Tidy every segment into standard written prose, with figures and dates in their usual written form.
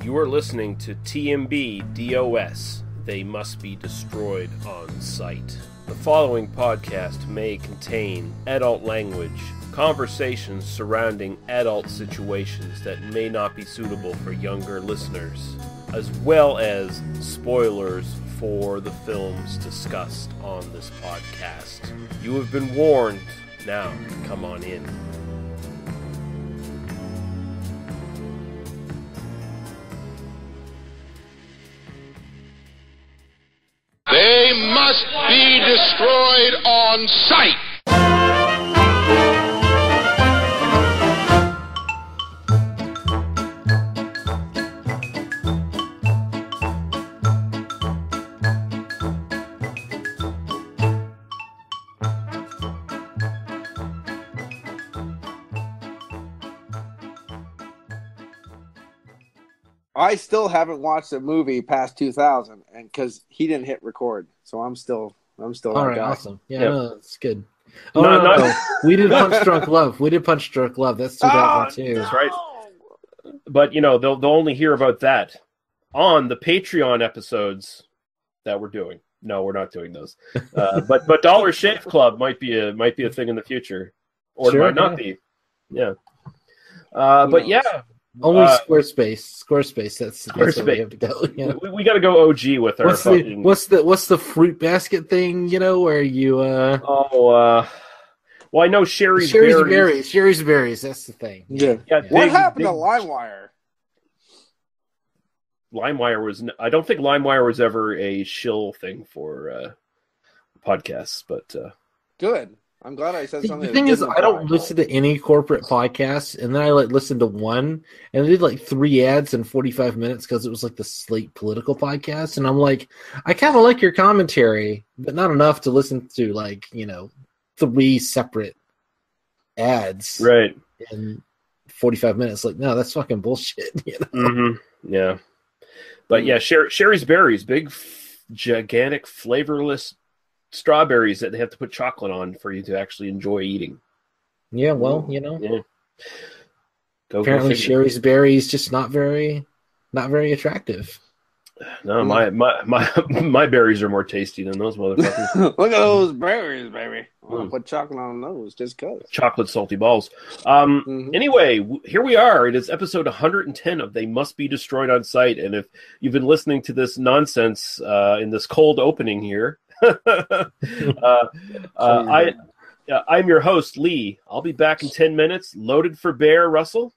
You are listening to TMBDOS. They must be destroyed on sight. The following podcast may contain adult language, conversations surrounding adult situations that may not be suitable for younger listeners, as well as spoilers for the films discussed on this podcast. You have been warned. Now, come on in. They must be destroyed on sight. I still haven't watched a movie past 2000, and because he didn't hit record, so I'm still. All right, guy. awesome. Yeah, no, that's good. Oh No, no, we did Punch Drunk Love. We did Punch Drunk Love. That's 2002. That's right. But they'll only hear about that on the Patreon episodes that we're doing. No, we're not doing those. But Dollar Shave Club might be a thing in the future, or Sure, it might not be. Yeah. But yeah. Only Squarespace. That's the way we have to go. You know? We got to go OG with our what's the fruit basket thing? You know, where you well, I know Sherry's berries. That's the thing. Yeah. What happened to LimeWire? LimeWire was. I don't think LimeWire was ever a shill thing for podcasts, but good. I'm glad I said something. The thing is, I don't listen to any corporate podcasts, and then I listened to one, and they did 3 ads in 45 minutes because it was the Slate political podcast, and I'm like, I kind of like your commentary, but not enough to listen to 3 separate ads, right? In 45 minutes, no, that's fucking bullshit. You know? Mm-hmm. Yeah, but yeah, Sherry's berries, big, gigantic, flavorless strawberries that they have to put chocolate on for you to actually enjoy eating. Yeah, well, Yeah. Apparently Sherry's berries just not very attractive. No, my berries are more tasty than those motherfuckers. Look at those berries, baby. I'll put chocolate on those just because. Chocolate salty balls. Anyway, here we are. It is episode 110 of They Must Be Destroyed on Sight. And if you've been listening to this nonsense in this cold opening here, I'm your host, Lee. I'll be back in 10 minutes, loaded for bear, Russell.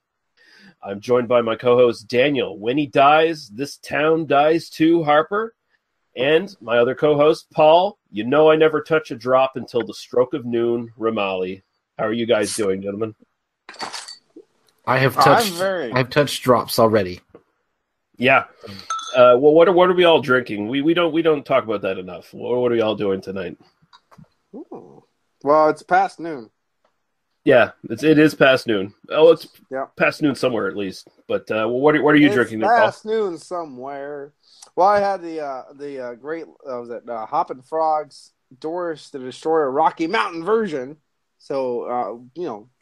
I'm joined by my co-host, Daniel. When he dies, this town dies too, Harper. And my other co-host, Paul. You know I never touch a drop until the stroke of noon, Ramali. How are you guys doing, gentlemen? I've touched drops already. Yeah. Well, what are we all drinking? We don't talk about that enough. What are we all doing tonight? Ooh. Well, it's past noon. Yeah, it is past noon. Oh, it's past noon somewhere at least. But what are you drinking? It's past noon somewhere. Well, I had the great Hoppin' Frogs Doris the Destroyer Rocky Mountain version. So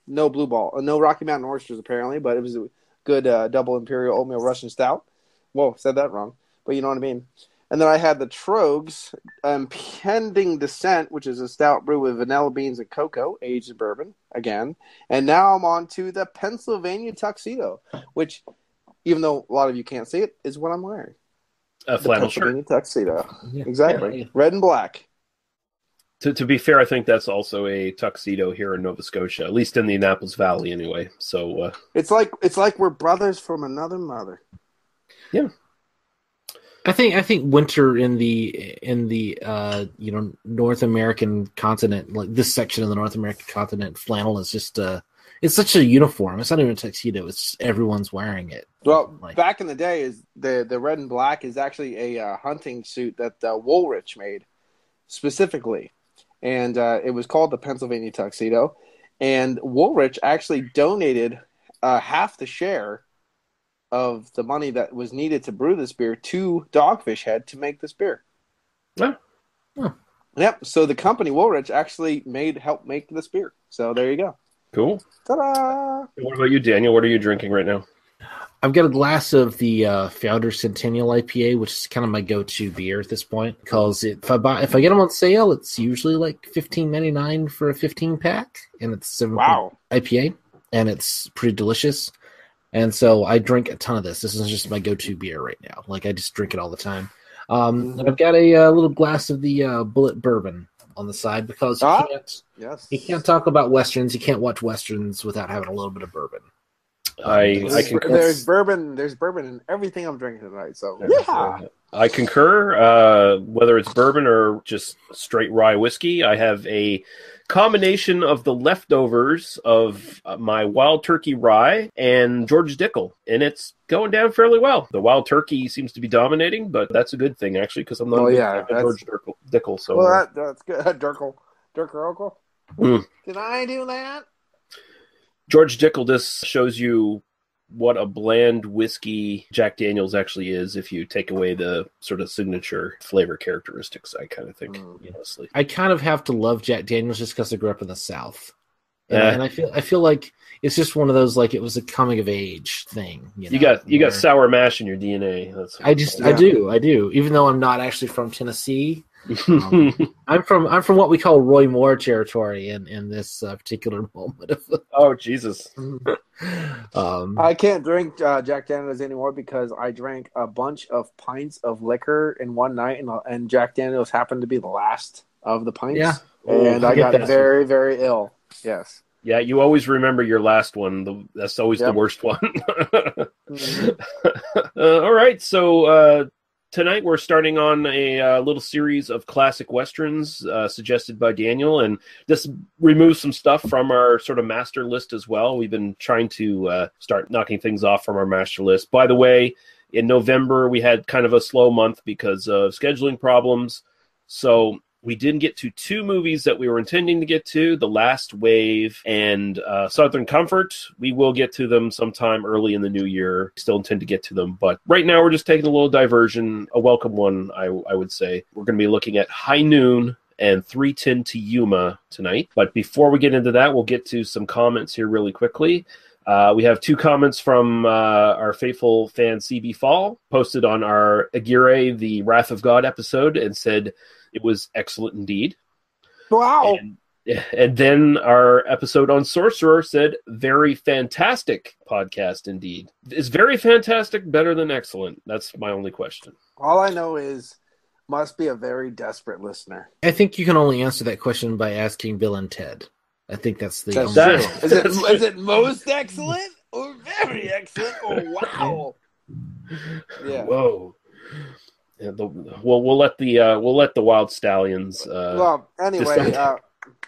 no Blue Ball, no Rocky Mountain oysters apparently, but it was a good double imperial oatmeal Russian stout. Whoa, said that wrong, but you know what I mean. And then I had the Trogs Impending Descent, which is a stout brewed with vanilla beans and cocoa, aged in bourbon, again. And now I'm on to the Pennsylvania Tuxedo, which, even though a lot of you can't see it, is what I'm wearing. A flannel shirt. Tuxedo. Yeah. Exactly. Yeah. Red and black. To be fair, I think that's also a tuxedo here in Nova Scotia, at least in the Annapolis Valley anyway. So it's like we're brothers from another mother. Yeah. I think winter in the North American continent, like this section of the North American continent, flannel is just it's such a uniform. It's not even a tuxedo. It's just everyone's wearing it. Well, back in the day, is the red and black is actually a hunting suit that Woolrich made specifically, and it was called the Pennsylvania Tuxedo. And Woolrich actually donated half the share of the money that was needed to brew this beer to Dogfish Head to make this beer. Yeah. Oh. Yep. So the company Woolrich actually helped make this beer. So there you go. Cool. Ta-da! What about you, Daniel? What are you drinking right now? I've got a glass of the Founder Centennial IPA, which is kind of my go-to beer at this point. Because if I get them on sale, it's usually like $15.99 for a 15-pack, and it's 7 IPA, and it's pretty delicious. And so I drink a ton of this. This is just my go-to beer right now. Like, I just drink it all the time. And I've got a little glass of the Bullet Bourbon on the side because you can't talk about Westerns. You can't watch Westerns without having a little bit of bourbon. There's bourbon in everything I'm drinking tonight. So yeah, I concur. Whether it's bourbon or just straight rye whiskey, I have a combination of the leftovers of my Wild Turkey rye and George Dickel, and it's going down fairly well. The Wild Turkey seems to be dominating, but that's a good thing actually because I'm not George Dickel. So that's good. Dirkle. Did I do that? George Dickel just shows you what a bland whiskey Jack Daniels actually is if you take away the sort of signature flavor characteristics, I kind of think, honestly. I kind of have to love Jack Daniels just because I grew up in the South. And I feel like it's just one of those, like, it was a coming of age thing. You got sour mash in your DNA. I do. Even though I'm not actually from Tennessee, I'm from what we call Roy Moore territory in this particular moment. Oh Jesus! I can't drink Jack Daniels anymore because I drank a bunch of pints of liquor in one night, and Jack Daniels happened to be the last of the pints. Yeah, and I got very, very ill. Yes. Yeah, you always remember your last one. That's always the worst one. All right, so tonight we're starting on a little series of classic Westerns suggested by Daniel, and this removes some stuff from our sort of master list as well. We've been trying to start knocking things off from our master list. By the way, in November, we had kind of a slow month because of scheduling problems, so we didn't get to two movies that we were intending to get to, The Last Wave and Southern Comfort. We will get to them sometime early in the new year. Still intend to get to them. But right now we're just taking a little diversion, a welcome one, I would say. We're going to be looking at High Noon and 3:10 to Yuma tonight. But before we get into that, we'll get to some comments here really quickly. We have two comments from our faithful fan CB Fall, posted on our Aguirre, the Wrath of God episode, and said, it was excellent indeed. Wow. And then our episode on Sorcerer said, very fantastic podcast indeed. Is very fantastic better than excellent? That's my only question. All I know is must be a very desperate listener. I think you can only answer that question by asking Bill and Ted. I think that's the Is it most excellent or very excellent or wow? Yeah. Whoa. Yeah, we'll let the Wild Stallions. Well, anyway,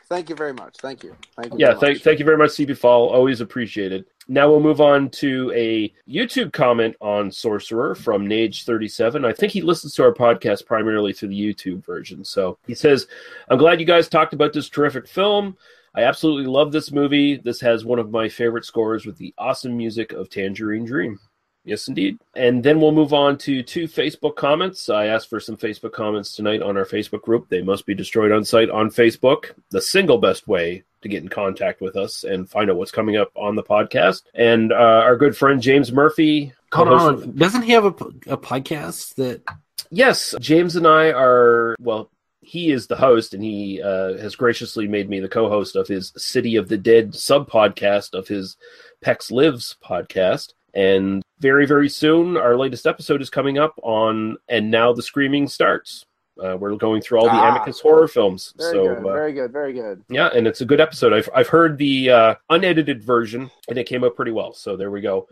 thank you very much. Thank you. Thank you very much, CB Fall. Always appreciated. Now we'll move on to a YouTube comment on Sorcerer from Nage37. I think he listens to our podcast primarily through the YouTube version. So he says, I'm glad you guys talked about this terrific film. I absolutely love this movie. This has one of my favorite scores with the awesome music of Tangerine Dream. Yes, indeed. And then we'll move on to two Facebook comments. I asked for some Facebook comments tonight on our Facebook group. They must be destroyed on site on Facebook. The single best way to get in contact with us and find out what's coming up on the podcast. And our good friend James Murphy. Hold on. Doesn't he have a podcast that... Yes, James and I are... Well, he is the host, and he has graciously made me the co-host of his City of the Dead sub-podcast of his Pex Lives podcast. And very, very soon, our latest episode is coming up on And Now the Screaming Starts. We're going through all the Amicus horror films. Very good. Yeah, and it's a good episode. I've heard the unedited version, and it came out pretty well. So there we go.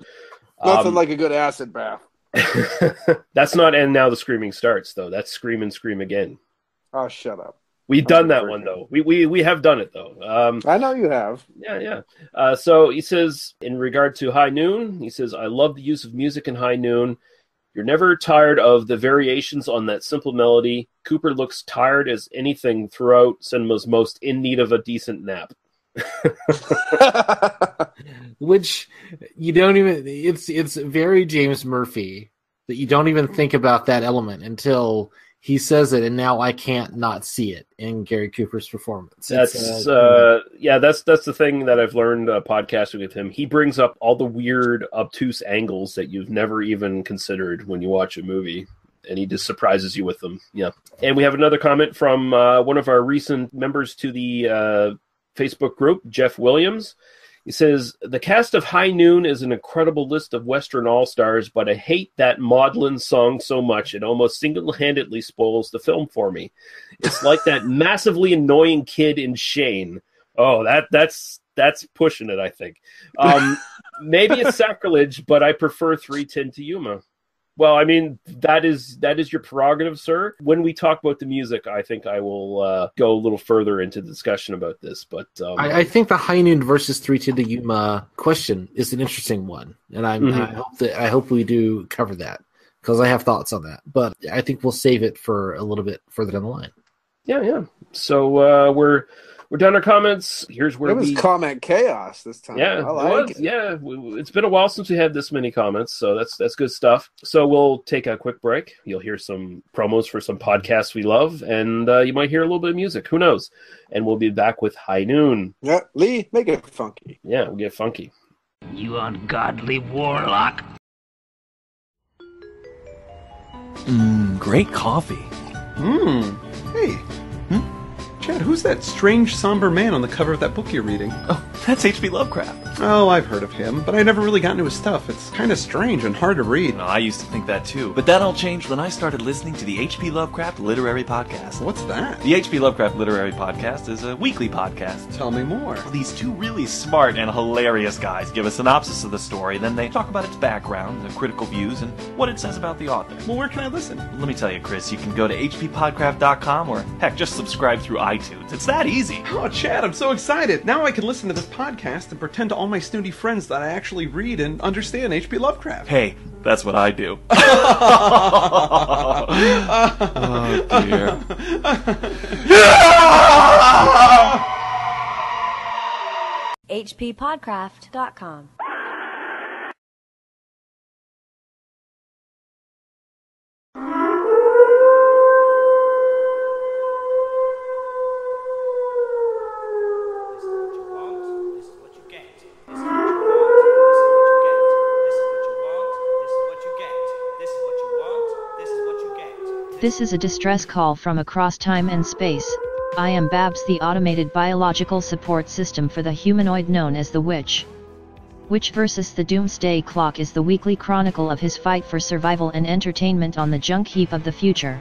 Nothing like a good acid bath. That's not And Now the Screaming Starts, though. That's Scream and Scream Again. Oh, shut up. We've done that one, though. We have done it, though. I know you have. Yeah. So he says, in regard to High Noon, he says, I love the use of music in High Noon. You're never tired of the variations on that simple melody. Cooper looks tired as anything throughout cinema's most in need of a decent nap. Which you don't even... It's very James Murphy that you don't even think about that element until... he says it, and now I can't not see it in Gary Cooper's performance. That's that's the thing that I've learned podcasting with him. He brings up all the weird, obtuse angles that you've never even considered when you watch a movie, and he just surprises you with them. Yeah. And we have another comment from one of our recent members to the Facebook group, Jeff Williams. He says, the cast of High Noon is an incredible list of Western all-stars, but I hate that Maudlin song so much it almost single-handedly spoils the film for me. It's like that massively annoying kid in Shane. Oh, that's pushing it, I think. Maybe it's sacrilege, but I prefer 310 to Yuma. Well, I mean, that is your prerogative, sir. When we talk about the music, I think I will go a little further into the discussion about this. But I think the High Noon versus 310 to Yuma question is an interesting one, and I hope we do cover that because I have thoughts on that. But I think we'll save it for a little bit further down the line. Yeah. So we're done our comments. Here's where it was comment chaos this time. Yeah, I like it. Yeah, it's been a while since we had this many comments, so that's good stuff. So we'll take a quick break. You'll hear some promos for some podcasts we love, and you might hear a little bit of music. Who knows? And we'll be back with High Noon. Yeah, Lee, make it funky. Yeah, we'll get funky. You ungodly warlock. Great coffee. Hey. Chad, who's that strange, somber man on the cover of that book you're reading? Oh, that's H.P. Lovecraft. Oh, I've heard of him, but I never really got into his stuff. It's kind of strange and hard to read. I used to think that too, but that all changed when I started listening to the H.P. Lovecraft Literary Podcast. What's that? The H.P. Lovecraft Literary Podcast is a weekly podcast. Tell me more. These two really smart and hilarious guys give a synopsis of the story, then they talk about its background, the critical views, and what it says about the author. Well, where can I listen? Let me tell you, Chris, you can go to hppodcraft.com or, heck, just subscribe through iTunes. It's that easy. Oh, Chad, I'm so excited. Now I can listen to this podcast and pretend to all my snooty friends that I actually read and understand H.P. Lovecraft. Hey, that's what I do. Oh, dear. hppodcraft.com. This is a distress call from across time and space. I am Babs, the automated biological support system for the humanoid known as the Witch. Witch vs. the Doomsday Clock is the weekly chronicle of his fight for survival and entertainment on the junk heap of the future.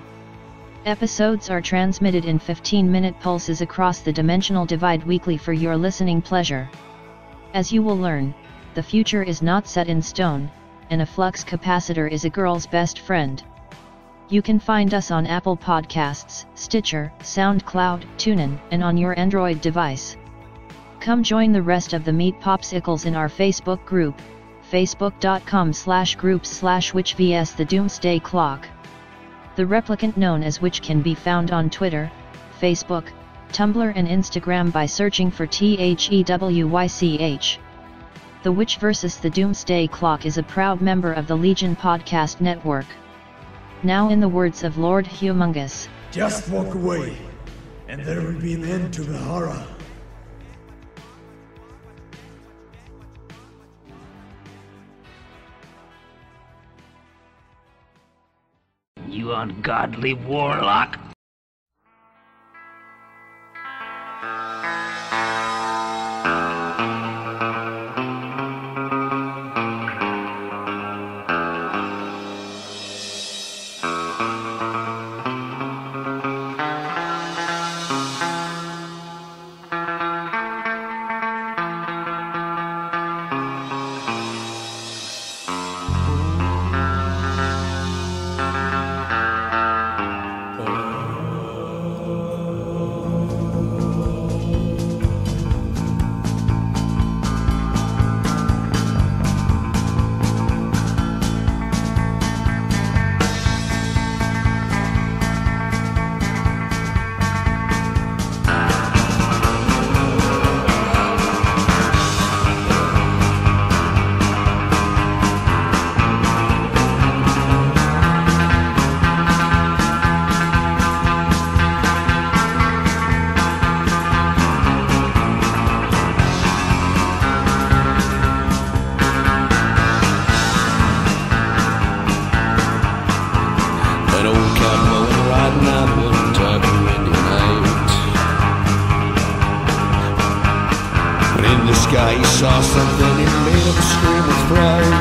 Episodes are transmitted in 15-minute pulses across the dimensional divide weekly for your listening pleasure. As you will learn, the future is not set in stone, and a flux capacitor is a girl's best friend. You can find us on Apple Podcasts, Stitcher, SoundCloud, TuneIn, and on your Android device. Come join the rest of the Meat Popsicles in our Facebook group, facebook.com/groups/witch vs. the Doomsday Clock. The replicant known as Witch can be found on Twitter, Facebook, Tumblr and Instagram by searching for THEWYCH. The Witch vs. the Doomsday Clock is a proud member of the Legion Podcast Network. Now in the words of Lord Humongous. Just walk away, and there will be an end to the horror. You ungodly warlock. cotton mowing, riding out one type of windy night. But in the sky he saw something, it made him scream with fright.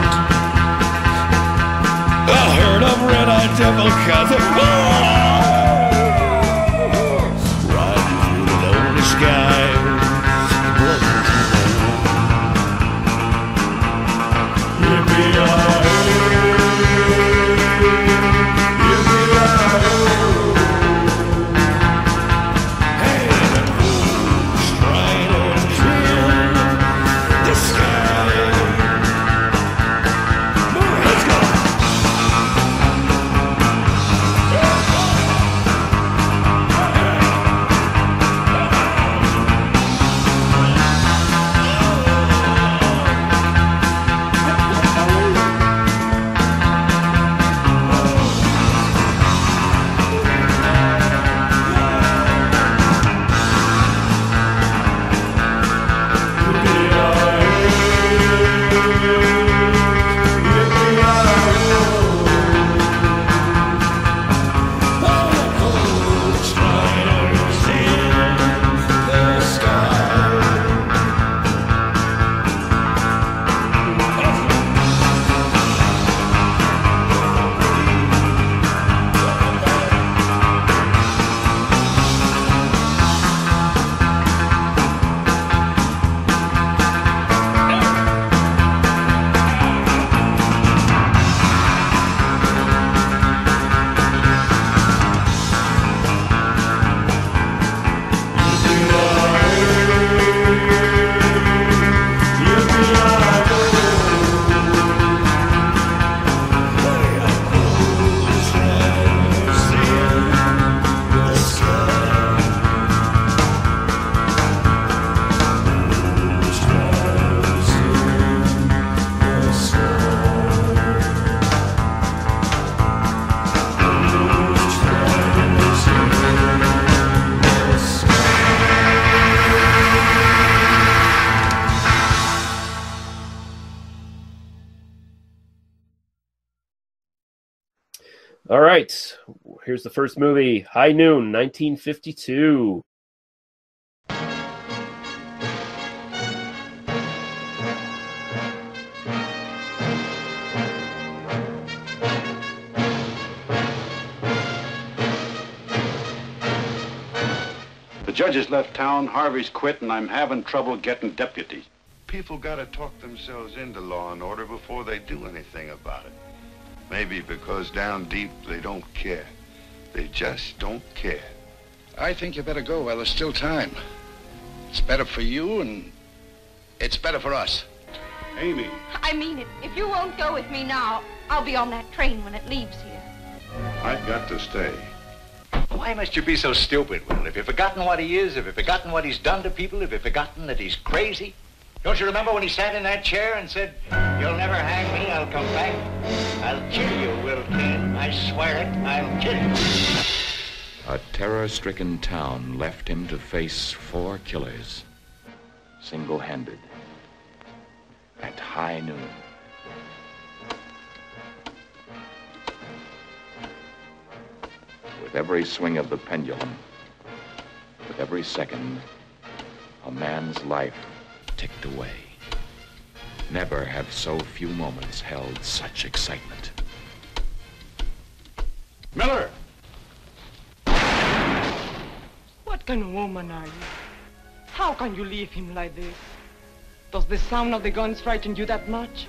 A herd of red-eyed devil cats riding through the lonely sky. All right, here's the first movie, High Noon, 1952. The judge has left town, Harvey's quit, and I'm having trouble getting deputies. People gotta talk themselves into law and order before they do anything about it. Maybe because down deep they don't care. They just don't care. I think you better go while there's still time. It's better for you and it's better for us. Amy. I mean it. If you won't go with me now, I'll be on that train when it leaves here. I've got to stay. Why must you be so stupid, Will? Have you forgotten what he is? Have you forgotten what he's done to people? Have you forgotten that he's crazy? Don't you remember when he sat in that chair and said, "You'll never hang me, I'll come back. I'll kill you, Will Kane. I swear it, I'll kill you." A terror-stricken town left him to face 4 killers, single-handed, at high noon. With every swing of the pendulum, with every second, a man's life ticked away. Never have so few moments held such excitement. Miller! What kind of woman are you? How can you leave him like this? Does the sound of the guns frighten you that much?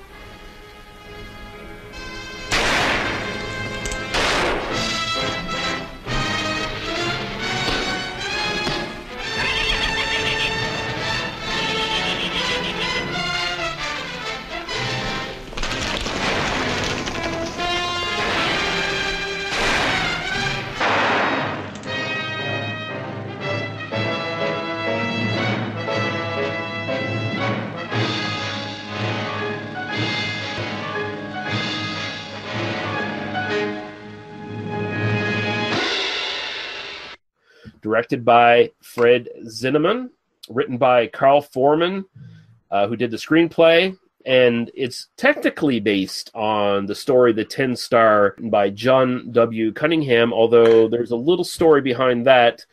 Directed by Fred Zinnemann, written by Carl Foreman, who did the screenplay, And it's technically based on the story The Tin Star by John W. Cunningham, although there's a little story behind that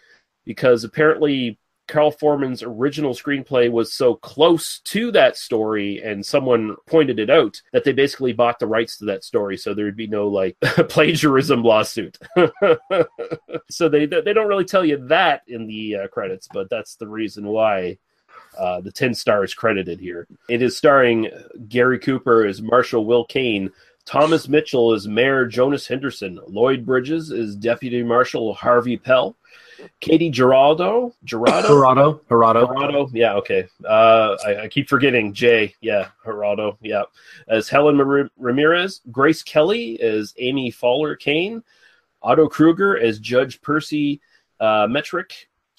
because apparently Carl Foreman's original screenplay was so close to that story, and someone pointed it out, that they basically bought the rights to that story, so there'd be no like plagiarism lawsuit. So they don't really tell you that in the credits, but that's the reason why the Tin Star is credited here. It is starring Gary Cooper as Marshal Will Kane, Thomas Mitchell as Mayor Jonas Henderson, Lloyd Bridges as Deputy Marshal Harvey Pell, Katie Geraldo. Yeah, okay. I keep forgetting Jay. Yeah, Geraldo. Yeah, as Helen Ramirez, Grace Kelly as Amy Fowler Kane, Otto Kruger as Judge Percy Metrick,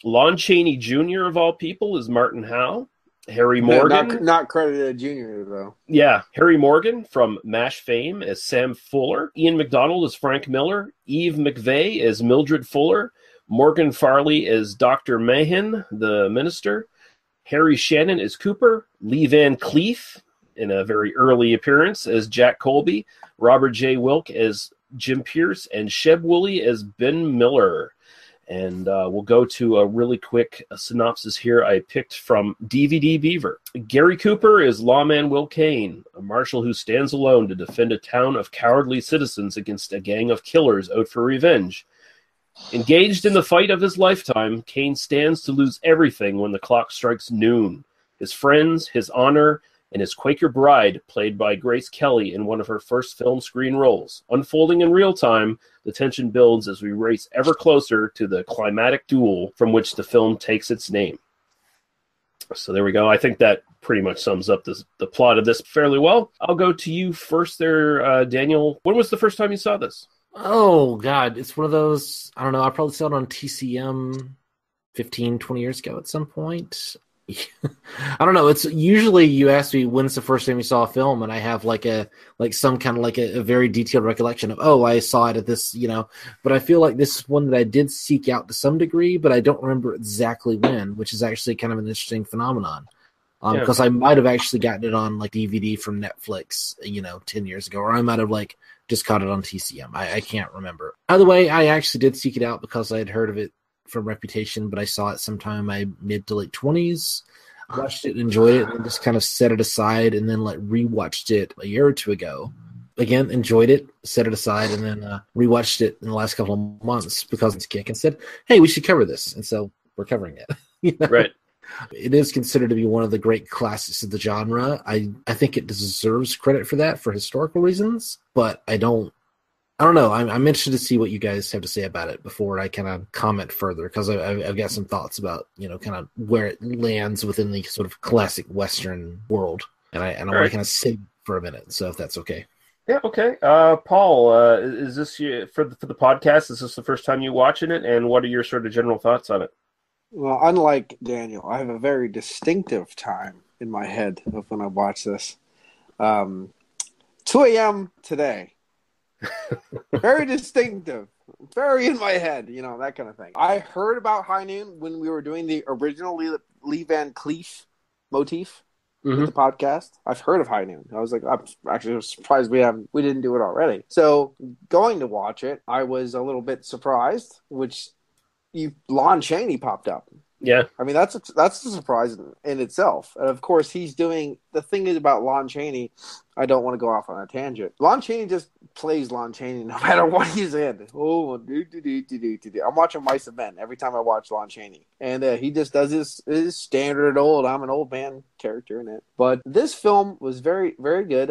Lon Chaney Jr. of all people is Martin Howe. Harry Morgan. Not credited junior, though. Yeah. Harry Morgan from MASH fame as Sam Fuller. Ian McDonald as Frank Miller. Eve McVeigh as Mildred Fuller. Morgan Farley as Dr. Mahan, the minister. Harry Shannon as Cooper. Lee Van Cleef, in a very early appearance, as Jack Colby. Robert J. Wilk as Jim Pierce. And Sheb Woolley as Ben Miller. And we'll go to a really quick synopsis here I picked from DVD Beaver. Gary Cooper is lawman Will Kane, a marshal who stands alone to defend a town of cowardly citizens against a gang of killers out for revenge. Engaged in the fight of his lifetime, Kane stands to lose everything when the clock strikes noon. His friends, his honor, and his Quaker bride, played by Grace Kelly in one of her first film screen roles. Unfolding in real time, the tension builds as we race ever closer to the climatic duel from which the film takes its name. So there we go. I think that pretty much sums up the plot of this fairly well. I'll go to you first there, Daniel. When was the first time you saw this? Oh, God. It's one of those, I don't know, I probably saw it on TCM 15, 20 years ago at some point. I don't know. It's usually you ask me when's the first time you saw a film, and I have some kind of a very detailed recollection of, oh, I saw it at this, But I feel like this is one that I did seek out to some degree, but I don't remember exactly when, which is actually kind of an interesting phenomenon. Because I might have actually gotten it on DVD from Netflix, 10 years ago, or I might have just caught it on TCM. I can't remember. Either way, I actually did seek it out because I had heard of it from Reputation, but I saw it sometime in my mid to late 20s. Watched it, enjoyed it, and just kind of set it aside, and then rewatched it a year or two ago. Again, enjoyed it, set it aside, and then rewatched it in the last couple of months because it's kick and said, "Hey, we should cover this," and so we're covering it. Right. It is considered to be one of the great classics of the genre. I think it deserves credit for that for historical reasons, but I don't know. I'm interested to see what you guys have to say about it before I kind of comment further, because I've got some thoughts about, kind of where it lands within the sort of classic Western world. And I want to kind of sit for a minute. So if that's okay. Yeah. Okay. Paul, is this for the podcast? Is this the first time you watching it? And what are your sort of general thoughts on it? Well, unlike Daniel, I have a very distinctive time in my head of when I watch this. 2 a.m. today. Very distinctive. Very in my head, that kind of thing. I heard about High Noon when we were doing the original Lee Van Cleef motif with the podcast. I've heard of High Noon. I was I'm actually surprised we didn't do it already. So going to watch it, I was a little bit surprised, which Lon Chaney popped up. Yeah. I mean, that's a surprise in itself. And of course, he's doing the thing is about Lon Chaney. I don't want to go off on a tangent. Lon Chaney just plays Lon Chaney no matter what he's in. Oh, I'm watching Mice and Men every time I watch Lon Chaney. And he just does his standard old, I'm an old man character in it. But this film was very, very good.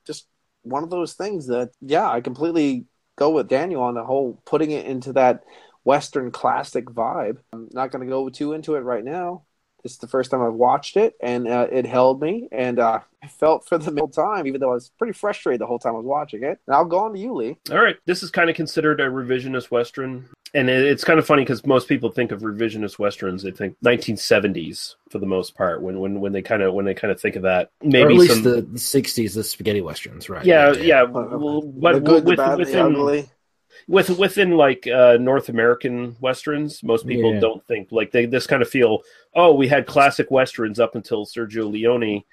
Just one of those things that, I completely go with Daniel on the whole putting it into that Western classic vibe. I'm not going to go too into it right now. This is the first time I've watched it, and it held me, and I felt for the whole time, even though I was pretty frustrated the whole time I was watching it. And I'll go on to you, Lee. All right. This is kind of considered a revisionist Western, and it's kind of funny because most people think of revisionist Westerns, they think 1970s for the most part, when they kind of think of that. Maybe or at least the 60s, the spaghetti Westerns, right? Yeah. Well, but the good, the bad, the ugly. Within North American Westerns, most people don't think they just kind of feel, we had classic Westerns up until Sergio Leone,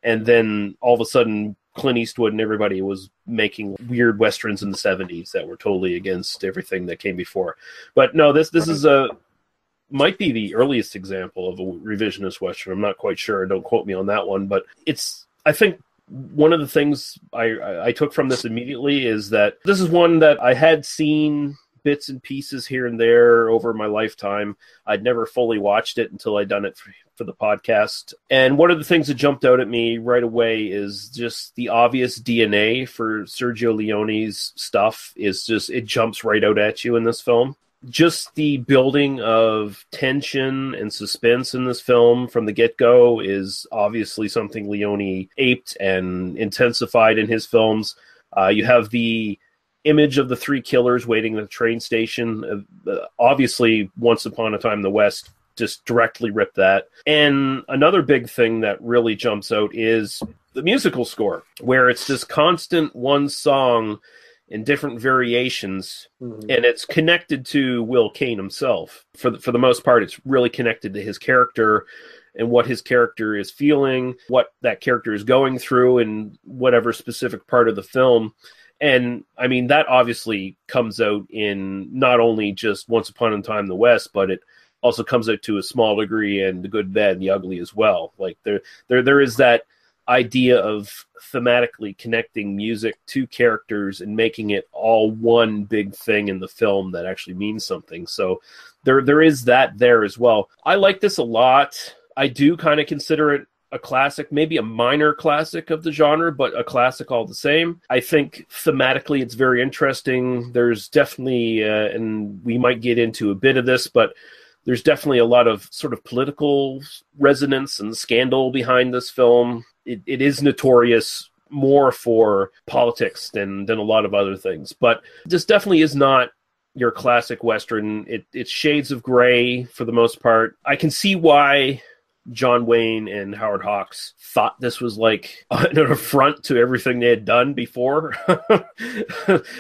and then all of a sudden Clint Eastwood and everybody was making weird westerns in the 70s that were totally against everything that came before. But no, this is might be the earliest example of a revisionist western. I'm not quite sure. Don't quote me on that one, but I think one of the things I took from this immediately is that this is one that I had seen bits and pieces here and there over my lifetime. I'd never fully watched it until I'd done it for the podcast. And one of the things that jumped out at me right away is just the obvious DNA for Sergio Leone's stuff is just, it jumps right out at you in this film. Just the building of tension and suspense in this film from the get-go is obviously something Leone aped and intensified in his films. You have the image of the three killers waiting at the train station. Obviously, Once Upon a Time in the West just directly ripped that. And another big thing that really jumps out is the musical score, where it's this constant one song in different variations, and it's connected to Will Kane himself. For the most part, it's really connected to his character and what his character is feeling, what that character is going through in whatever specific part of the film. And, I mean, that obviously comes out in not only just Once Upon a Time in the West, but it also comes out to a small degree in The Good, Bad, and the Ugly as well. Like, there is that idea of thematically connecting music to characters and making it all one big thing in the film that actually means something. So there is that there as well. I like this a lot. I do kind of consider it a classic, maybe a minor classic of the genre, but a classic all the same. I think thematically it's very interesting. There's definitely, and we might get into a bit of this, but there's definitely a lot of sort of political resonance and scandal behind this film. It is notorious more for politics than a lot of other things. But this definitely is not your classic Western. It's shades of gray for the most part. I can see why John Wayne and Howard Hawks thought this was like an affront to everything they had done before.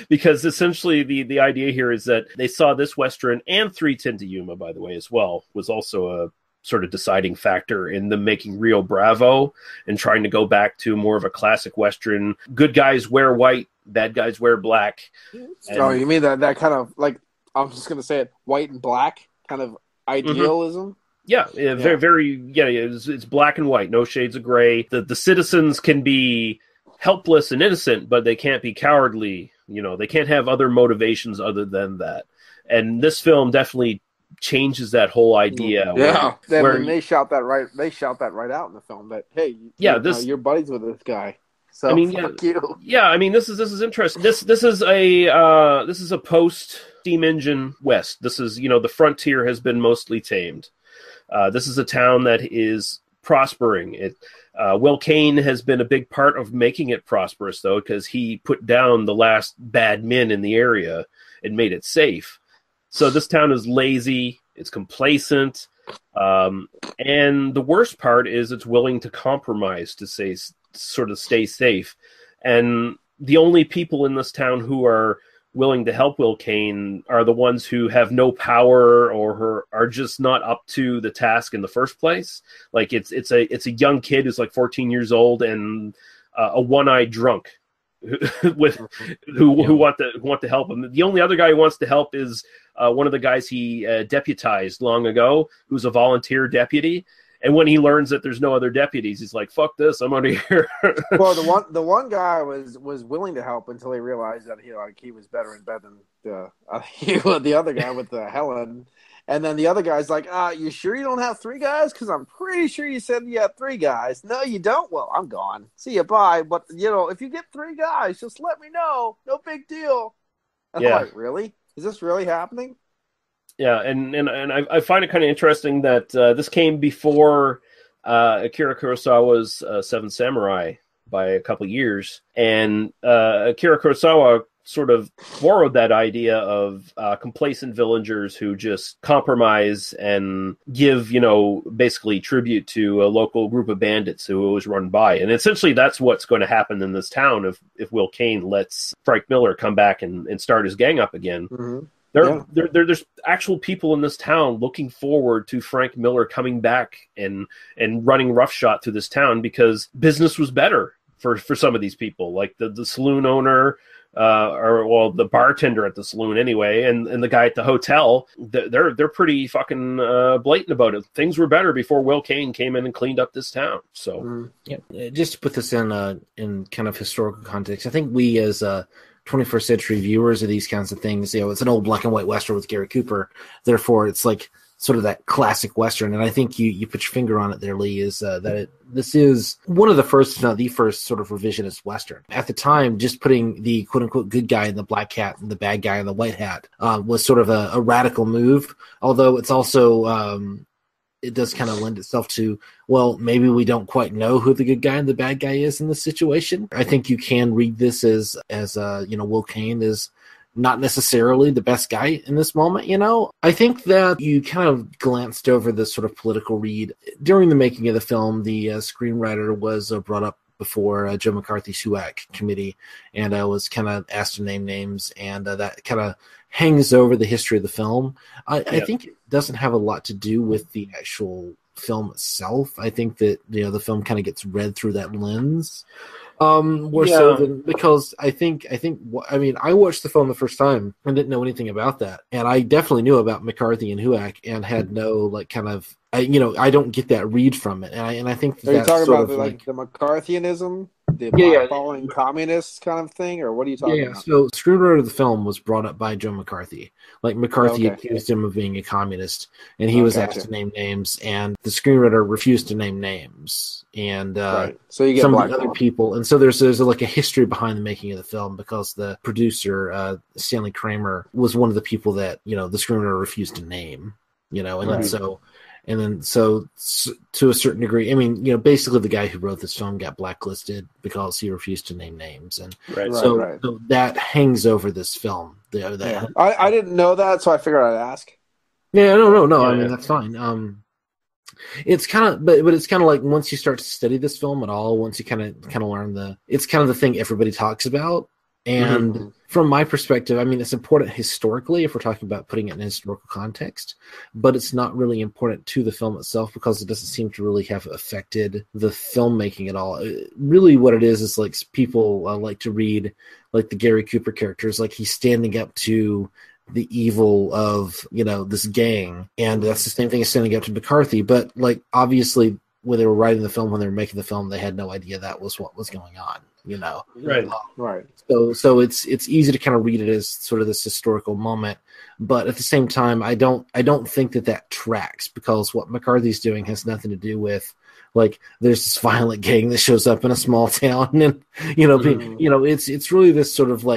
Because essentially the idea here is that they saw this Western, and 3:10 to Yuma, by the way, as well, was also a sort of deciding factor in them making Rio Bravo and trying to go back to more of a classic Western. Good guys wear white, bad guys wear black. Oh, you mean that kind of, like, I'm just going to say it, white and black kind of idealism? Mm-hmm. Yeah, very. It's black and white, no shades of gray. The citizens can be helpless and innocent, but they can't be cowardly. You know, they can't have other motivations other than that. And this film definitely changes that whole idea. Yeah, they shout that right. They shout that right out in the film. That hey, you're buddies with this guy. So I mean, fuck you. Yeah, I mean, this is interesting. This is a post steam engine West. This is, the frontier has been mostly tamed. This is a town that is prospering. Will Kane has been a big part of making it prosperous, though, because he put down the last bad men in the area and made it safe. So this town is lazy, it's complacent, and the worst part is it's willing to compromise to stay safe. And the only people in this town who are willing to help Will Kane are the ones who have no power or are just not up to the task in the first place. Like it's a young kid who's like 14 years old and a one-eyed drunk who want to help him. The only other guy who wants to help is one of the guys he deputized long ago, who's a volunteer deputy. And when he learns that there's no other deputies, he's like, "Fuck this! I'm out of here." Well, the one guy was willing to help until he realized that he was better in bed than the other guy with the Helen. And then the other guy's like, "You sure you don't have three guys? Because I'm pretty sure you said you had three guys." "No, you don't." "Well, I'm gone. See you, bye. But if you get three guys, just let me know. No big deal." And I'm like, really? Is this really happening? Yeah, and I find it kind of interesting that this came before Akira Kurosawa's Seven Samurai by a couple years. And Akira Kurosawa sort of borrowed that idea of complacent villagers who just compromise and give, basically tribute to a local group of bandits who it was run by. And essentially that's what's going to happen in this town if Will Kane lets Frank Miller come back and start his gang up again. Mm-hmm. There's actual people in this town looking forward to Frank Miller coming back and running roughshod through this town because business was better for some of these people, like the saloon owner, or the bartender at the saloon anyway, and the guy at the hotel. They're pretty fucking blatant about it. Things were better before Will Kane came in and cleaned up this town. So just to put this in kind of historical context, I think we as 21st century viewers of these kinds of things, it's an old black and white Western with Gary Cooper. Therefore, it's like sort of that classic Western. And I think you put your finger on it there, Lee, is this is one of the first, if not the first, sort of revisionist Western. At the time, just putting the quote-unquote good guy in the black hat and the bad guy in the white hat was sort of a radical move, although it's also it does kind of lend itself to, well, maybe we don't quite know who the good guy and the bad guy is in this situation. I think you can read this as Will Kane is not necessarily the best guy in this moment, I think that you kind of glanced over this sort of political read. During the making of the film, the screenwriter was brought up before Joe McCarthy's HUAC committee, and I was kind of asked to name names, and that kind of hangs over the history of the film. I think it doesn't have a lot to do with the actual film itself. I think that the film kind of gets read through that lens. So than because I watched the film the first time and didn't know anything about that, and I definitely knew about McCarthy and HUAC and had no I don't get that read from it, and I think are you talking about the McCarthyism, the following communists kind of thing, or what are you talking about? So screenwriter of the film was brought up by Joe McCarthy. McCarthy accused him of being a communist, and he was asked to name names, and the screenwriter refused to name names, and so you get some of the other people, and so there's a history behind the making of the film because the producer Stanley Kramer was one of the people that the screenwriter refused to name, and then so to a certain degree, basically the guy who wrote this film got blacklisted because he refused to name names, and so that hangs over this film. I didn't know that, so I figured I'd ask. Yeah, no. That's fine. It's kind of, but it's kind of like once you start to study this film at all, once you kind of learn it's kind of the thing everybody talks about. And from my perspective, it's important historically if we're talking about putting it in historical context, but it's not really important to the film itself because it doesn't seem to really have affected the filmmaking at all. Really what it is like people like to read like the Gary Cooper characters, like he's standing up to the evil of, this gang. And that's the same thing as standing up to McCarthy. But obviously when they were writing the film, when they were making the film, they had no idea that was what was going on. Right. So it's easy to kind of read it as sort of this historical moment, but at the same time, I don't think that tracks because what McCarthy's doing has nothing to do with there's this violent gang that shows up in a small town, and it's really this sort of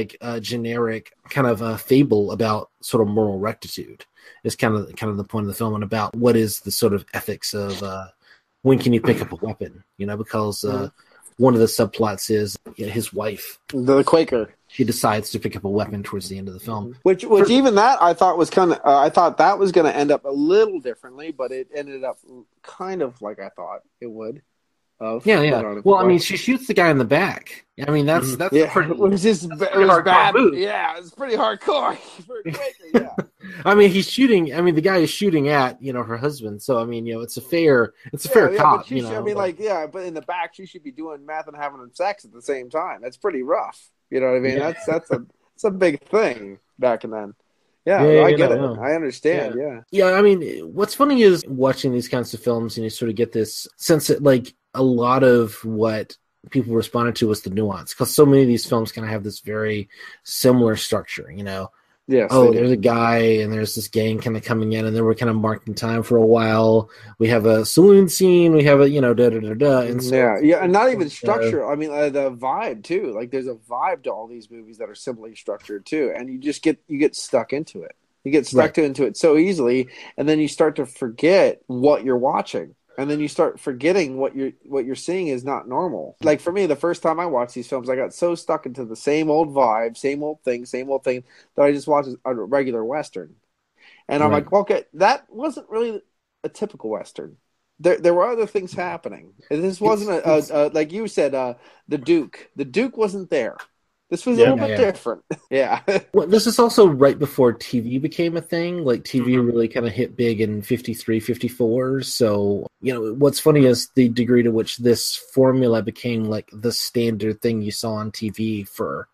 generic kind of fable about sort of moral rectitude is kind of the point of the film, and about what is the sort of ethics of when can you pick up a weapon, because one of the subplots is his wife, the Quaker. She decides to pick up a weapon towards the end of the film. Which even that I thought was kind of. I thought that was going to end up a little differently, but it ended up kind of like I thought it would. Well, she shoots the guy in the back. That's pretty. It was bad. Move. Yeah, it's pretty hardcore for a Quaker. Yeah. He's shooting. The guy is shooting at her husband. So it's a fair cop. But but in the back, she should be doing meth and having sex at the same time. That's pretty rough. You know what I mean? Yeah. That's a big thing back then. Yeah, I get it. I understand. Yeah. What's funny is watching these kinds of films, and you sort of get this sense that a lot of what people responded to was the nuance, because so many of these films kind of have this very similar structure. Yes. There's a guy and there's this gang kind of coming in, and then we're kind of marking time for a while. We have a saloon scene. We have a And so, and not even structure. The vibe too. There's a vibe to all these movies that are simply structured too, and you get stuck into it. You get stuck into it so easily, and then you start to forget what you're watching. And then you start forgetting what you're seeing is not normal. For me, the first time I watched these films, I got so stuck into the same old vibe, same old thing, that I just watched a regular Western. And I'm like, okay, that wasn't really a typical Western. There were other things happening. And this wasn't like you said, the Duke. The Duke wasn't there. This was a little bit different. Yeah. Well, this is also right before TV became a thing. Like, TV really kind of hit big in 53, 54. So, what's funny is the degree to which this formula became, like, the standard thing you saw on TV for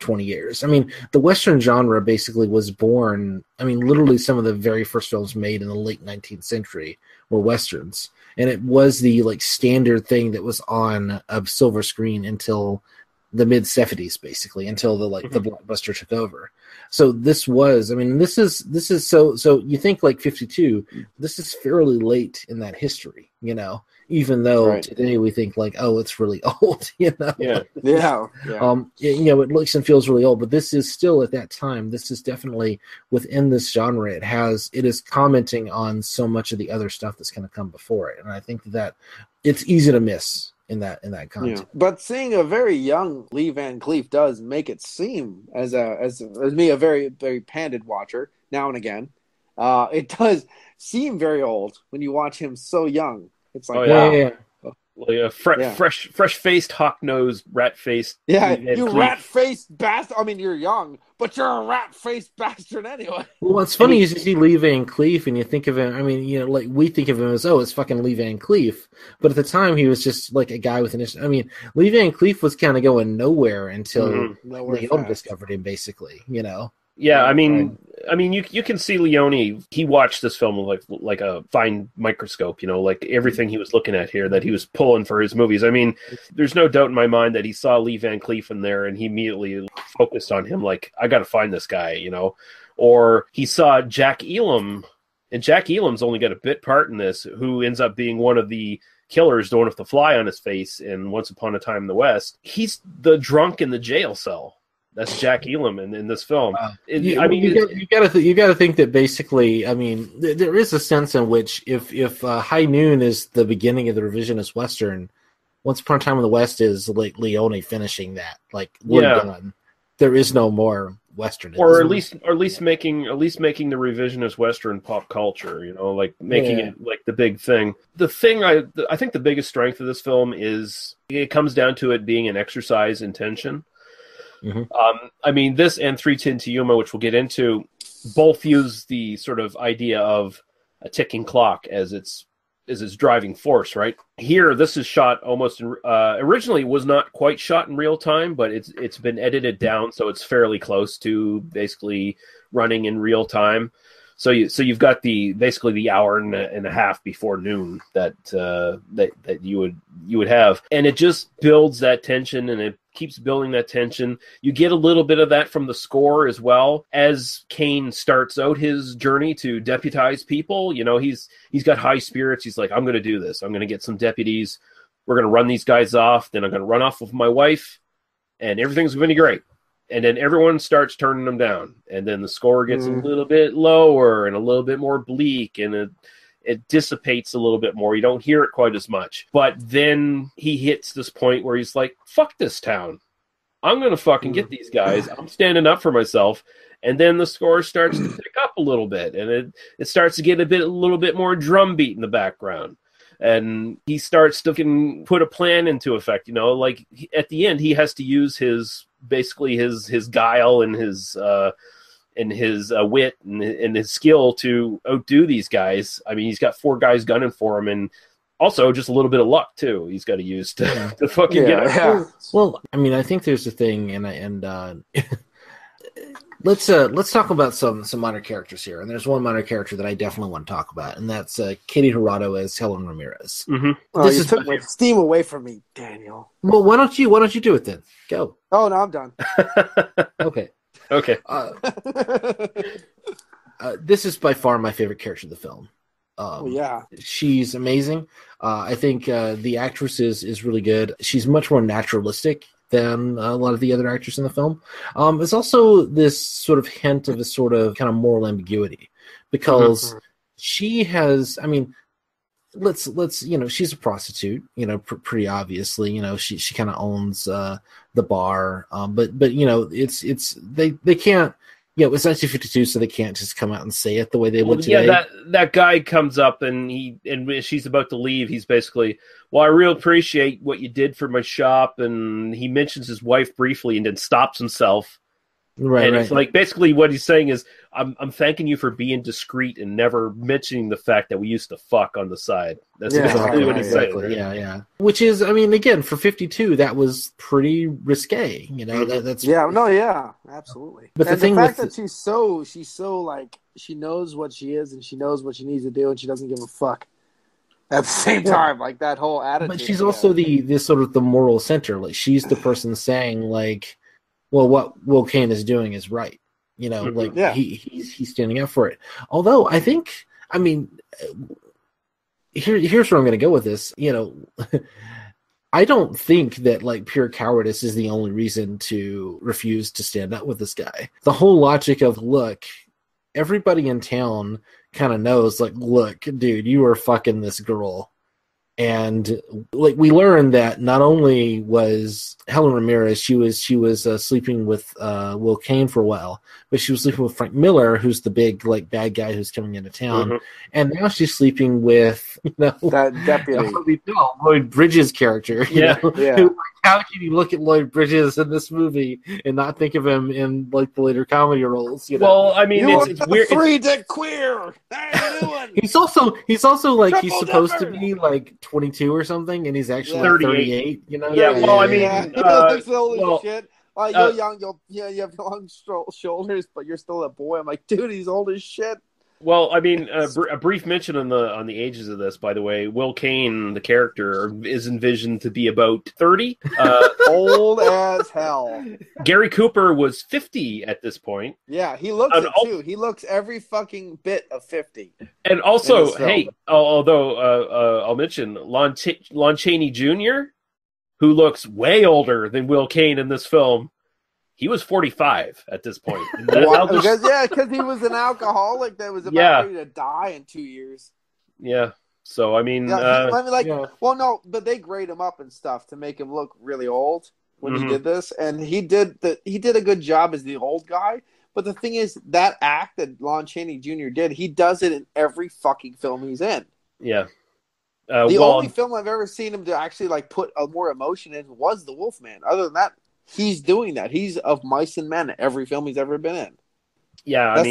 20 years. I mean, the Western genre basically was born, literally some of the very first films made in the late 19th century were Westerns. And it was the, like, standard thing that was on a silver screen until the mid 70s, basically, until the blockbuster took over. So this was, this is so you think like 52, this is fairly late in that history, even though today we think like, oh, it's really old, Yeah. It looks and feels really old, but this is still at that time, this is definitely within this genre. It is commenting on so much of the other stuff that's going to come before it. And I think that it's easy to miss in that content. Yeah. But seeing a very young Lee Van Cleef does make it seem, as me, a very, very panded watcher now and again, it does seem very old when you watch him so young. It's like, fresh-faced, hawk-nosed, rat-faced. Yeah, you rat-faced bastard. You're young, but you're a rat-faced bastard anyway. Well, what's funny is you see Lee Van Cleef and you think of him, like we think of him as, oh, it's fucking Lee Van Cleef. But at the time, he was just like a guy with an issue. Lee Van Cleef was kind of going nowhere until Leone discovered him, basically, Yeah, you can see Leone. He watched this film with like a fine microscope, like everything he was looking at here that he was pulling for his movies. There's no doubt in my mind that he saw Lee Van Cleef in there and he immediately focused on him. Like, I got to find this guy, Or he saw Jack Elam, and Jack Elam's only got a bit part in this, who ends up being one of the killers going with the fly on his face in Once Upon a Time in the West. He's the drunk in the jail cell. That's Jack Elam in this film. You got to think that basically, there is a sense in which if High Noon is the beginning of the revisionist Western, Once Upon a Time in the West is like Leone finishing that. Like, we're done. There is no more Western. Or at least making the revisionist Western pop culture. Like making it like the big thing. The thing I think the biggest strength of this film is it comes down to it being an exercise in tension. Mm-hmm. This and 3:10 to Yuma, which we'll get into, both use the sort of idea of a ticking clock as its driving force, right? Here, this is shot almost originally was not quite shot in real time, but it's been edited down, so it's fairly close to basically running in real time. So you've got basically the hour and a half before noon that you would have, and it just builds that tension, and it keeps building that tension. You get a little bit of that from the score as well as Kane starts out his journey to deputize people. He's got high spirits. He's like, I'm going to do this. I'm going to get some deputies. We're going to run these guys off. Then I'm going to run off with my wife, and everything's going to be great. And then everyone starts turning them down. And then the score gets a little bit lower and a little bit more bleak, and it dissipates a little bit more. You don't hear it quite as much. But then he hits this point where he's like, fuck this town. I'm going to fucking get these guys. I'm standing up for myself. And then the score starts to pick up a little bit, and it starts to get a little bit more drum beat in the background. And he starts to put a plan into effect, like at the end, he has to use his guile and his wit and his skill to outdo these guys. He's got 4 guys gunning for him, and also just a little bit of luck too. He's got to use to fucking get it. Yeah. Well, I think there's a thing, and let's talk about some minor characters here. And there's one minor character that I definitely want to talk about, and that's Katie Hirado as Helen Ramirez. Mm-hmm. Oh, you took my steam away from me, Daniel. Well, why don't you do it then? Go. Oh no, I'm done. Okay. This is by far my favorite character of the film. She's amazing. I think the actress is really good. She's much more naturalistic than a lot of the other actors in the film. There's also this sort of hint of a sort of kind of moral ambiguity, because she has, let's she's a prostitute, pretty obviously, she kind of owns the bar, but it's they can't Yeah, it was 1952, so they can't just come out and say it the way they would today. Yeah, that guy comes up and she's about to leave. He's basically, well, I really appreciate what you did for my shop, and he mentions his wife briefly and then stops himself. Right, and right. it's like basically what he's saying is, I'm thanking you for being discreet and never mentioning the fact that we used to fuck on the side. That's exactly what he's saying. Right? Yeah. Which is, I mean, again, for 52, that was pretty risque. You know, that's absolutely. But and the thing fact with that she's so like she knows what she is and she knows what she needs to do and she doesn't give a fuck. At the same time, like that whole attitude. But she's also this sort of the moral center. Like she's the person saying, like, well, what Will Kane is doing is right. You know, like he's standing up for it. Although I think, I mean, here's where I'm going to go with this. You know, I don't think that like pure cowardice is the only reason to refuse to stand up with this guy. The whole logic of, look, everybody in town kind of knows, like, look, dude, you were fucking this girl. And like we learned that not only was Helen Ramirez, she was sleeping with Will Kane for a while, but she was sleeping with Frank Miller, who's the big like bad guy who's coming into town, and now she's sleeping with that deputy, Lloyd Bridges' character. You know? Who, how can you look at Lloyd Bridges in this movie and not think of him in like the later comedy roles? You know? Well, I mean, it's weird. Three-dick queer. He's also like he's supposed to Dipper. be like 22 or something, and he's actually 38. You know? Yeah. Well, I mean, he looks old as well, shit. You're young. You have long shoulders, but you're still a boy. I'm like, dude, he's old as shit. Well, I mean, a brief mention on the ages of this, by the way. Will Kane, the character, is envisioned to be about 30. Old as hell. Gary Cooper was 50 at this point. Yeah, he looks it too. He looks every fucking bit of 50. And also, hey, although I'll mention Lon Chaney Jr., who looks way older than Will Kane in this film. He was 45 at this point. Because he was an alcoholic that was about ready to die in 2 years. Yeah. So I mean, well, no, but they grade him up and stuff to make him look really old when he did this, and he did a good job as the old guy. But the thing is, that act that Lon Chaney Jr. did, he does it in every fucking film he's in. Yeah. The only film I've ever seen him to actually like put a more emotion in was The Wolfman. Other than that, he's doing that. He's of Mice and Men in every film he's ever been in. Yeah, I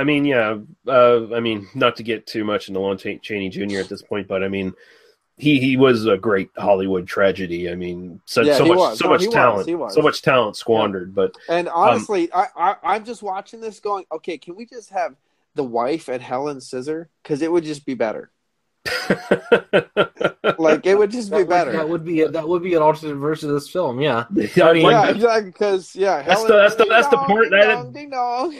mean, not to get too much into Lon Chaney Jr. at this point, but I mean, he was a great Hollywood tragedy. I mean, so much talent squandered. But and honestly, I'm just watching this going, okay, can we just have the wife at Helen Scissor? Because it would just be better. Like it would just be better. That would be an alternate version of this film. Yeah, exactly. Because that's the porn. Ding dong.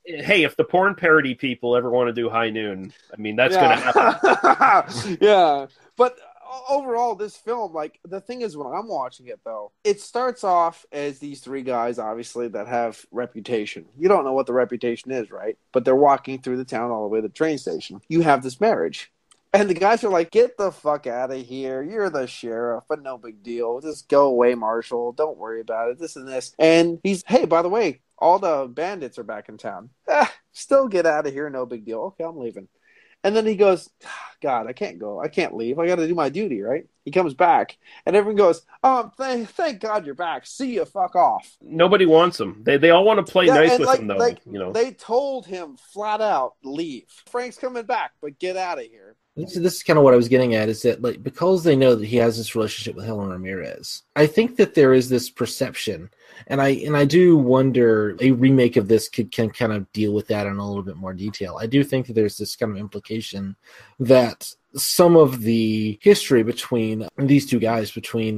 Hey, if the porn parody people ever want to do High Noon, I mean that's going to happen. Yeah, but overall, this film, like the thing is, when I'm watching it though, it starts off as these three guys, obviously that have reputation. You don't know what the reputation is, right? But they're walking through the town all the way to the train station. You have this marriage. And the guys are like, get the fuck out of here. You're the sheriff, but no big deal. Just go away, Marshal. Don't worry about it. This and this. And he's, hey, by the way, all the bandits are back in town. Still get out of here. No big deal. Okay, I'm leaving. And then he goes, God, I can't go. I can't leave. I got to do my duty, right? He comes back. And everyone goes, thank God you're back. See you. Fuck off. Nobody wants him. They all want to play nice with him, though. They told him flat out, leave. Frank's coming back, but get out of here. This is kind of what I was getting at, is that like because they know that he has this relationship with Helen Ramirez, I think that there is this perception, and I do wonder a remake of this can kind of deal with that in a little bit more detail. I do think that there's this kind of implication that some of the history between these two guys, between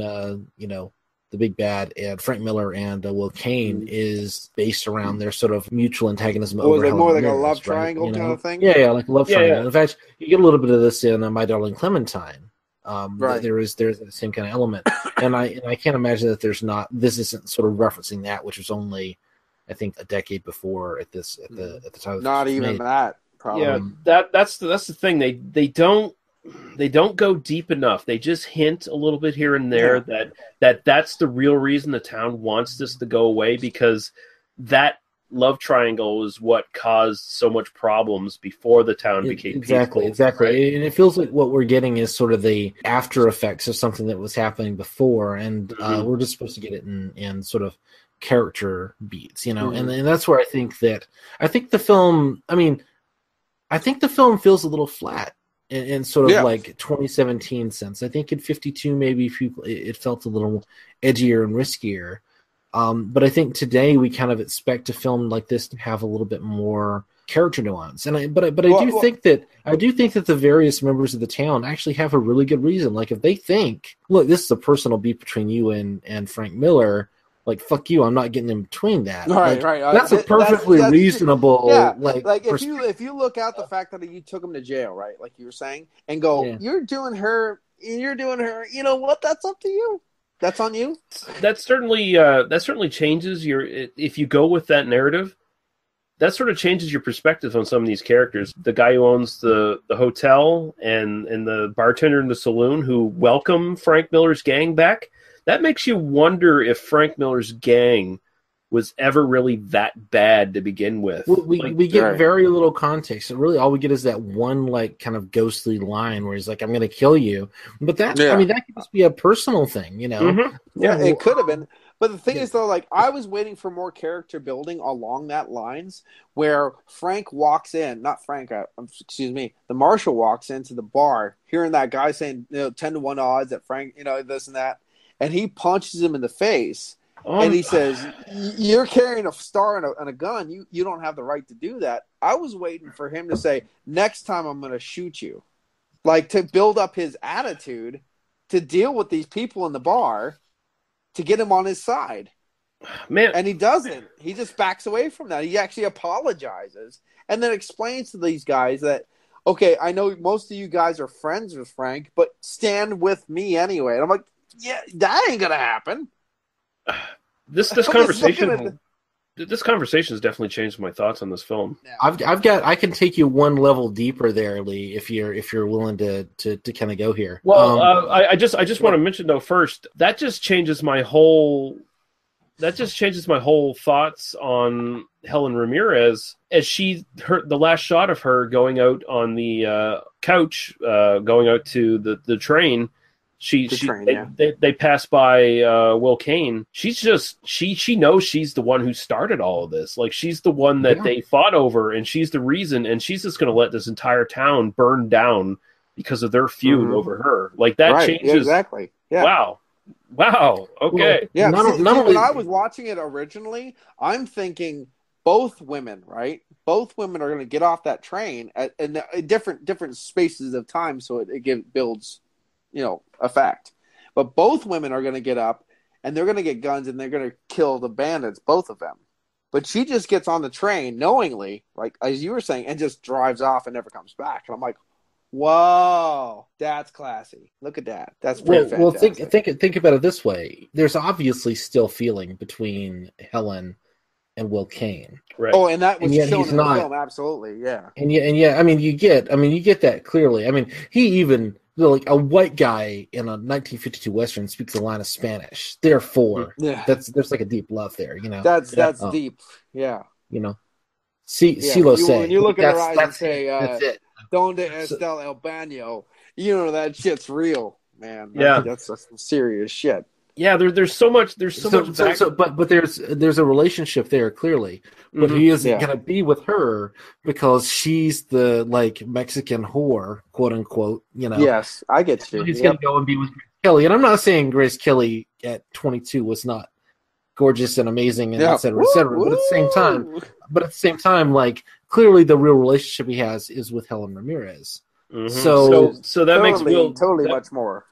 the big bad and Frank Miller and Will Kane, is based around their sort of mutual antagonism over Helen more Ramirez, like a love right? triangle kind of thing? Yeah, like a love triangle. In fact, you get a little bit of this in My Darling Clementine. Right. There's the same kind of element. and I can't imagine that this isn't sort of referencing that, which was only, I think, a decade before at the time. Not even that, probably. Yeah, that's the thing. They don't go deep enough. They just hint a little bit here and there that's the real reason the town wants this to go away, because that love triangle is what caused so much problems before the town became peaceful, exactly. right? And it feels like what we're getting is sort of the after effects of something that was happening before, and we're just supposed to get it in sort of character beats, and that's where I think the film. I think the film feels a little flat in sort of like 2017 sense. I think in 52 maybe it felt a little edgier and riskier. But I think today we kind of expect a film like this to have a little bit more character nuance, and I do think that the various members of the town actually have a really good reason. Like if they think, look, this is a personal beef between you and Frank Miller, like fuck you, I'm not getting in between that. Right. That's a perfectly reasonable. Yeah, like if you look out the fact that you took him to jail, right, like you were saying, and go, you're doing her. You know what? That's up to you. That's on you. That certainly changes if you go with that narrative. That sort of changes your perspective on some of these characters. The guy who owns the hotel and the bartender in the saloon who welcome Frank Miller's gang back. That makes you wonder if Frank Miller's gang was ever really that bad to begin with. We get very little context. And really all we get is that one like kind of ghostly line where he's like, I'm going to kill you. But that could just be a personal thing, Mm-hmm. Yeah, it could have been. But the thing is, though, like I was waiting for more character building along that lines where Frank walks in, not Frank, excuse me, the marshal walks into the bar, hearing that guy saying 10-1 odds that Frank, this and that, and he punches him in the face. And he says, you're carrying a star and a gun. You don't have the right to do that. I was waiting for him to say, next time I'm going to shoot you. Like to build up his attitude to deal with these people in the bar to get him on his side. Man. And he doesn't. He just backs away from that. He actually apologizes and then explains to these guys that, okay, I know most of you guys are friends with Frank, but stand with me anyway. And I'm like, yeah, that ain't going to happen. This conversation has definitely changed my thoughts on this film. I can take you one level deeper there, Lee, if you're willing to kind of go here. Well, I just want to mention though first that just changes my whole thoughts on Helen Ramirez as the last shot of her going out on the couch, going out to the train. They pass by Will Kane. She's just she knows she's the one who started all of this. Like she's the one that they fought over, and she's the reason. And she's just going to let this entire town burn down because of their feud over her. Like that changes exactly. Yeah. Wow. Okay. Yeah. When I was watching it originally, I'm thinking both women, right? Both women are going to get off that train in different spaces of time, so it builds. Effect. But both women are going to get up and they're going to get guns and they're going to kill the bandits, both of them. But she just gets on the train knowingly, like as you were saying, and just drives off and never comes back. And I'm like, whoa, that's classy. Look at that. That's pretty fantastic. Well, think about it this way. There's obviously still feeling between Helen and Will Kane. Right. Oh, and that was shown in the film, absolutely, yeah. And you get that clearly. I mean, he even like a white guy in a 1952 Western speaks a line of Spanish. Therefore, there's like a deep love there, That's deep, yeah. Silo say. When you look at her eyes and say, "Donde está el baño?" That shit's real, man. That's some serious shit. Yeah, there's so much. But there's a relationship there clearly. But he isn't gonna be with her because she's the like Mexican whore, quote unquote. Yes, I get you. He's gonna go and be with Grace Kelly, and I'm not saying Grace Kelly at 22 was not gorgeous and amazing and et cetera, et cetera. But at the same time, like clearly the real relationship he has is with Helen Ramirez. Mm-hmm. So that makes Will much more.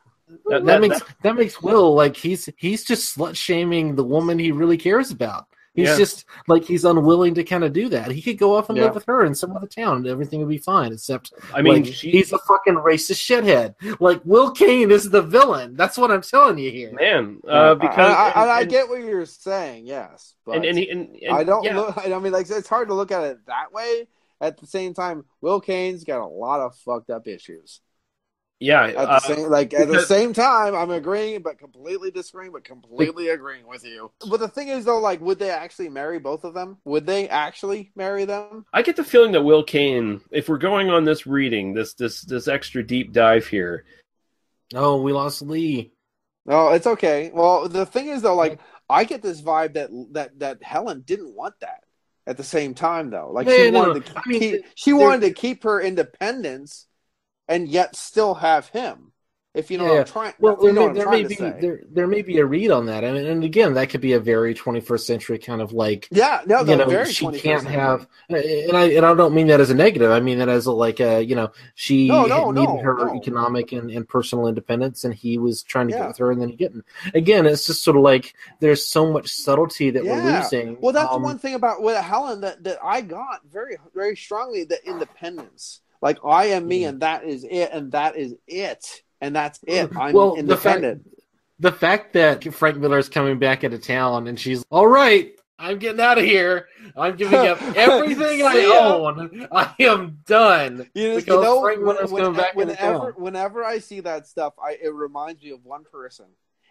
That makes Will like he's just slut shaming the woman he really cares about. He's just like he's unwilling to kind of do that. He could go off and live with her in some other town and everything would be fine. Except he's a fucking racist shithead. Like Will Kane is the villain. That's what I'm telling you here, man. Because I get what you're saying. Yes, but and I don't look. I mean, like it's hard to look at it that way. At the same time, Will Kane's got a lot of fucked up issues. Yeah, at the same time, I'm agreeing, but completely disagreeing, but completely agreeing with you. But the thing is, though, like, would they actually marry both of them? Would they actually marry them? I get the feeling that Will Kane, if we're going on this reading, this extra deep dive here. Oh, we lost Lee. Oh, it's okay. Well, the thing is, though, like, I get this vibe that Helen didn't want that. At the same time, though, like, she wanted to keep her independence, and yet still have him. If you know what I'm trying. Well, there may be a read on that. I mean, and again, that could be a very 21st century kind of like. Yeah, no, very she 21st can't century. have, and I don't mean that as a negative. I mean that as a she needed her economic and personal independence, and he was trying to get with her, and then he didn't. Again, it's just sort of like there's so much subtlety that we're losing. Well, that's one thing about with Helen that I got very, very strongly, the independence. Like, I am me, and that is it, and that is it. And that's it. I'm independent. The fact that Frank Miller is coming back into town and she's, all right, I'm getting out of here. I'm giving up everything I own. I am done. Whenever I see that stuff, it reminds me of one person.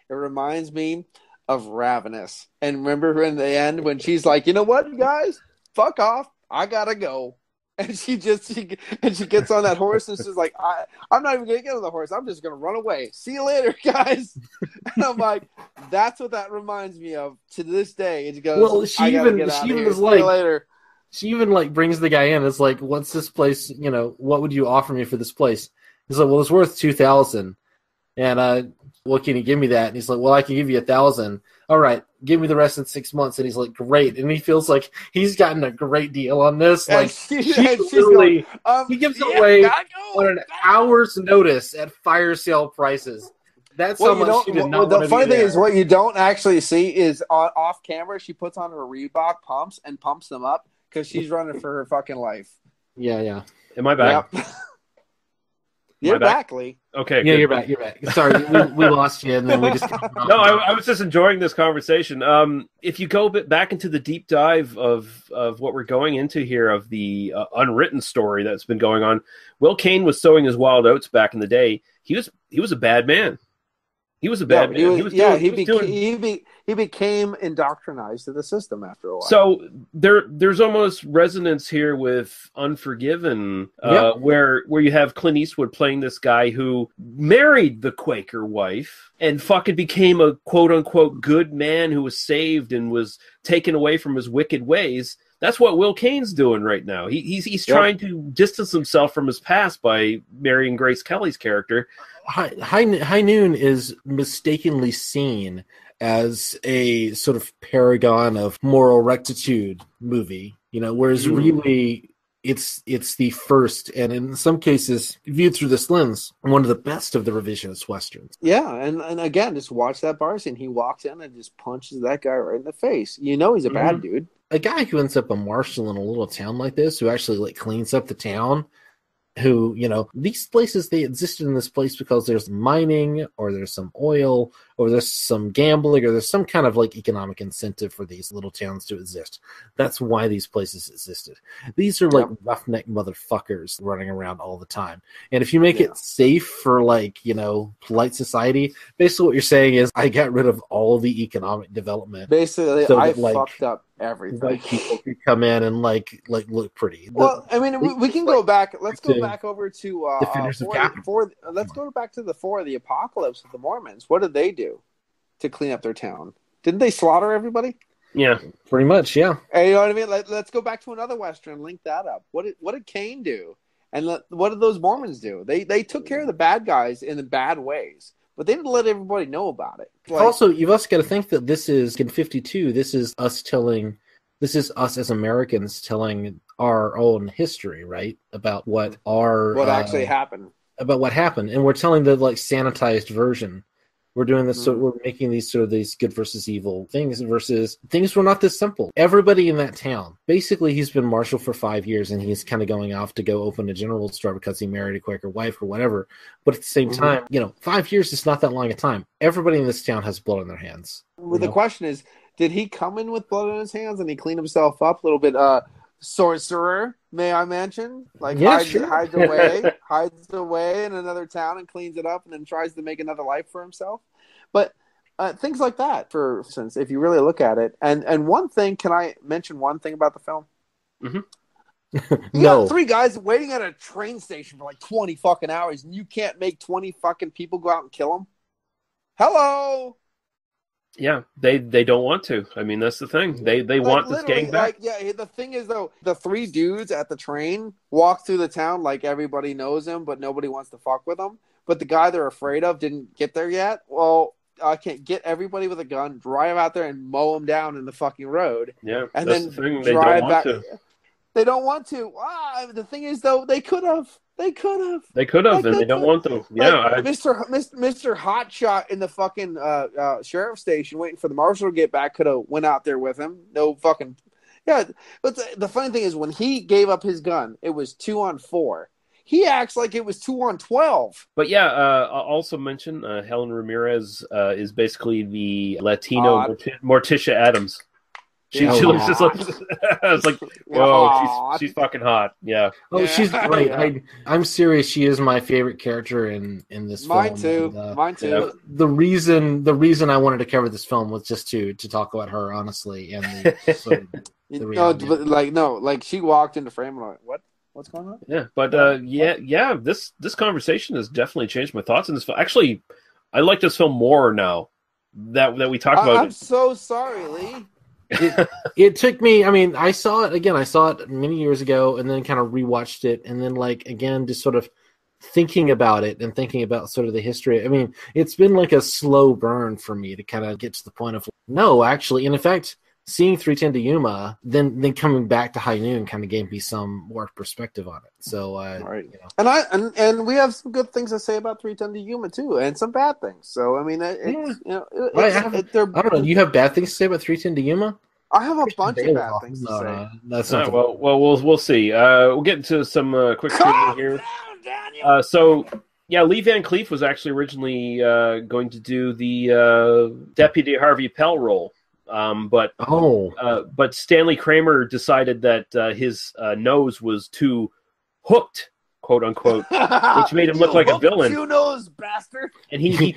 It reminds me of Ravenous. And remember in the end when she's like, you know what, you guys? Fuck off. I gotta go. And she gets on that horse and she's like, I'm not even gonna get on the horse. I'm just gonna run away. See you later, guys. And I'm like, that's what that reminds me of to this day. It goes, well, she even like brings the guy in. It's like, what's this place? What would you offer me for this place? He's like, well, it's worth $2,000. And well, can you give me that? And he's like, well, I can give you $1,000. All right, give me the rest in 6 months. And he's like, great. And he feels like he's gotten a great deal on this. Like, he gives away on an hour's notice at fire sale prices. That's how much she did not want to be there. The funny thing is, what you don't actually see is off camera, she puts on her Reebok pumps and pumps them up because she's running for her fucking life. Yeah. Am I back? Yep. You're back, Lee. Okay. Yeah, good. you're back. Sorry, we lost you, and then we just. No, I was just enjoying this conversation. If you go back into the deep dive of what we're going into here, of the unwritten story that's been going on, Will Kane was sowing his wild oats back in the day. He was a bad man. He was a bad man. He became indoctrinized to the system after a while. So there's almost resonance here with Unforgiven, where you have Clint Eastwood playing this guy who married the Quaker wife and fucking became a quote unquote good man who was saved and was taken away from his wicked ways. That's what Will Kane's doing right now. He's trying to distance himself from his past by marrying Grace Kelly's character. High Noon is mistakenly seen as a sort of paragon of moral rectitude movie, whereas really it's the first, and in some cases, viewed through this lens, one of the best of the revisionist westerns. Yeah, and again, just watch that bar scene. He walks in and just punches that guy right in the face. He's a bad dude. A guy who ends up a marshal in a little town like this, who actually cleans up the town, who, these places, they existed in this place because there's mining, or there's some oil, or there's some gambling, or there's some kind of economic incentive for these little towns to exist. That's why these places existed. These are roughneck motherfuckers running around all the time. And if you make it safe for polite society, basically what you're saying is, I got rid of all the economic development. Basically, so I fucked up everything. White people could come in and look pretty. Well, we can go back. Let's go back over to Defenders of Capital. Let's go back to the Four of the Apocalypse of the Mormons. What did they do to clean up their town? Didn't they slaughter everybody? Yeah, pretty much. Yeah. And you know what I mean? Let's go back to another Western. Link that up. What did Cain do? And what did those Mormons do? They took care of the bad guys in the bad ways, but they didn't let everybody know about it. Also, you've also got to think that this is in 52. This is us as Americans telling our own history, right? About what actually happened. About what happened, and we're telling the sanitized version. We're doing this, so we're making these good versus evil things versus things were not this simple. Everybody in that town, basically, he's been marshal for 5 years, and he's kind of going off to go open a general store because he married a Quaker wife or whatever. But at the same time, 5 years is not that long a time. Everybody in this town has blood on their hands. Well, the question is, did he come in with blood on his hands and he cleaned himself up a little bit? sorcerer, may I mention? Like Yeah, hides away in another town and cleans it up and then tries to make another life for himself. But things like that, for instance, if you really look at it. And one thing, can I mention one thing about the film? Mm-hmm. You got 3 guys waiting at a train station for like 20 fucking hours, and you can't make 20 fucking people go out and kill them? Hello? Yeah, they don't want to. I mean, that's the thing. They want this gang back. The thing is, though, the 3 dudes at the train walk through the town like everybody knows him, but nobody wants to fuck with him. But the guy they're afraid of didn't get there yet. Well, I can't get everybody with a gun, drive out there and mow them down in the fucking road. Yeah, and that's then the thing. drive don't back. want to. They don't want to. The thing is, though, they could have. They could have, and they don't want to. Yeah, Mr. Hotshot in the fucking sheriff station, waiting for the marshal to get back, could have went out there with him. No fucking, yeah. But the funny thing is, when he gave up his gun, it was 2-on-4. He acts like it was 2-on-12. But yeah, I'll also mention Helen Ramirez is basically the Latino Morticia Adams. She looks just like I was like, whoa, she's fucking hot. Yeah. Oh, she's great. I'm serious. She is my favorite character in this film. Mine too. The reason I wanted to cover this film was just to talk about her, honestly, and like she walked into frame and I'm like, what's going on? Yeah, but this conversation has definitely changed my thoughts in this film. Actually, I like this film more now that we talked about it. I'm so sorry, Lee. It took me. I mean, I saw it again. I saw it many years ago, and then kind of rewatched it, and then again, just sort of thinking about it and thinking about sort of the history. I mean, it's been like a slow burn for me to kind of get to the point of no, actually, and in fact, seeing 3:10 to Yuma, then coming back to High Noon kind of gave me some more perspective on it. So, right. And we have some good things to say about 3:10 to Yuma too, and some bad things. So I mean, I don't know. You have bad things to say about 3:10 to Yuma? I have a bunch of bad things to say. That's not well, we'll see. We'll get into some quick trivia here. Lee Van Cleef was actually originally going to do the Deputy Harvey Pell role. But Stanley Kramer decided that his nose was too hooked, quote unquote, which made him look like a villain. You nose bastard. And he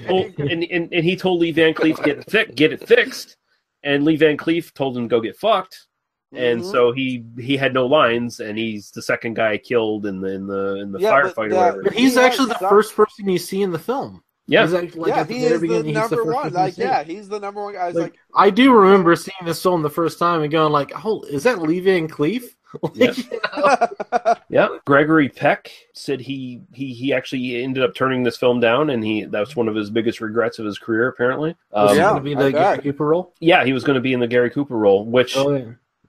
told Lee Van Cleef get it fixed, and Lee Van Cleef told him to go get fucked. And so he had no lines, and he's the second guy killed in the firefight or whatever. He's actually the first person you see in the film. Yeah, he is the number one. He's the number one guy. I do remember seeing this film the first time and going like, "Oh, is that Lee Van Cleef?" Yeah. Gregory Peck said he actually ended up turning this film down, and that's one of his biggest regrets of his career. Apparently, was he going to be the Gary Cooper role? Yeah, he was going to be in the Gary Cooper role, which.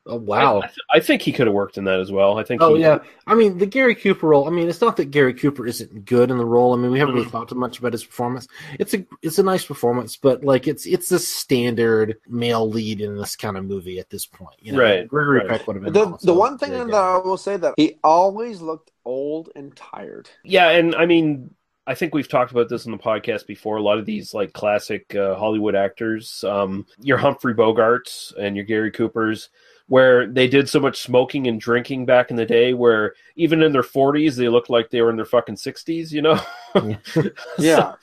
Oh, wow. I think he could have worked in that as well. I think. I mean, the Gary Cooper role. I mean, it's not that Gary Cooper isn't good in the role. I mean, we haven't really talked much about his performance. It's a nice performance, but it's a standard male lead in this kind of movie at this point. You know? Right. Gregory Peck would have been the one thing that I will say that he always looked old and tired. Yeah, and I mean, I think we've talked about this in the podcast before. A lot of these like classic Hollywood actors, your Humphrey Bogarts and your Gary Coopers, where they did so much smoking and drinking back in the day, where even in their 40s, they looked like they were in their fucking 60s, you know? Yeah.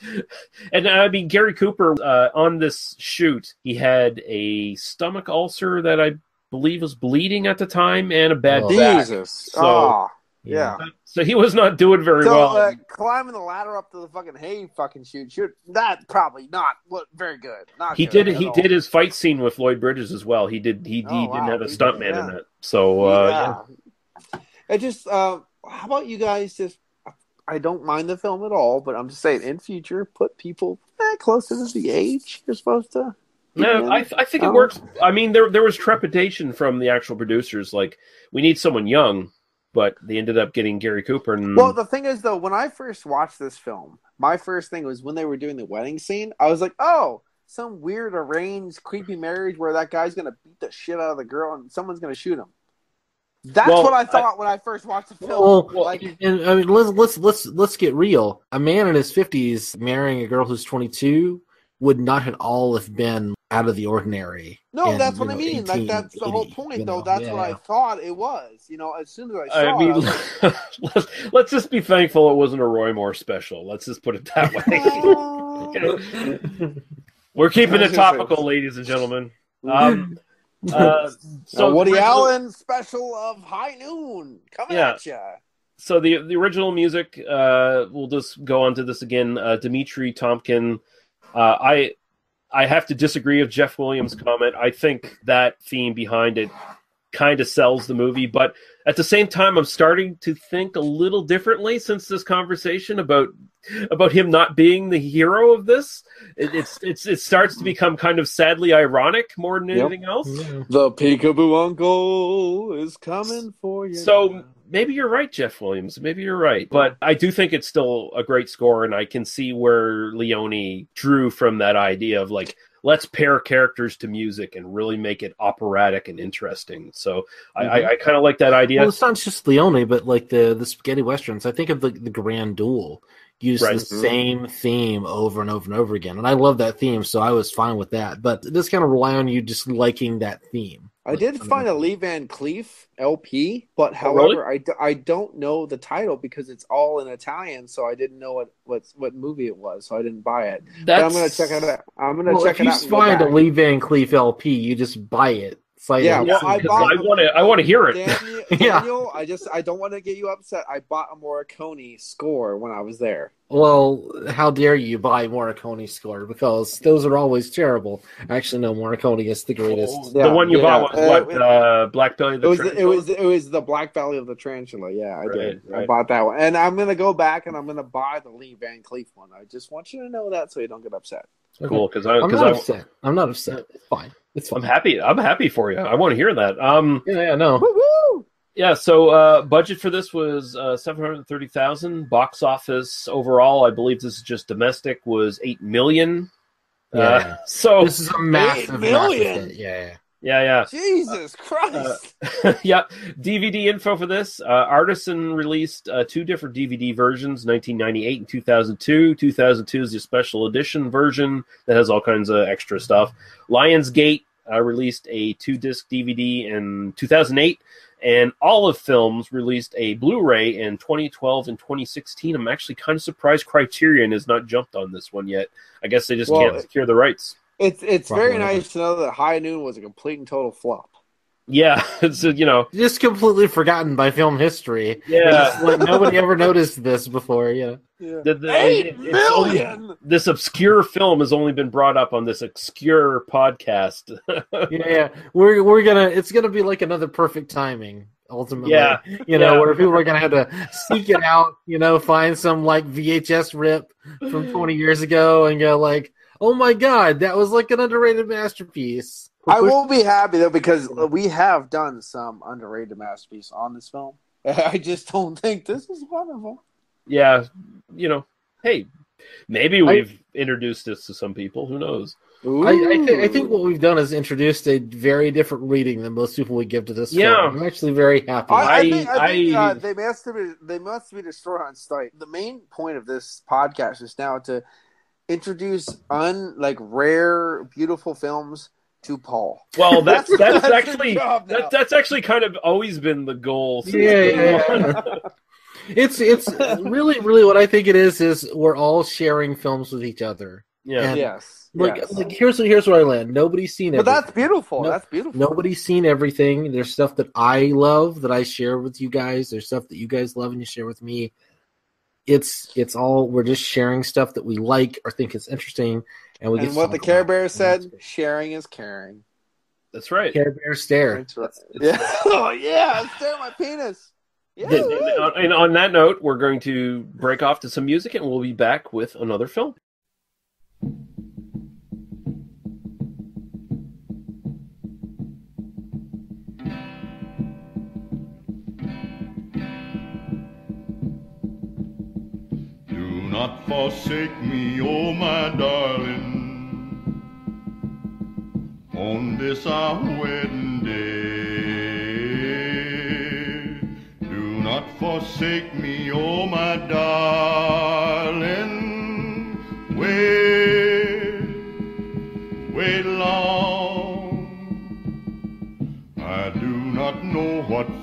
And I mean, Gary Cooper, on this shoot, he had a stomach ulcer that I believe was bleeding at the time and a bad back. Jesus. So, yeah. So he was not doing very well. Climbing the ladder up to the fucking hay fucking shoot, that probably not look very good. He did his fight scene with Lloyd Bridges as well. He didn't have a stuntman in it. So It just how about you guys just? I don't mind the film at all, but I'm just saying in future put people closer to the age you're supposed to. No, I think it works. I mean, there was trepidation from the actual producers, like we need someone young. But they ended up getting Gary Cooper. Well, the thing is, though, when I first watched this film, my first thing was when they were doing the wedding scene, I was like, oh, some weird, arranged, creepy marriage where that guy's going to beat the shit out of the girl and someone's going to shoot him. That's what I thought when I first watched the film. And I mean, let's get real. A man in his 50s marrying a girl who's 22 would not at all have been out of the ordinary. No, in, that's what I mean. Like, that's the whole 1880, point, you though. know? That's Yeah, what I yeah. thought it was. You know, as soon as I saw I mean, it, I was like, let's just be thankful it wasn't a Roy Moore special. Let's just put it that way. We're keeping it topical, ladies and gentlemen. So Woody Allen special of High Noon coming at ya. So the original music, we'll just go on to this again. Dimitri Tompkin. I have to disagree with Jeff Williams' comment. I think that theme behind it kind of sells the movie, but at the same time, I'm starting to think a little differently since this conversation about him not being the hero of this. It starts to become kind of sadly ironic more than anything else. Yeah. The peekaboo uncle is coming for you. So maybe you're right, Jeff Williams. Maybe you're right. But I do think it's still a great score, and I can see where Leone drew from that idea of, like, let's pair characters to music and really make it operatic and interesting. So I kind of like that idea. Well, it's not just Leone, but like the spaghetti westerns. I think of the Grand Duel used the same theme over and over and over again, and I love that theme, so I was fine with that. But it does kind of rely on you just liking that theme. I did find a Lee Van Cleef LP, but however, I don't know the title because it's all in Italian, so I didn't know what movie it was, so I didn't buy it. But I'm gonna check it out. If you find a Lee Van Cleef LP, you just buy it. I want to hear it. Daniel, I don't want to get you upset. I bought a Morricone score when I was there. Well, how dare you buy Morricone score? Because those are always terrible. Actually, no, Morricone is the greatest. The one you bought was Black Belly of the Tarantula? It was the Black Belly of the Tarantula. Yeah, I did. Right. I bought that one, and I'm gonna go back and I'm gonna buy the Lee Van Cleef one. I just want you to know that so you don't get upset. Cool, because I'm not upset. I'm not upset. It's fine. It's fine. I'm happy for you. I want to hear that. No. Woo-hoo! Yeah, so budget for this was $730,000. Box office overall, I believe this is just domestic, was $8 million. So this is a massive, $8 million. Massive hit. Yeah. Jesus Christ. DVD info for this. Artisan released 2 different DVD versions, 1998 and 2002. 2002 is the special edition version that has all kinds of extra stuff. Lionsgate released a 2-disc DVD in 2008. And Olive Films released a Blu-ray in 2012 and 2016. I'm actually kind of surprised Criterion has not jumped on this one yet. I guess they just can't secure the rights. It's very nice to know that High Noon was a complete and total flop. Yeah, it's just completely forgotten by film history. Yeah, nobody ever noticed this before. Yeah. $8 million. This obscure film has only been brought up on this obscure podcast. We're gonna. It's gonna be like another Perfect Timing. Ultimately, where people are gonna have to seek it out. Find some like VHS rip from 20 years ago and go like, oh my god, that was like an underrated masterpiece. I will be happy though because we have done some underrated masterpiece on this film. I just don't think this is one of them. Yeah, hey, maybe we've introduced this to some people. Who knows? I think what we've done is introduced a very different reading than most people would give to this film. I'm actually very happy. I think they must be destroyed on sight. The main point of this podcast is now to introduce rare, beautiful films to Paul. Well, that's actually kind of always been the goal. Yeah. It's really what I think it is we're all sharing films with each other. Yeah. Yes. Here's where I land. Nobody's seen it. But that's beautiful. That's beautiful. Nobody's seen everything. There's stuff that I love that I share with you guys. There's stuff that you guys love and you share with me. It's all we're just sharing stuff that we like or think is interesting, and we. And what the Care Bear said: sharing is caring. That's right. Care Bear stare. That's right. Yeah. Oh yeah, stare at my penis. Yeah. And on that note, we're going to break off to some music, and we'll be back with another film. Do not forsake me, oh my darling, on this our wedding day. Do not forsake me, oh my darling, wait long.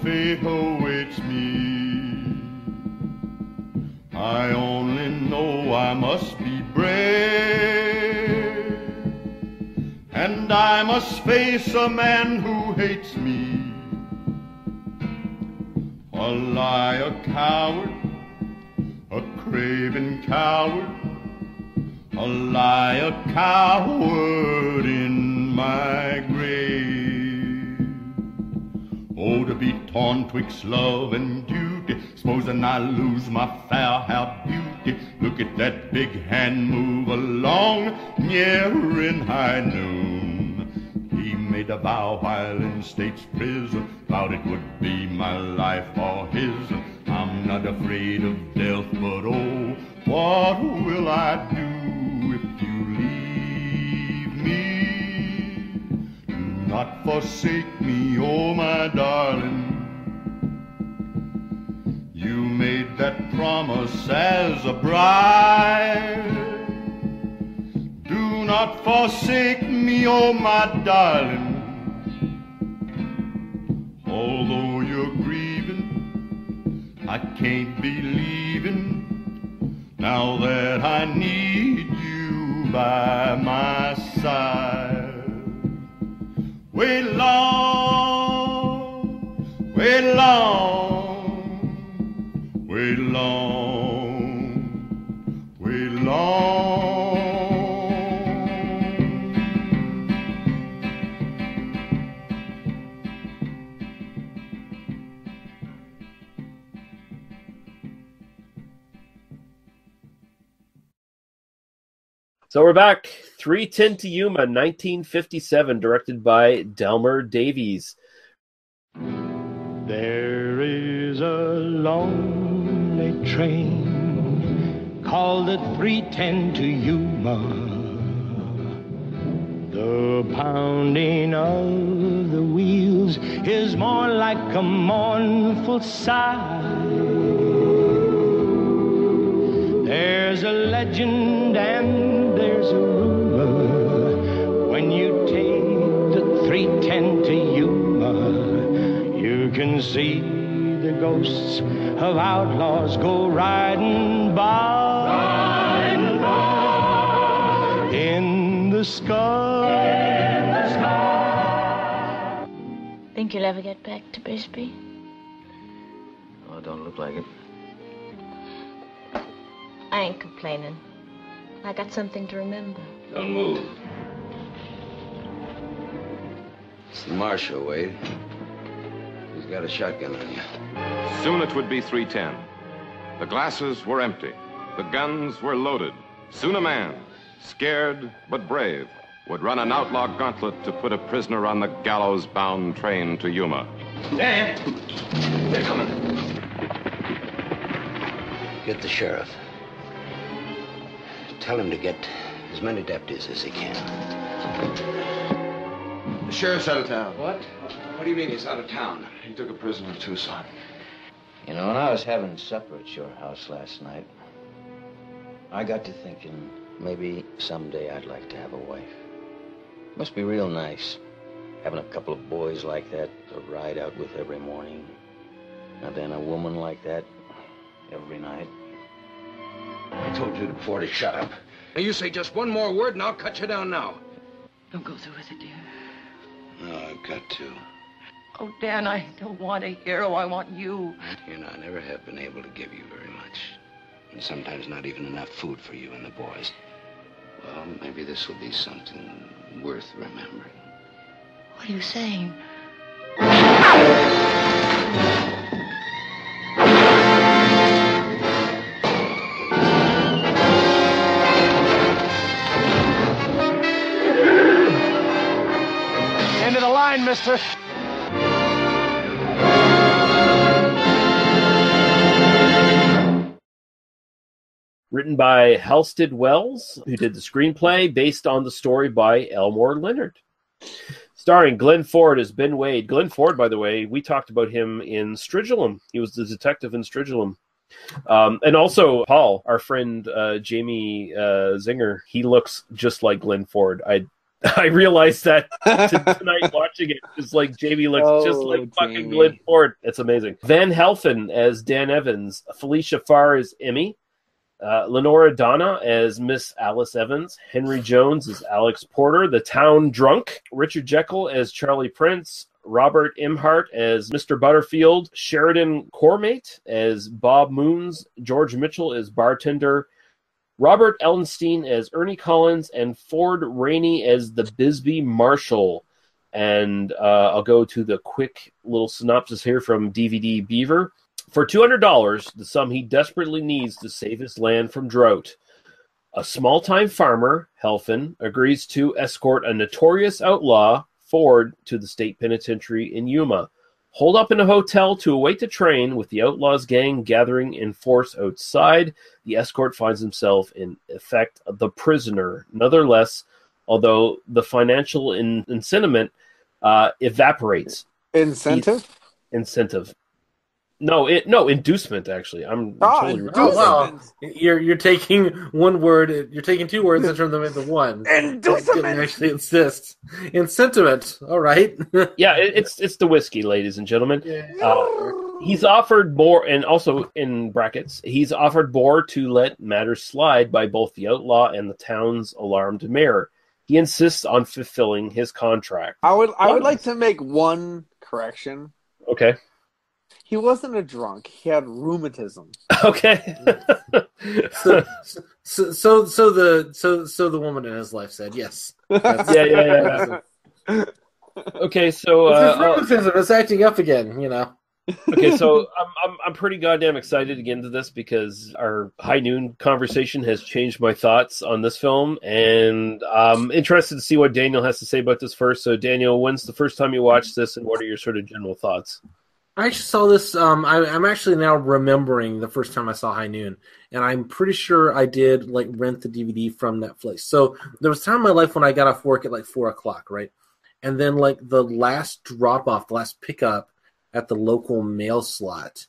fate awaits me. I only know I must be brave, and I must face a man who hates me. A liar, coward, a craven coward, a liar, coward in my grave. Oh, to be torn twixt love and duty, supposing I lose my fair hair beauty. Look at that big hand move along, near in high noon. He made a vow while in state's prison, vowed it would be my life or his. I'm not afraid of death, but oh, what will I do if you leave me? Do not forsake me, oh my darling. You made that promise as a bride. Do not forsake me, oh my darling. Although you're grieving, I can't be leaving now that I need you by my side. Wait long, wait long, wait long, wait long. So we're back. 3:10 to Yuma, 1957, directed by Delmer Davies. There is a lonely train called the 3:10 to Yuma. The pounding of the wheels is more like a mournful sigh. There's a legend and there's a rumor. When you take the 3:10 to Yuma, you can see the ghosts of outlaws go riding by. Riding by. In the sky. Think you'll ever get back to Bisbee? Oh, don't look like it. I ain't complaining. I got something to remember. Don't move. It's the marshal, Wade. He's got a shotgun on you. Soon it would be 3:10. The glasses were empty. The guns were loaded. Soon a man, scared but brave, would run an outlaw gauntlet to put a prisoner on the gallows-bound train to Yuma. Dan! They're coming. Get the sheriff. Tell him to get as many deputies as he can. The sheriff's out of town. What? What do you mean he's out of town? He took a prisoner to Tucson. You know, when I was having supper at your house last night, I got to thinking maybe someday I'd like to have a wife. Must be real nice, having a couple of boys like that to ride out with every morning. And then a woman like that every night. I told you before to shut up. Now you say just one more word and I'll cut you down now. Don't go through with it, dear. No, I've got to. Oh, Dan, I don't want a hero. I want you. You know, I never have been able to give you very much. And sometimes not even enough food for you and the boys. Well, maybe this will be something worth remembering. What are you saying? End of the line, mister. Written by Halstead Wells, who did the screenplay based on the story by Elmore Leonard. Starring Glenn Ford as Ben Wade. Glenn Ford, by the way, we talked about him in Stridulum. He was the detective in Stridulum. And also Paul, our friend Jamie Zinger, he looks just like Glenn Ford. I I realized that tonight watching it. It's like Jamie looks just like fucking Glenn Ford. It's amazing. Van Helfen as Dan Evans, Felicia Farr as Emmy, Lenora Donna as Miss Alice Evans, Henry Jones as Alex Porter, the town drunk, Richard Jekyll as Charlie Prince, Robert Imhart as Mr. Butterfield, Sheridan Cormate as Bob Moons, George Mitchell as bartender, Robert Ellenstein as Ernie Collins, and Ford Rainey as the Bisbee Marshal. And I'll go to the quick little synopsis here from DVD Beaver. For $200, the sum he desperately needs to save his land from drought, a small-time farmer, Helfen, agrees to escort a notorious outlaw, Ford, to the state penitentiary in Yuma. Holed up in a hotel to await the train, with the outlaws' gang gathering in force outside, the escort finds himself, in effect, the prisoner, nonetheless, although the financial incentive evaporates. Incentive? Incentive. No, inducement, actually. I'm totally wow. You're taking one word, you're taking two words and turn them into one. Inducement! Actually insist. In sentiment. All right. Yeah, it's the whiskey, ladies and gentlemen. He's offered more, and also in brackets, he's offered more to let matters slide by both the outlaw and the town's alarmed mayor. He insists on fulfilling his contract. I would like to make one correction. Okay. He wasn't a drunk. He had rheumatism. Okay. So the woman in his life said yes. Yeah. Okay, so rheumatism is acting up again. You know. Okay, so I'm pretty goddamn excited to get into this because our High Noon conversation has changed my thoughts on this film, and I'm interested to see what Daniel has to say about this first. So, Daniel, when's the first time you watched this, and what are your sort of general thoughts? I actually saw this. I'm actually now remembering the first time I saw High Noon, and I'm pretty sure I did rent the DVD from Netflix. So there was a time in my life when I got off work at 4:00, right? And then the last drop off, the last pickup at the local mail slot,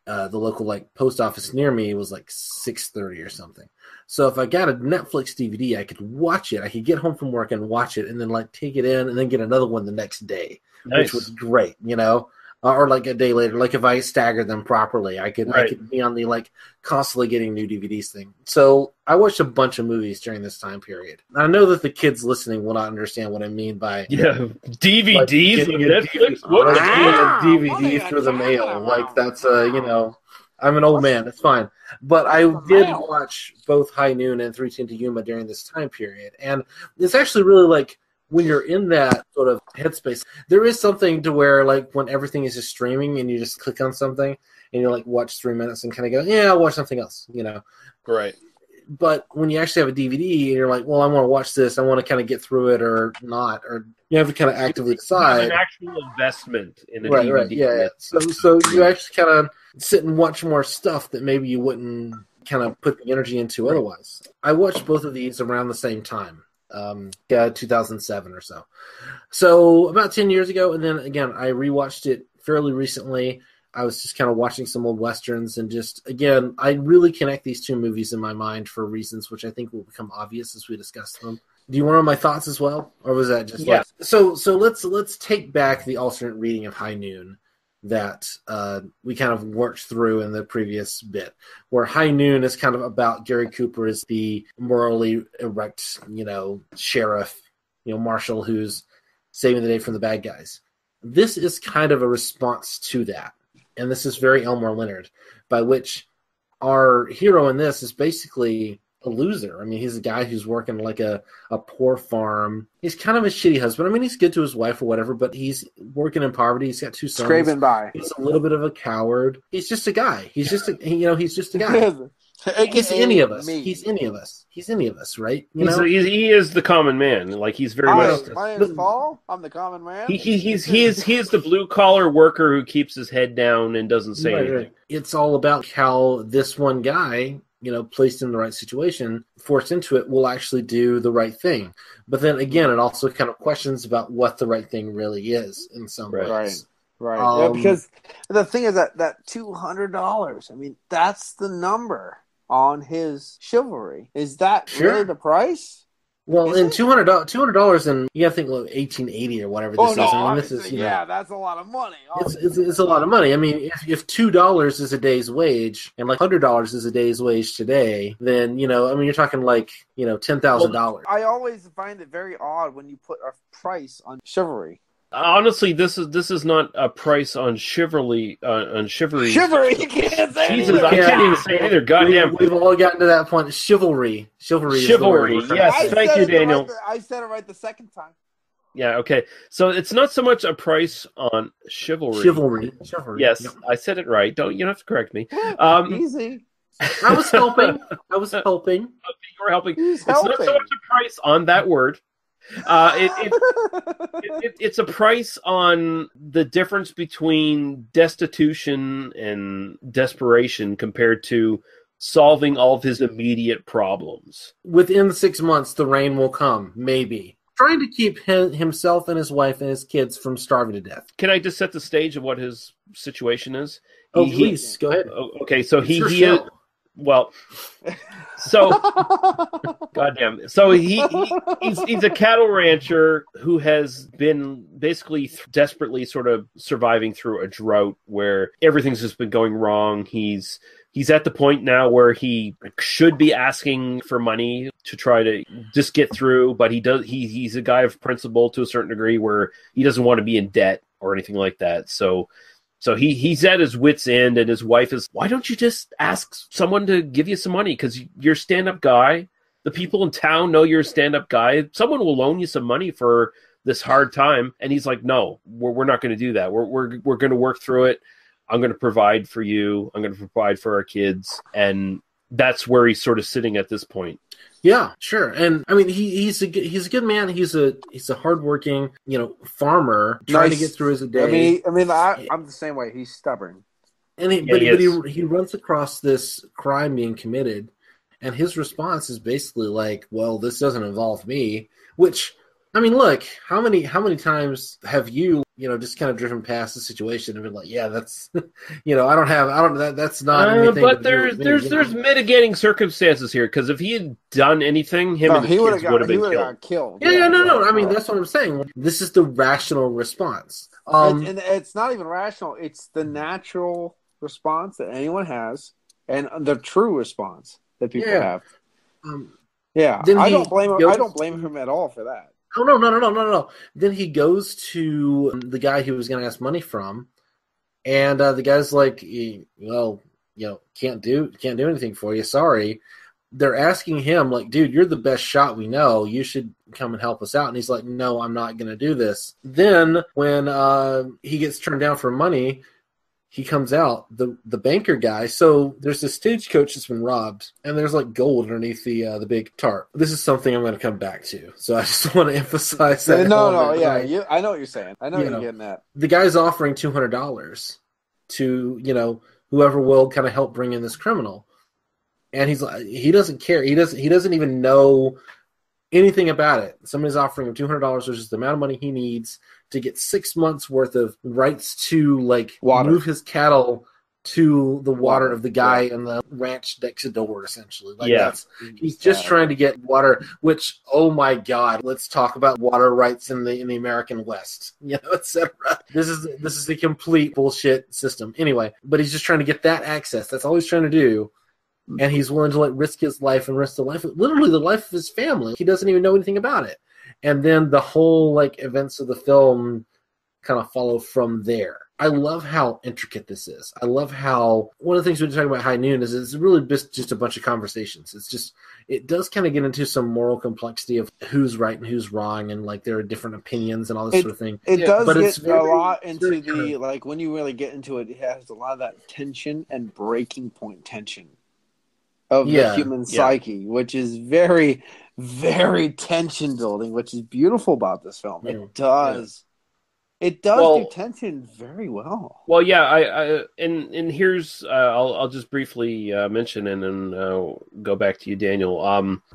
the local post office near me was 6:30 or something. So if I got a Netflix DVD, I could watch it. I could get home from work and watch it, and then take it in, and then get another one the next day, nice. Which was great, you know. Or a day later, if I staggered them properly, I could be on the constantly getting new DVDs thing. So I watched a bunch of movies during this time period. I know that the kids listening will not understand what I mean by DVDs getting a Netflix. DVD through the mail. That's I'm an old man. It's fine. But I did watch both High Noon and 310 to Yuma during this time period, and it's actually really when you're in that sort of headspace, there is something to where, when everything is just streaming and you just click on something and you watch 3 minutes and kind of go, yeah, I'll watch something else, Right. But when you actually have a DVD and you're well, I want to watch this, I want to kind of get through it or not, or you have to kind of actively decide. An actual investment in a DVD. Right, yeah. So you actually kind of sit and watch more stuff that maybe you wouldn't kind of put the energy into otherwise. I watched both of these around the same time. 2007 or so. So about 10 years ago, and then again, I rewatched it fairly recently. I was just kind of watching some old Westerns, and just, again, I really connect these two movies in my mind for reasons which I think will become obvious as we discuss them. Do you want to know my thoughts as well? Or was that just So let's take back the alternate reading of High Noon that we kind of worked through in the previous bit, where High Noon is kind of about Gary Cooper as the morally erect, sheriff, marshal who's saving the day from the bad guys. This is kind of a response to that, and this is very Elmore Leonard, by which our hero in this is basically a loser. I mean, he's a guy who's working a poor farm. He's kind of a shitty husband. I mean, he's good to his wife or whatever, but he's working in poverty. He's got two sons. Scraping by. He's a little bit of a coward. He's just a guy. He's just a guy. He's any of us. He's any of us. He's any of us, right? He is the common man. He's very much. My name is Paul. I'm the common man. He is the blue collar worker who keeps his head down and doesn't say anything. Right. It's all about how this one guy, placed in the right situation, forced into it, will actually do the right thing. But then again, it also kind of questions about what the right thing really is in some ways. Right. Because the thing is that $200, I mean, that's the number on his chivalry. Is that really the price? Well, in $200, and you got to think like 1880 or whatever this is. I mean, this is that's a lot of money. It's a lot of money. I mean, if $2 is a day's wage and like $100 is a day's wage today, then I mean, you're talking like $10,000. I always find it very odd when you put a price on chivalry. Honestly, this is not a price on chivalry. Chivalry, you can't say Jesus, I can't even say either. Goddamn, we've all gotten to that point. Chivalry. Chivalry. Yes, thank you, Daniel. I said it right the second time. Yeah. Okay. So it's not so much a price on chivalry. Chivalry. Yes, Yep. I said it right. You don't have to correct me. Easy. I was helping. You were helping. It's not so much a price on that word. It's a price on the difference between destitution and desperation compared to solving all of his immediate problems. Within 6 months, the rain will come, maybe. Trying to keep himself and his wife and his kids from starving to death. Can I just set the stage of what his situation is? Please, go ahead. Okay, so he is... Well, so goddamn. So he's a cattle rancher who has been basically desperately sort of surviving through a drought where everything's just been going wrong. He's at the point now where he should be asking for money to try to just get through, but he's a guy of principle to a certain degree where he doesn't want to be in debt or anything like that. So he's at his wit's end, and his wife is, why don't you just ask someone to give you some money? Because you're a stand-up guy. The people in town know you're a stand-up guy. Someone will loan you some money for this hard time. And he's like, no, we're not going to do that. We're going to work through it. I'm going to provide for you. I'm going to provide for our kids. And that's where he's sort of sitting at this point. Yeah, sure. And I mean, he's a good man. He's a hardworking, farmer trying to get through his day. I'm the same way. He's stubborn. And he runs across this crime being committed, and his response is basically like, "Well, this doesn't involve me." Which, I mean, look, how many times have you, just kind of driven past the situation and been like, "Yeah, that's, that's not anything." But there's mitigating circumstances here, because if he had done anything, his kids would have been killed. Yeah, no. I mean, that's what I'm saying. This is the rational response. And it's not even rational. It's the natural response that anyone has, and the true response that people have. I don't blame him. I don't blame him at all for that. Oh, no. Then he goes to the guy he was going to ask money from, and the guy's like, well, can't do anything for you. Sorry. They're asking him, like, dude, you're the best shot we know. You should come and help us out. And he's like, no, I'm not going to do this. Then when he gets turned down for money, he comes out, the banker guy. So there's this stagecoach that's been robbed, and there's like gold underneath the big tarp. This is something I'm going to come back to. So I just want to emphasize that. I know what you're saying. I know you're getting at. The guy's offering $200 to whoever will kind of help bring in this criminal, and he's like, he doesn't care. He doesn't even know anything about it. Somebody's offering him $200, which is the amount of money he needs to get 6 months worth of rights to move his cattle to the water of the guy in the ranch next door, essentially. He's just trying to get water, which, oh my God, let's talk about water rights in the American West, etc. This is the complete bullshit system. Anyway, but he's just trying to get that access. That's all he's trying to do. And he's willing to risk his life and risk literally the life of his family. He doesn't even know anything about it. And then the whole events of the film kind of follow from there. I love how intricate this is. I love how one of the things we're talking about High Noon is it's really just a bunch of conversations. It does kind of get into some moral complexity of who's right and who's wrong, and there are different opinions and all this sort of thing. It does get a lot into when you really get into it, it has a lot of that tension and breaking point tension of the human psyche, which is very, very tension building, which is beautiful about this film. It does. It does do tension very well. Well, yeah, and here's I'll just briefly mention and then go back to you, Daniel.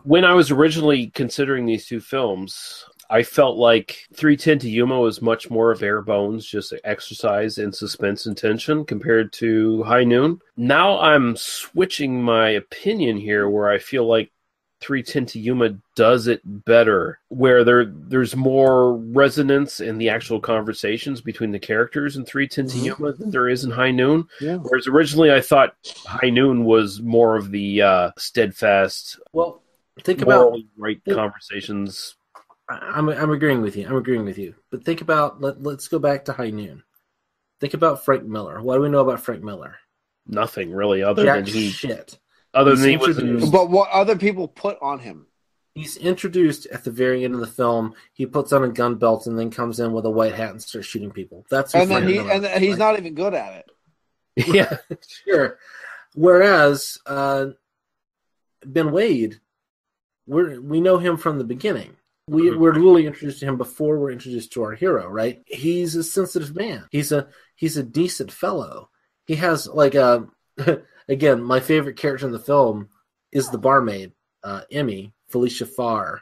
When I was originally considering these two films, I felt like 3:10 to Yuma was much more of bare bones, just exercise in suspense and tension compared to High Noon. Now I'm switching my opinion here, where I feel like 310 to Yuma does it better, where there's more resonance in the actual conversations between the characters in 310 to Yuma than there is in High Noon. Yeah. Whereas originally I thought High Noon was more of the steadfast, well, think about right conversations. I'm agreeing with you. But think about let's go back to High Noon. Think about Frank Miller. What do we know about Frank Miller? Nothing really, other than shit. Other than he was in... But what other people put on him? He's introduced at the very end of the film. He puts on a gun belt and then comes in with a white hat and starts shooting people. That's and then he's not even good at it. Yeah, sure. Whereas Ben Wade, we know him from the beginning. We're really introduced to him before we're introduced to our hero, right? He's a sensitive man. He's a decent fellow. He has like a again, my favorite character in the film is the barmaid, Emmy, Felicia Farr.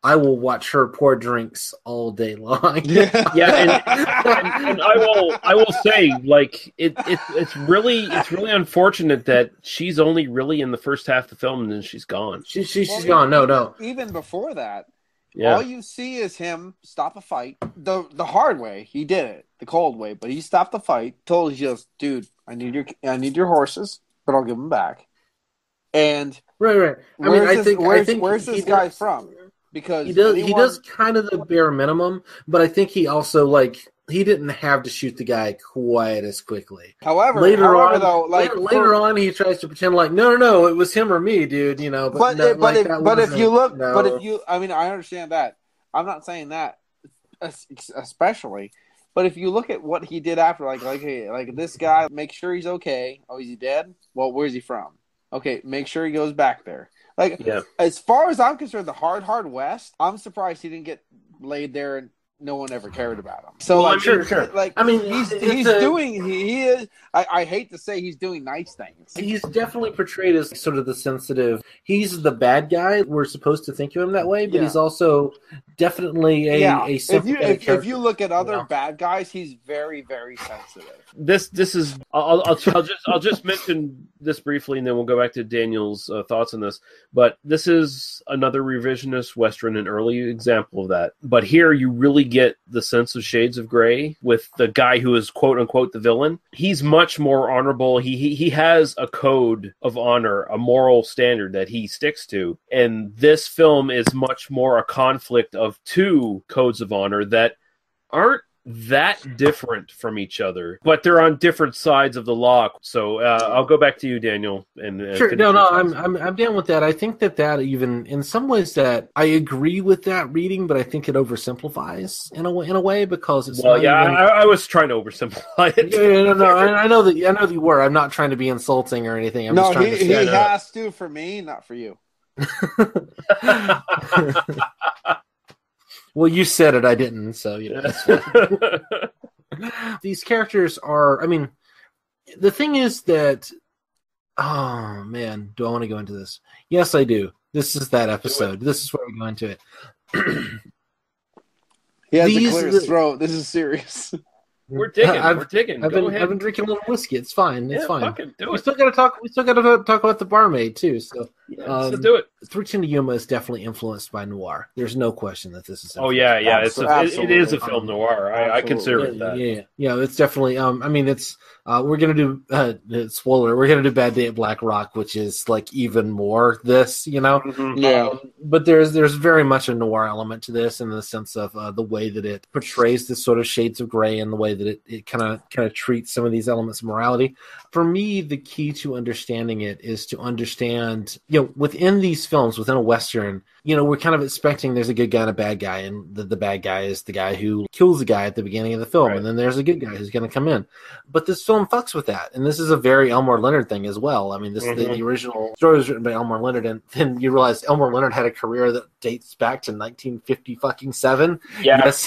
I will watch her pour drinks all day long. Yeah, and I will say, like, it's really unfortunate that she's only really in the first half of the film and then she's gone. She's gone. No. Even before that, yeah. All you see is him stop a fight the hard way. He did it the cold way, but he stopped the fight. Told you just, dude, I need your horses, but I'll give them back. And right. Where's this guy from? Because he does kind of the bare minimum, but I think he also he didn't have to shoot the guy quite as quickly. However, later on, he tries to pretend like no, it was him or me, dude. You know, I mean, I understand that. I'm not saying that especially, but if you look at what he did after, like this guy, make sure he's okay. Oh, is he dead? Well, where's he from? Okay, make sure he goes back there. As far as I'm concerned, the hard West, I'm surprised he didn't get laid there and no one ever cared about him. So, sure. I mean, he is. I hate to say he's doing nice things. He's definitely portrayed as sort of the sensitive. He's the bad guy. We're supposed to think of him that way, but he's also definitely a sympathetic character. If you look at other bad guys, he's very, very sensitive. This is. I'll just mention this briefly, and then we'll go back to Daniel's thoughts on this. But this is another revisionist Western, an early example of that. But here you really get the sense of Shades of Grey with the guy who is quote unquote the villain. He's much more honorable. He has a code of honor, a moral standard that he sticks to. And this film is much more a conflict of two codes of honor that aren't that different from each other, but they're on different sides of the law. So I'll go back to you, Daniel. And sure, I'm down with that. I think that even in some ways that I agree with that reading, but I think it oversimplifies in a way because it's. Well, I was trying to oversimplify it. I know that you were. I'm not trying to be insulting or anything. He has to for me, not for you. Well, you said it, I didn't, so These characters are, I mean, the thing is that, oh man, do I want to go into this? Yes, I do. This is that episode. This is where we go into it. He has to clear his throat. This is serious. We're digging. I've been drinking a little whiskey. It's fine. It's fine. Fucking do it. We still got to talk about the barmaid too. So let's do it. 310 to Yuma is definitely influenced by Noir. There's no question that this is. Oh yeah. It is a film noir. I consider it that. Yeah. It's definitely. I mean, it's. We're gonna do spoiler. We're gonna do Bad Day at Black Rock, which is like even more this. Mm-hmm. Yeah. But there's very much a noir element to this in the sense of the way that it portrays this sort of shades of gray and the way that it kind of treats some of these elements of morality. For me, the key to understanding it is to understand, within these films, within a Western, we're kind of expecting there's a good guy and a bad guy, and the bad guy is the guy who kills the guy at the beginning of the film, right. And then there's a good guy who's going to come in. But this film fucks with that, and this is a very Elmore Leonard thing as well. I mean, the original story was written by Elmore Leonard, and then you realize Elmore Leonard had a career that dates back to 1950-7. Yeah. Yes,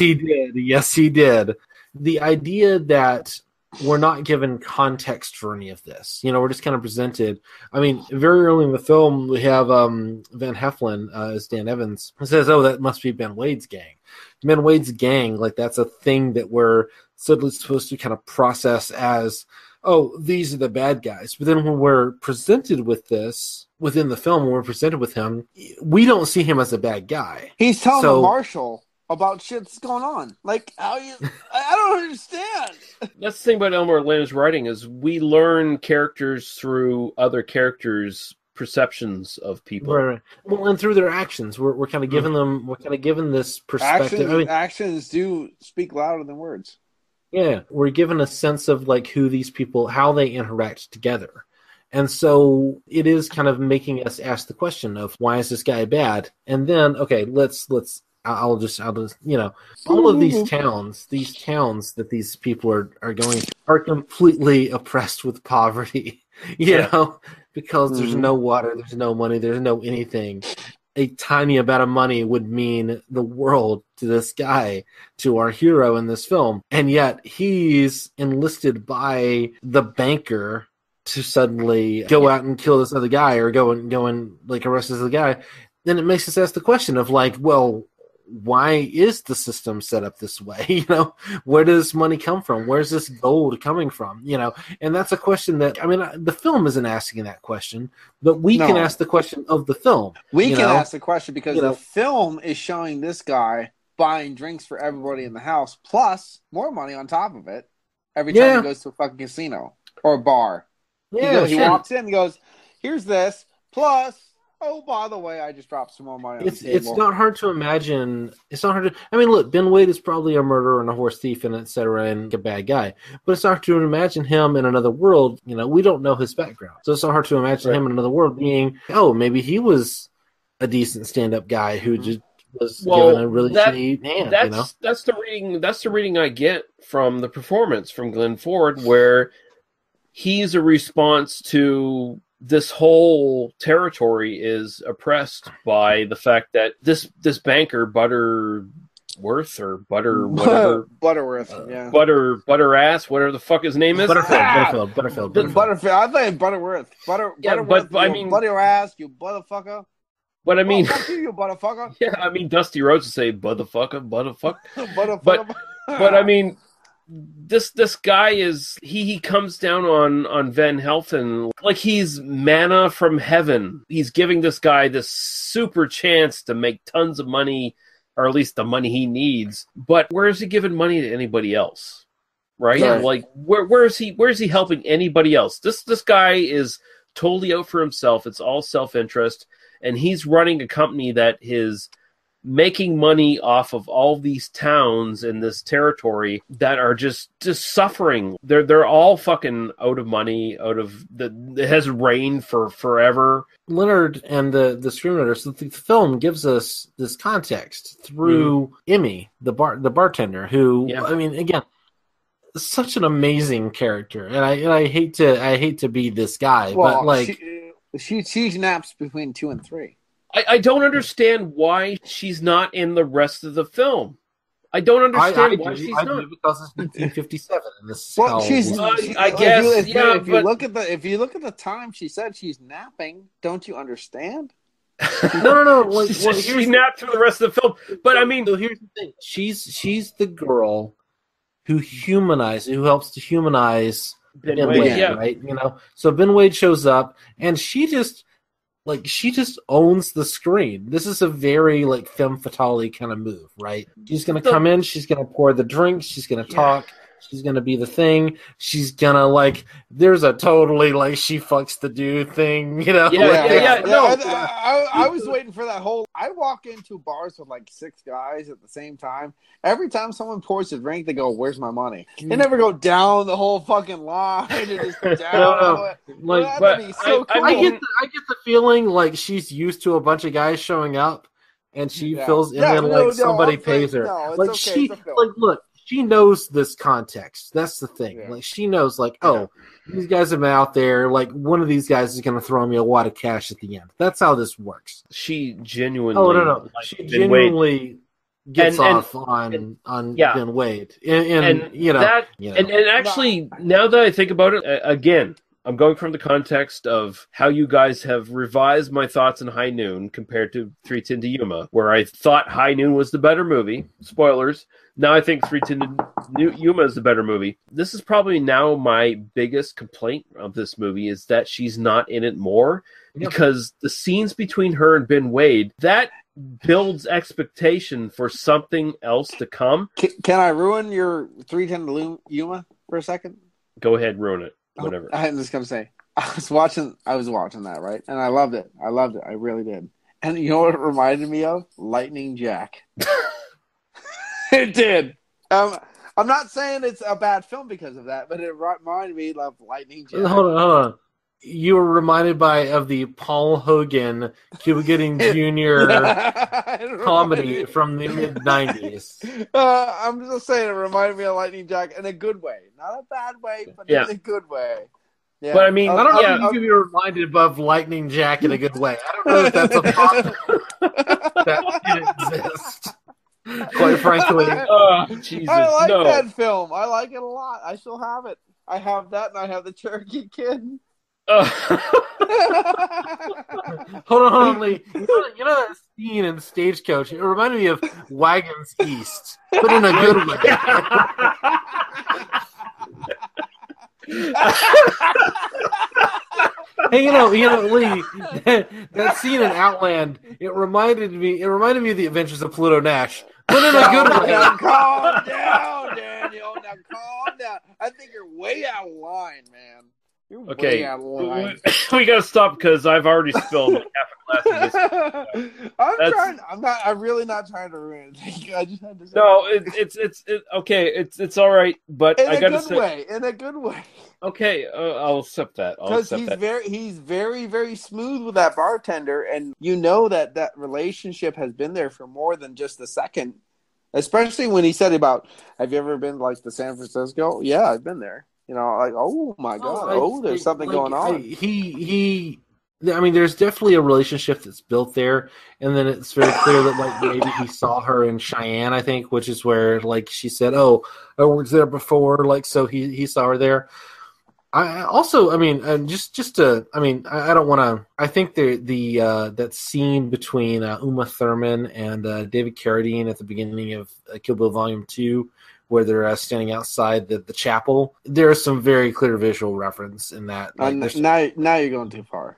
he did. The idea that we're not given context for any of this. We're just kind of presented. I mean, very early in the film, we have Van Heflin as Dan Evans, who says, oh, that must be Ben Wade's gang. Ben Wade's gang, like that's a thing that we're suddenly supposed to kind of process as oh, these are the bad guys. But then when we're presented with this within the film, when we're presented with him, we don't see him as a bad guy. He's telling the marshal about shit that's going on. Like, how you... I don't understand. That's the thing about Elmore Leonard's writing is we learn characters through other characters' perceptions of people. Right. Well, and through their actions, we're kind of giving them, we're kind of given this perspective. Actions do speak louder than words. Yeah, we're given a sense of like who these people, how they interact together. And so it is kind of making us ask the question of why is this guy bad? And then, okay, I'll just, you know, all of these towns that these people are going to are completely oppressed with poverty, you know, because there's no water, there's no money, there's no anything. A tiny amount of money would mean the world to this guy, to our hero in this film. And yet he's enlisted by the banker to suddenly go out and kill this other guy or go and like arrest this other guy. Then it makes us ask the question of like, well, why is the system set up this way? You know, where does money come from? Where's this gold coming from? You know, and that's a question that, I mean, the film isn't asking that question, but we can ask the question of the film. We can ask the question because the film is showing this guy buying drinks for everybody in the house, plus more money on top of it every time he goes to a fucking casino or a bar. Yeah, he walks in and goes, here's this, plus... oh, by the way, I just dropped some more money on the table. It's not hard to imagine. It's not hard to... I mean, look, Ben Wade is probably a murderer and a horse thief and et cetera and a bad guy. But it's not hard to imagine him in another world. You know, we don't know his background. So it's not hard to imagine him in another world being, oh, maybe he was a decent stand-up guy who just was given a really shitty hand, you know? That's the reading I get from the performance from Glenn Ford, where he's a response to... this whole territory is oppressed by the fact that this banker Butterworth or Butter whatever Butterworth, Butterass, whatever the fuck his name is. Butterfield. I think Butterworth. Butterworth. But I mean, Butterass, you motherfucker. But I mean, fuck you motherfucker. Yeah, I mean, Dusty Rhodes would say motherfucker. But I mean. This guy is he comes down on Van Helsing like he's manna from heaven. He's giving this guy this super chance to make tons of money, or at least the money he needs. But where is he giving money to anybody else? Right? Like where is he helping anybody else? This guy is totally out for himself. It's all self-interest, and he's running a company that is making money off of all these towns in this territory that are just suffering. They're all fucking out of money, it has rained for forever. Leonard and the screenwriter, so the film gives us this context through Emmy, the bartender, who I mean, again, such an amazing character, and I hate to be this guy, but like she naps between 2 and 3. I don't understand why she's not in the rest of the film. I don't understand why she's not. Because it's 1957. And this I guess. If you look at the time she said she's napping, don't you understand? No. Like, she napped through the rest of the film. But I mean, so here's the thing: she's the girl who helps to humanize Ben Wade, right? You know, so Ben Wade shows up, and she just owns the screen. This is a very like femme fatale kind of move, right? She's gonna come in, she's gonna pour the drinks, she's gonna talk, she's gonna be the thing, she's gonna like. There's a totally like she fucks the dude thing, you know? I was waiting for that whole. I walk into bars with like 6 guys at the same time. Every time someone pours a drink, they go, "Where's my money?" They never go down the whole fucking line. They just go down. Like, but cool. I get the feeling like she's used to a bunch of guys showing up, and she feels, and then somebody pays her. Like look, she knows this context. That's the thing. Yeah. Like she knows, like, these guys have been out there. Like one of these guys is going to throw me a wad of cash at the end. That's how this works. She genuinely. Oh no! Like, she genuinely gets off on Ben Wade, and you know, and actually, now that I think about it, again, I'm going from the context of how you guys have revised my thoughts on High Noon compared to 310 to Yuma, where I thought High Noon was the better movie. Spoilers. Now I think 310 to Yuma is the better movie. This is probably now my biggest complaint of this movie is that she's not in it more, because the scenes between her and Ben Wade, that builds expectation for something else to come. Can I ruin your 310 to Yuma for a second? Go ahead, ruin it. Whatever. I'm just gonna say, I was watching that, right? And I loved it. I really did. And you know what it reminded me of? Lightning Jack. It did. I'm not saying it's a bad film because of that, but it reminded me of Lightning Jack. Hold on. You were reminded of the Paul Hogan Cuba Gooding Jr. comedy from the mid-90s. I'm just saying it reminded me of Lightning Jack in a good way. Not a bad way, but in a good way. Yeah. But I mean, I don't know if you can be reminded of Lightning Jack in a good way. I don't know if that's a thought that can exist. Quite frankly. Jesus, I like that film. I like it a lot. I still have it. I have that, and I have the Cherokee Kid. Hold on, Lee. You know that scene in Stagecoach? It reminded me of Wagons East, but in a good way. Hey, you know, Lee, that scene in Outland, it reminded me of the Adventures of Pluto Nash, but in a good way. Now calm down, Daniel. Now calm down. I think you're way out of line, man. Okay, we gotta stop because I've already spilled like half a glass of this. I'm really not trying to ruin it. I just had to say. No, it's okay. It's all right, but I gotta say, in a good way. Okay, I'll accept that. Because he's very, very smooth with that bartender, and you know that relationship has been there for more than just a second. Especially when he said about, have you ever been like to San Francisco? Yeah, I've been there. You know, like, oh my God, there's something going on. I mean, there's definitely a relationship that's built there, and then it's very clear that like maybe he saw her in Cheyenne, I think, which is where like she said, "Oh, I worked there before," like so he saw her there. I also, I mean, I don't want to. I think the that scene between Uma Thurman and David Carradine at the beginning of Kill Bill Volume 2, where they're standing outside the chapel, there's some very clear visual reference in that. Like, now you're going too far.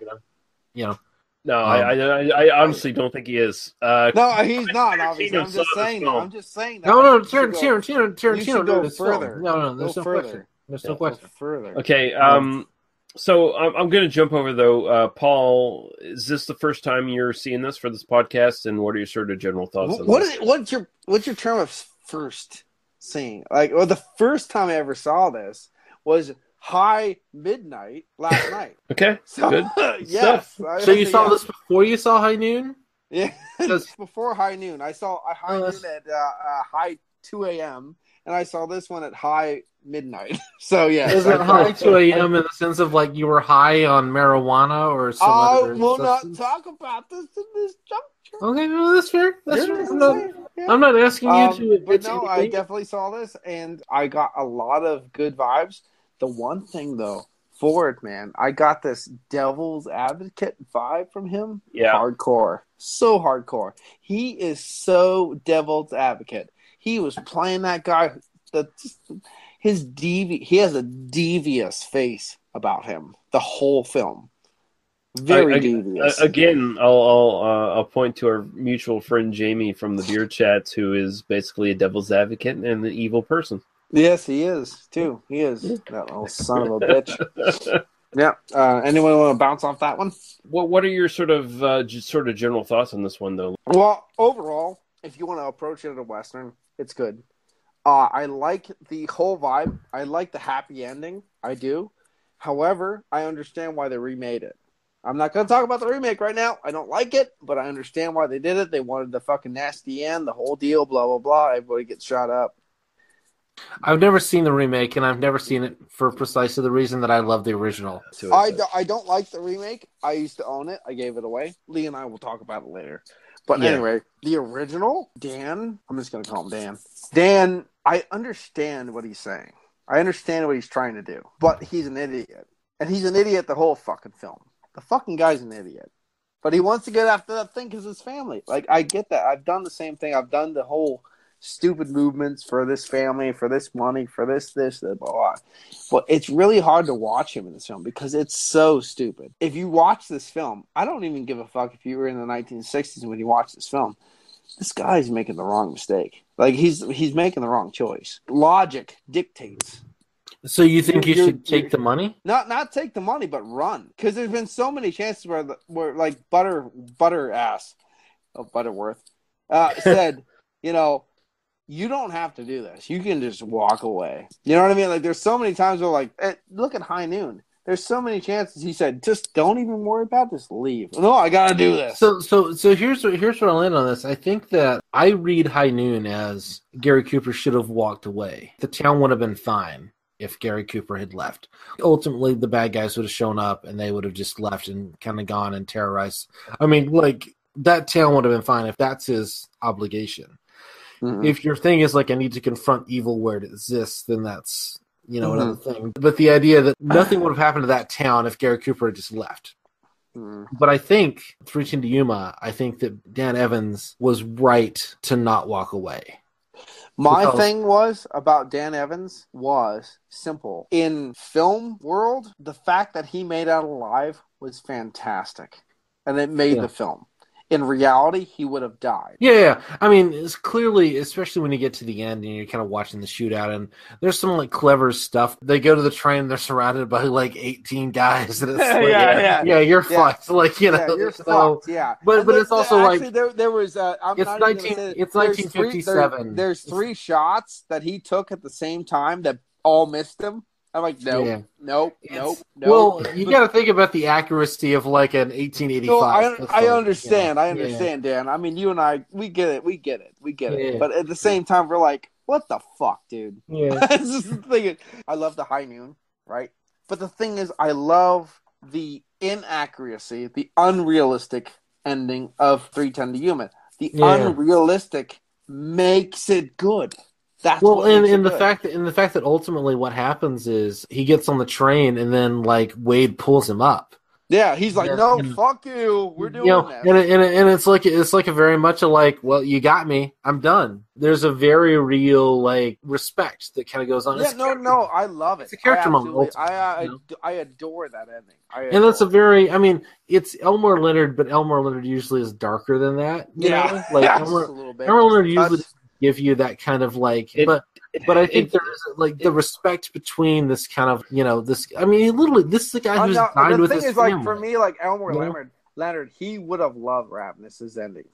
You know. No, I honestly don't think he is. No, he's not. Obviously, I'm just saying that. No, Tarantino go further. No, there's no question. There's no question. Further. Okay. So I'm going to jump over though. Paul, is this the first time you're seeing this for this podcast? And what are your sort of general thoughts on this? What's your term of first seeing? Like, well, the first time I ever saw this was high midnight last night. Okay. So, good. Yes. So you saw this before you saw High Noon? Yeah. Before High Noon. I saw a High Noon at high 2 a.m. and I saw this one at high midnight. So yeah. Is it high 2 a.m. in the sense of like you were high on marijuana or some other will substance? not talk about this in this juncture. Okay, no, that's fair. That's fair. I'm not asking you to. But no, I definitely saw this and I got a lot of good vibes. The one thing though, Ford, man, I got this devil's advocate vibe from him. Yeah. Hardcore. So hardcore. He is so devil's advocate. He was playing that guy. He has a devious face about him. The whole film. Very devious. Again, I'll point to our mutual friend Jamie from the Beer Chats, who is basically a devil's advocate and an evil person. Yes, he is too. He is that little son of a bitch. Yeah. Anyone want to bounce off that one? What are your sort of general thoughts on this one, though? Well, overall, if you want to approach it as a Western, it's good. I like the whole vibe. I like the happy ending. I do. However, I understand why they remade it. I'm not going to talk about the remake right now. I don't like it, but I understand why they did it. They wanted the fucking nasty end, the whole deal, blah, blah, blah. Everybody gets shot up. I've never seen the remake, and I've never seen it for precisely the reason that I love the original. I don't like the remake. I used to own it. I gave it away. Lee and I will talk about it later. But anyway, the original, Dan, I'm just going to call him Dan. Dan, I understand what he's saying. I understand what he's trying to do. But he's an idiot. And he's an idiot the whole fucking film. The fucking guy's an idiot. But he wants to get after that thing because his family. Like, I get that. I've done the same thing. I've done the whole stupid movements for this family, for this money, for this, blah, blah. But it's really hard to watch him in this film because it's so stupid. If you watch this film, I don't even give a fuck if you were in the 1960s when you watch this film. This guy's making the wrong mistake. Like, he's making the wrong choice. Logic dictates. So you think you should take the money? Not take the money, but run. Because there's been so many chances where like Butterworth said, you know, you don't have to do this. You can just walk away. You know what I mean? Like, there's so many times where, like, look at High Noon. There's so many chances he said, just don't even worry about it, just leave. No, I gotta do this. So here's where I'll end on this. I think that I read High Noon as Gary Cooper should have walked away. The town would have been fine if Gary Cooper had left. Ultimately, the bad guys would have shown up and they would have just left and kind of gone and terrorized. I mean, like, that town would have been fine if that's his obligation. Mm-hmm. If your thing is, like, I need to confront evil where it exists, then that's, you know, another thing. But the idea that nothing would have happened to that town if Gary Cooper had just left. But I think, 310 to Yuma, I think that Dan Evans was right to not walk away. My thing was about Dan Evans was simple. In film world, the fact that he made out alive was fantastic. And it made the film. In reality, he would have died. Yeah. I mean, it's clearly, especially when you get to the end and you're kind of watching the shootout, and there's some, like, clever stuff. They go to the train, they're surrounded by, like, 18 guys. And it's like, you're fucked. Like, you know. You're fucked, yeah. But it's also actually, like... there was... It's 1957. There's three shots that he took at the same time that all missed him. I'm like, nope. Well, you got to think about the accuracy of, like, an 1885. No, I understand. I understand, Dan. I mean, you and I, we get it. But at the same time, we're like, what the fuck, dude? Yeah. This is the thing. I love the High Noon, right? But the thing is, I love the inaccuracy, the unrealistic ending of 310 to Yuma. The unrealistic makes it good. That's and the fact that ultimately what happens is he gets on the train and then, like, Wade pulls him up. Yeah, he's like, no, fuck you, we're doing this. And it's like a very much a, like, well, you got me, I'm done. There's a very real, like, respect that kind of goes on. Yeah, no, I love it. It's a character moment. I adore that ending. And that's a very, I mean, it's Elmore Leonard, but Elmore Leonard usually is darker than that. You know? Like, Elmore Leonard usually give you that kind of, like, but I think there's, like, the respect between this kind of, you know, this. I mean, literally, this is the guy who's died with his family. The thing is, like, for me, like, Elmore Leonard, he would have loved Ravenous's ending.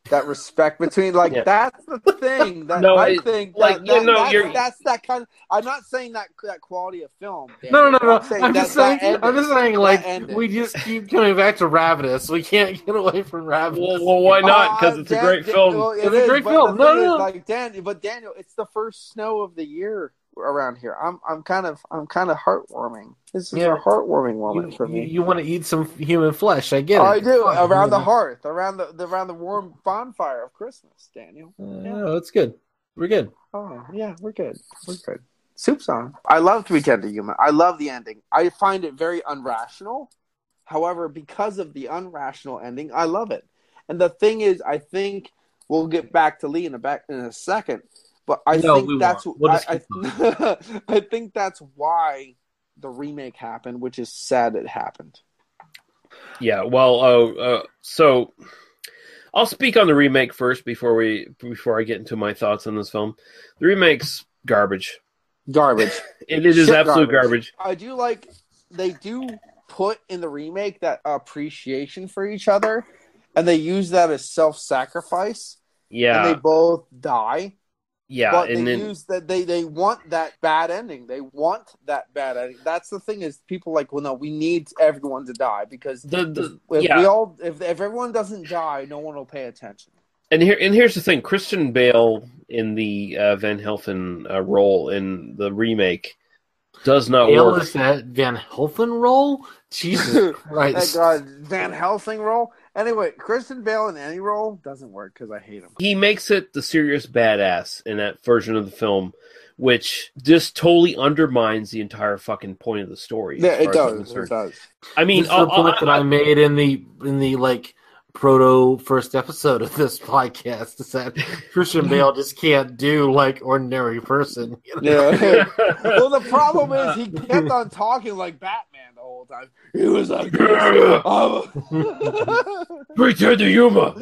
That respect between, like, that's the thing that I think. Like, that's that kind of. I'm not saying that quality of film. No. I'm just saying, like, we just keep coming back to Ravenous. We can't get away from Ravenous. Well, why not? Because it's a great film. It's a great film. No. Like, Daniel, it's the first snow of the year around here. I'm kind of heartwarming. This is a heartwarming moment for me. You want to eat some human flesh? I get it. I do. Around the hearth, around the warm bonfire of Christmas, Daniel. No, it's good. We're good. Oh yeah, we're good. Soup's on. I love 310 to Yuma. I love the ending. I find it very unrational. However, because of the unrational ending, I love it. And the thing is, I think we'll get back to Lee in a second. But I think that's I think that's why the remake happened, which is sad it happened. Yeah, well, so I'll speak on the remake first before I get into my thoughts on this film. The remake's garbage. It is absolute garbage. I do like they do put in the remake that appreciation for each other, and they use that as self-sacrifice. Yeah, and they both die. Yeah, but they want that bad ending. They want that bad ending. That's the thing is people like, well, no, we need everyone to die because if everyone doesn't die, no one will pay attention. And here's the thing: Christian Bale in the Van Helsing role in the remake does not work. Is that Van Helsing role? Jesus Christ! Van Helsing role. Anyway, Christian Bale in any role doesn't work because I hate him. He makes it the serious badass in that version of the film which just totally undermines the entire fucking point of the story. Yeah, it does. It does. I mean, this is the point that I made in the like proto first episode of this podcast, is that Christian Bale just can't do like ordinary person. You know? Yeah. Well, the problem is he kept on talking like Batman the whole time. He was like, return to Yuma.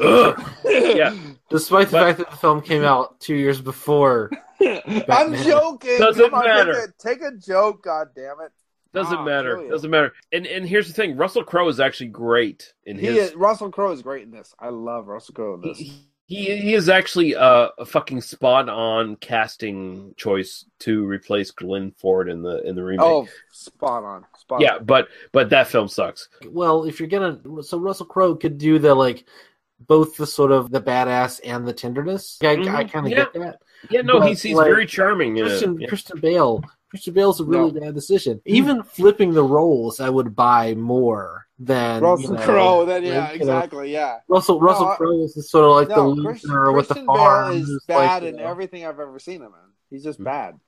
Yeah. Despite the fact that the film came out 2 years before. I'm joking. Doesn't matter. Take a joke, God damn it. Doesn't matter. Doesn't matter. And here's the thing: Russell Crowe is actually great in his. Russell Crowe is great in this. I love Russell Crowe in this. He is actually a fucking spot on casting choice to replace Glenn Ford in the remake. Oh, spot on. Yeah, but that film sucks. Well, if you're so Russell Crowe could do the like both the sort of the badass and the tenderness. I kind of get that. Yeah, no, but, he's like, very charming. Christian Bale's a really bad decision. Even flipping the roles, I would buy more than Russell Crowe. Exactly. Yeah. Russell Crowe is sort of like the loser with the farm. Bale is bad in everything I've ever seen him in. He's just bad.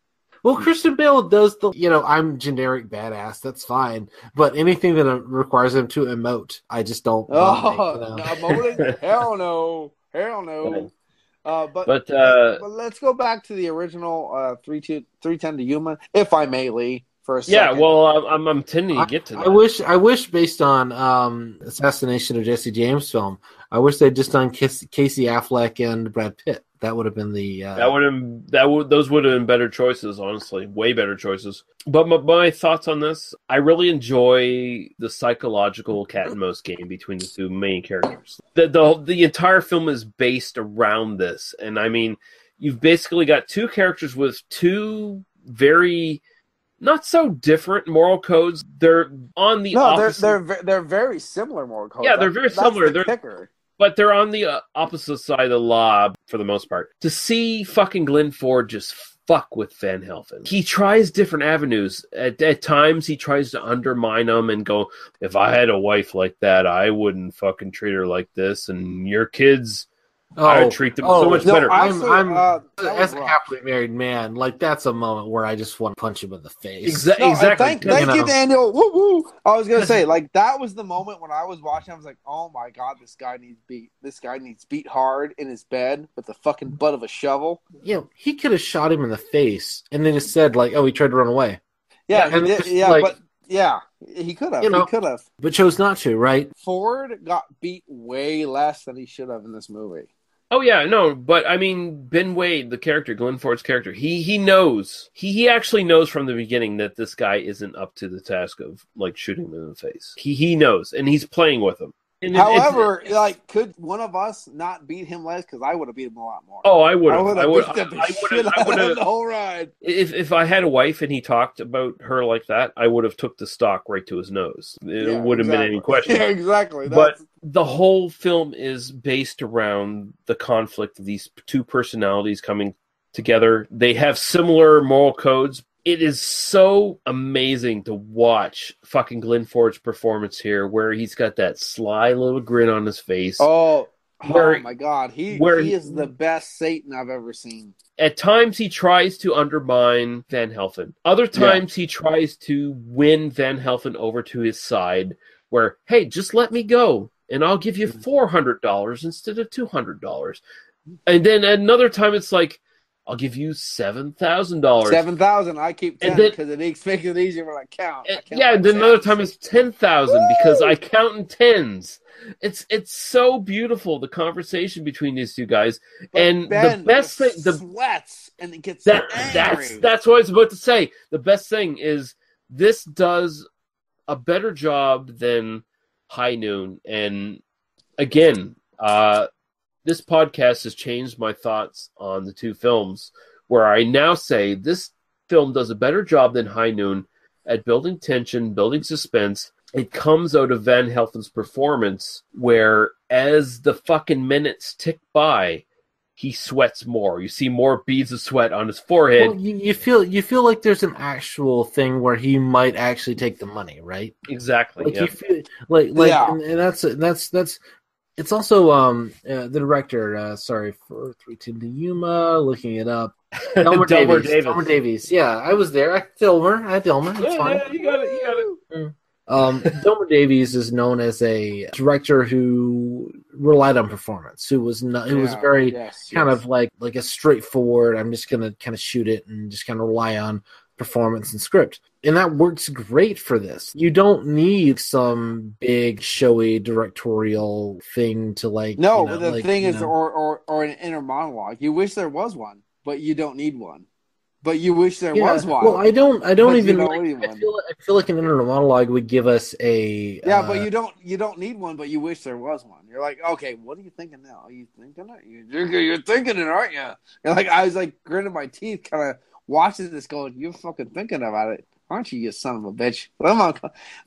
Well, Christian Bale does I'm generic badass. That's fine, but anything that requires him to emote, I just don't. Emoting? Hell no. But let's go back to the original 310 to Yuma, if I may, Lee, for a second. Yeah, well, I'm tending to get to that. I wish based on Assassination of Jesse James film, I wish they'd just done Casey Affleck and Brad Pitt. That would have been the those would have been better choices, honestly, way better choices. But my thoughts on this, I really enjoy the psychological cat and mouse game between the two main characters. The entire film is based around this, and I mean, you've basically got two characters with two very not so different moral codes. They're on the opposite. They're very similar moral codes. Yeah, they're very similar. The kicker. But they're on the opposite side of the law for the most part. To see fucking Glenn Ford just fuck with Van Helsing. He tries different avenues. At times, he tries to undermine them and go, if I had a wife like that, I wouldn't fucking treat her like this. And your kids, I would treat them so much better. I'm as a happily married man, like that's a moment where I just want to punch him in the face. Exactly. Thank you, Daniel. Woo woo. I was gonna say, like, that was the moment when I was watching. I was like, oh my god, this guy needs beat. This guy needs beat hard in his bed with the fucking butt of a shovel. Yeah, he could have shot him in the face and then just said like, oh, he tried to run away. Yeah, he could have. He could have, but chose not to. Right? Ford got beat way less than he should have in this movie. Oh, yeah, no, but I mean, Ben Wade, the character, Glenn Ford's character, he knows. He actually knows from the beginning that this guy isn't up to the task of, like, shooting him in the face. He knows, and he's playing with him. However, could one of us not beat him less? Because I would have beat him a lot more. Oh, I would have. I would have the whole ride. If I had a wife and he talked about her like that, I would have took the stock right to his nose. It wouldn't have been any question. Yeah, exactly. But the whole film is based around the conflict of these two personalities coming together. They have similar moral codes. It is so amazing to watch fucking Glenn Ford's performance here, where he's got that sly little grin on his face. Oh my God. He is the best Satan I've ever seen. At times, he tries to undermine Van Helsing. Other times, he tries to win Van Helsing over to his side, where, hey, just let me go, and I'll give you $400 instead of $200. And then another time, it's like, I'll give you $7,000. $7,000. I keep 10 because it makes it easier when I count. And then another time it's 10,000 because I count in tens. It's so beautiful, the conversation between these two guys. But and Ben, the best thing, sweats and it gets angry. That's what I was about to say. The best thing is this does a better job than High Noon. And again, this podcast has changed my thoughts on the two films, where I now say this film does a better job than High Noon at building tension, building suspense. It comes out of Van Helsing's performance, where as the fucking minutes tick by, he sweats more. You see more beads of sweat on his forehead. Well, you feel like there's an actual thing where he might actually take the money, right? Exactly. Like you feel and that's It's also the director. Sorry for 310 Yuma. Looking it up. Delmer Davies. Delmer Davies. Yeah, I was there. I had Delmer. It's fine. Yeah, you got it. Delmer Davies is known as a director who relied on performance. Who was very kind of like a straightforward. I'm just gonna kind of shoot it and just kind of rely on performance and script, and that works great for this. You don't need some big showy directorial thing to like. No, the thing is, or an inner monologue. You wish there was one, but you don't need one. But you wish there was one. Well, I don't even. I feel like an inner monologue would give us a. Yeah, but you don't need one. But you wish there was one. You're like, okay, what are you thinking now? Are you thinking it? You're thinking it, aren't you? You're like, I was like gritting my teeth, kind of watching this, going, you're fucking thinking about it, aren't you? You son of a bitch.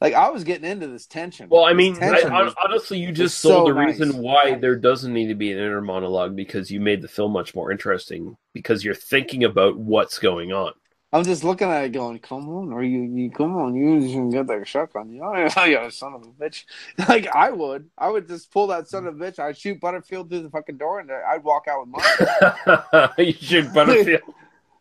Like I was getting into this tension. Well, I mean, honestly, you just sold the reason why there doesn't need to be an inner monologue, because you made the film much more interesting because you're thinking about what's going on. I'm just looking at it going, come on, or you come on, you just get that shotgun. You son of a bitch. Like I would just pull that son of a bitch. I'd shoot Butterfield through the fucking door, and I'd walk out with mine. You shoot Butterfield.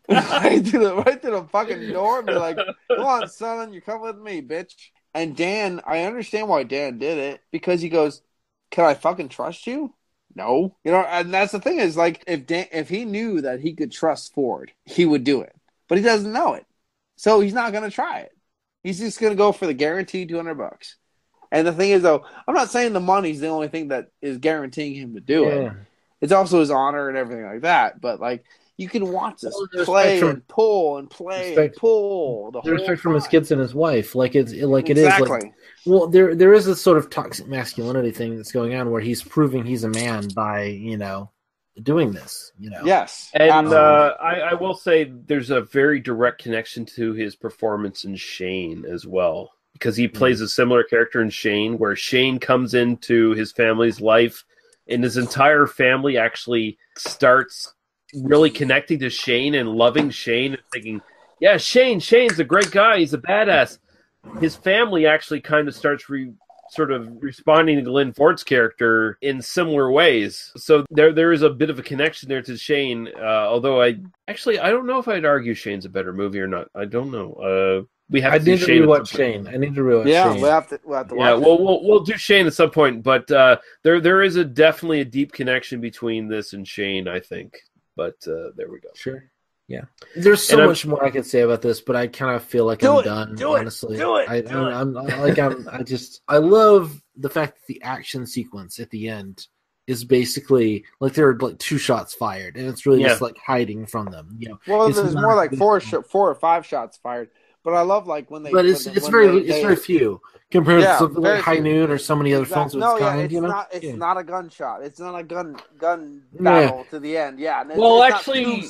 right to the fucking door and be like, come on, son, you come with me, bitch. And Dan, I understand why Dan did it, because he goes, can I fucking trust you? No. And that's the thing is, like, if he knew that he could trust Ford, he would do it. But he doesn't know it. So he's not going to try it. He's just going to go for the guaranteed $200. And the thing is, though, I'm not saying the money's the only thing that is guaranteeing him to do it. It's also his honor and everything like that. But, like, you can watch this play and pull and play and pull the whole respect from his kids and his wife, it is like, well, there is this sort of toxic masculinity thing that's going on where he's proving he's a man by doing this. Yes, and I will say there's a very direct connection to his performance in Shane as well, because he plays a similar character in Shane, where Shane comes into his family's life, and his entire family actually starts really connecting to Shane and loving Shane and thinking, yeah, Shane's a great guy, he's a badass. His family actually kind of starts sort of responding to Glenn Ford's character in similar ways. So there is a bit of a connection there to Shane, although I don't know if I'd argue Shane's a better movie or not. I don't know. We have to do Shane. Shane. I need to rewatch Shane. Yeah, we'll have to watch it. We'll do Shane at some point, but there is definitely a deep connection between this and Shane, I think. But there we go. Sure. Yeah. There's so much more I could say about this, but I kind of feel like I'm done. Honestly, I love the fact that the action sequence at the end is basically like there are like 2 shots fired, and it's really just like hiding from them. Well, there's more like 4 or 5 shots fired. But I love like when they. But it's very few compared to something like High Noon or so many other films. It's not a gunshot. It's not a gun battle to the end. Yeah. Well, actually,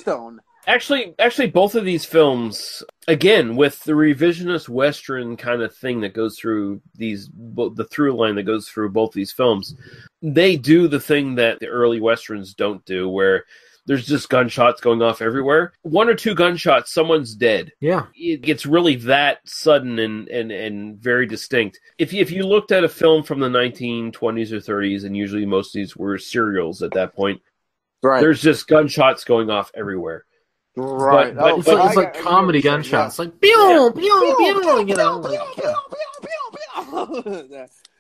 both of these films, again, with the revisionist Western kind of thing that goes through the through line that goes through both these films, they do the thing that the early Westerns don't do, where there's just gunshots going off everywhere. 1 or 2 gunshots, someone's dead. Yeah. It gets really that sudden and very distinct. If you looked at a film from the 1920s or 30s, and usually most of these were serials at that point, right, there's just gunshots going off everywhere. Right. But it's like comedy gunshots. Like, pew, pew, pew,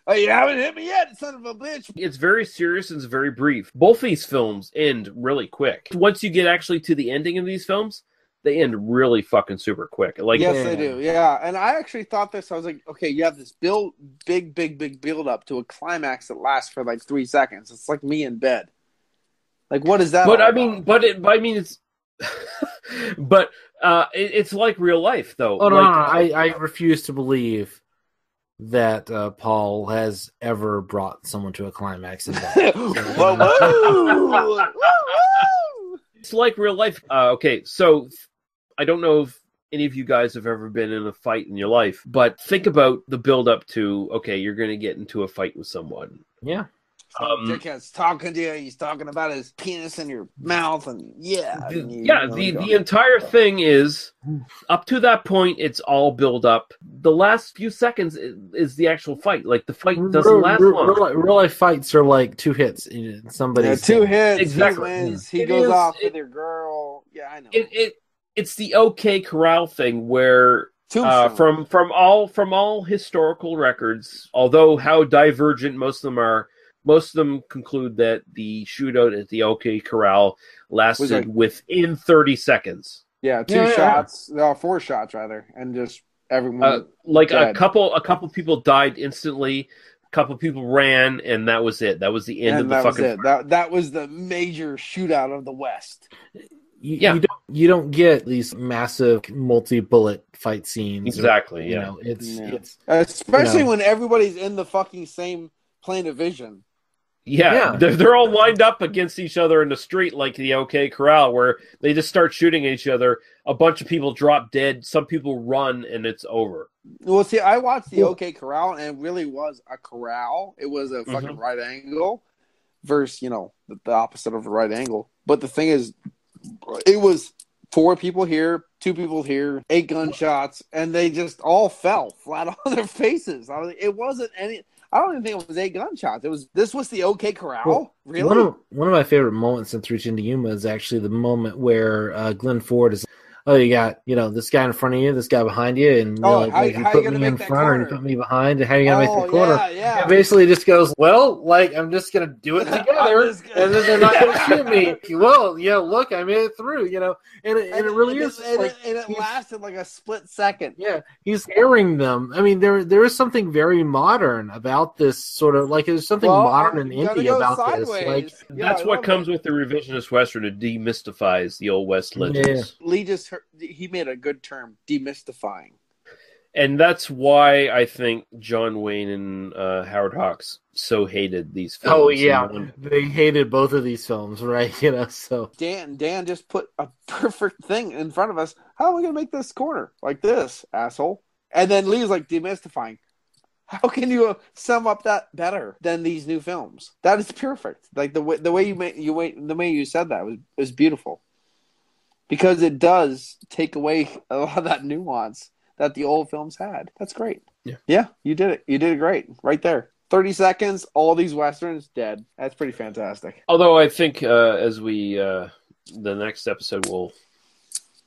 Oh, you haven't hit me yet, son of a bitch. It's very serious and it's very brief. Both these films end really quick. Once you get actually to the ending of these films, they end really fucking super quick. Yes, they do. Yeah, and I actually thought this. I was like, okay, you have this big build up to a climax that lasts for like 3 seconds. It's like me in bed. Like, what is that? It's like real life, though. Oh no, I refuse to believe that Paul has ever brought someone to a climax in that. It's like real life. Okay, so I don't know if any of you guys have ever been in a fight in your life, but think about the build up to, okay, you're going to get into a fight with someone. Yeah. dickhead's talking to you. He's talking about his penis in your mouth, and the entire thing is up to that point. It's all build up. The last few seconds is the actual fight. Like the fight doesn't last long. Real life fights are like 2 hits. Somebody's 2 hits. Exactly. He wins. He goes off with your girl. Yeah, I know. It's the OK Corral thing where. From all historical records, although how divergent most of them are, most of them conclude that the shootout at the OK Corral lasted within 30 seconds. Yeah, 2 shots, 4 shots rather, and just everyone dead. a couple people died instantly, a couple people ran, and that was it. That was the end of the fucking. That was the major shootout of the West. You don't get these massive multi-bullet fight scenes. Exactly. It's especially when everybody's in the fucking same plane of vision. Yeah. They're all lined up against each other in the street like the OK Corral, where they just start shooting at each other. A bunch of people drop dead. Some people run, and it's over. Well, see, I watched the OK Corral, and it really was a corral. It was a fucking right angle versus, the opposite of a right angle. But the thing is, it was 4 people here, 2 people here, 8 gunshots, and they just all fell flat on their faces. It wasn't any. I don't even think it was 8 gunshots. This was the OK Corral. Well, really? One of my favorite moments in 310 Yuma is actually the moment where Glenn Ford is. Oh, you got this guy in front of you, this guy behind you, and how you put me in front or you put me behind, and how you gonna make the corner? Yeah. It basically just goes, I'm just gonna do it together, and then they're not gonna shoot me. Well, look, I made it through, and it really is. And it lasted like a split second. Yeah, he's airing them. I mean, there is something very modern about this sort of there's something modern and indie about sideways. this. That's what comes with the revisionist Western. It demystifies the old West legends. Yeah. Lee he made a good term, demystifying. And that's why I think John Wayne and Howard Hawks so hated these films. Oh, yeah. They hated both of these films, right? So Dan just put a perfect thing in front of us. How are we going to make this corner? Like this, asshole. And then Lee was like, demystifying. How can you sum up that better than these new films? That is perfect. Like the way you said that was beautiful. Because it does take away a lot of that nuance that the old films had. That's great. Yeah, you did it. You did it great. Right there. 30 seconds, all these Westerns, dead. That's pretty fantastic. Although I think as we, the next episode, we'll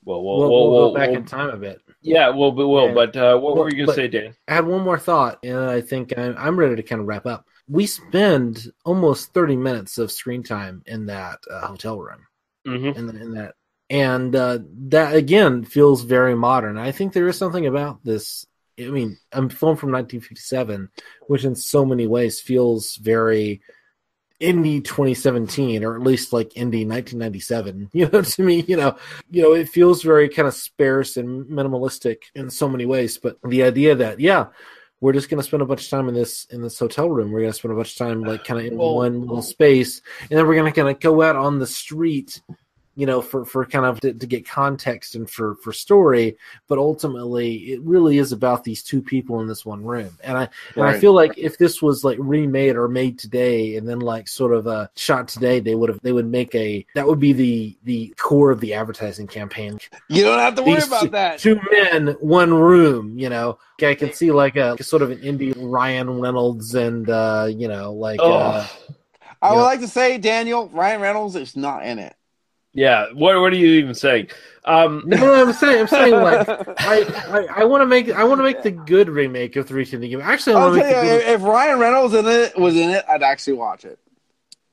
go back in time a bit. Yeah, but what were you going to say, Dan? I had one more thought, and I think I'm ready to kind of wrap up. We spend almost 30 minutes of screen time in that hotel room. In that. And that, again, feels very modern. I think there is something about this. I mean, I'm film from 1957, which in so many ways feels very indie 2017, or at least like indie 1997. To me, it feels very kind of sparse and minimalistic in so many ways. But the idea that, we're just going to spend a bunch of time in this hotel room. We're going to spend a bunch of time like kind of in one little space, and then we're going to kind of go out on the street, for kind of to get context and for story, but ultimately it really is about these 2 people in this one room. And I feel like if this was like remade or made today and then like sort of shot today, they would make that would be the core of the advertising campaign. You don't have to worry about that. 2 men, 1 room, I can see like a sort of an indie Ryan Reynolds and I would like to say, Daniel, Ryan Reynolds is not in it. Yeah, what are you even saying? No, I'm saying like I want to make the good remake of 310 Yuma. Actually, if Ryan Reynolds was in it, I'd actually watch it.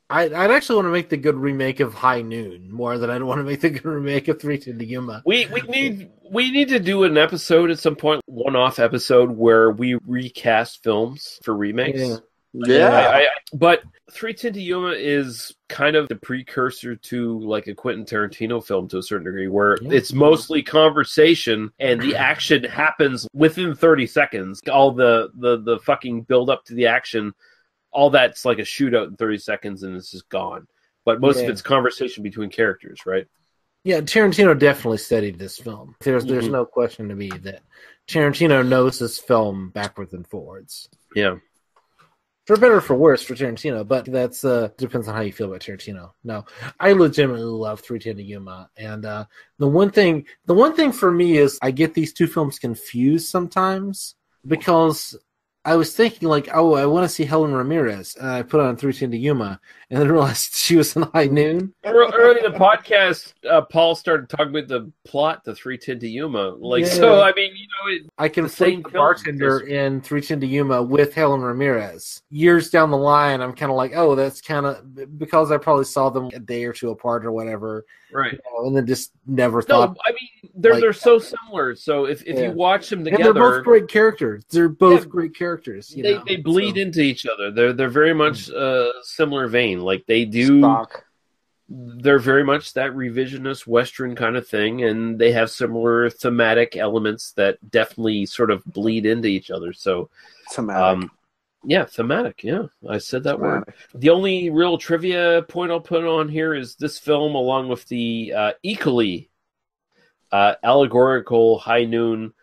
I'd actually want to make the good remake of High Noon more than I'd want to make the good remake of 310 Yuma. We need to do an episode at some point, one-off episode where we recast films for remakes. Yeah. But 310 Yuma is kind of the precursor to like a Quentin Tarantino film to a certain degree, where it's mostly conversation and the action happens within 30 seconds. All the fucking build up to the action, all that's like a shootout in 30 seconds and it's just gone. But most of it's conversation between characters, right? Yeah, Tarantino definitely studied this film. There's no question to me that Tarantino knows this film backwards and forwards. Yeah. For better or for worse for Tarantino, but that's depends on how you feel about Tarantino. No, I legitimately love 3:10 to Yuma, and the one thing for me is I get these two films confused sometimes because I was thinking like, oh, I want to see Helen Ramirez, and I put on 3:10 to Yuma, and then realized she was in High Noon. Early in the podcast, Paul started talking about the plot to 3:10 to Yuma. So I mean, I conflate the bartender in 3:10 to Yuma with Helen Ramirez. Years down the line, I'm kind of like, oh, that's kind of because I probably saw them a day or two apart or whatever, right? And then just never thought. No, I mean, they're so similar. So if you watch them together, and they're both great characters. They're both great characters. They bleed into each other. They're very much similar vein. Like they do. They're very much that revisionist Western kind of thing, and they have similar thematic elements that definitely sort of bleed into each other. So, thematic. Thematic. Yeah, I said that word. The only real trivia point I'll put on here is this film, along with the equally allegorical High Noon,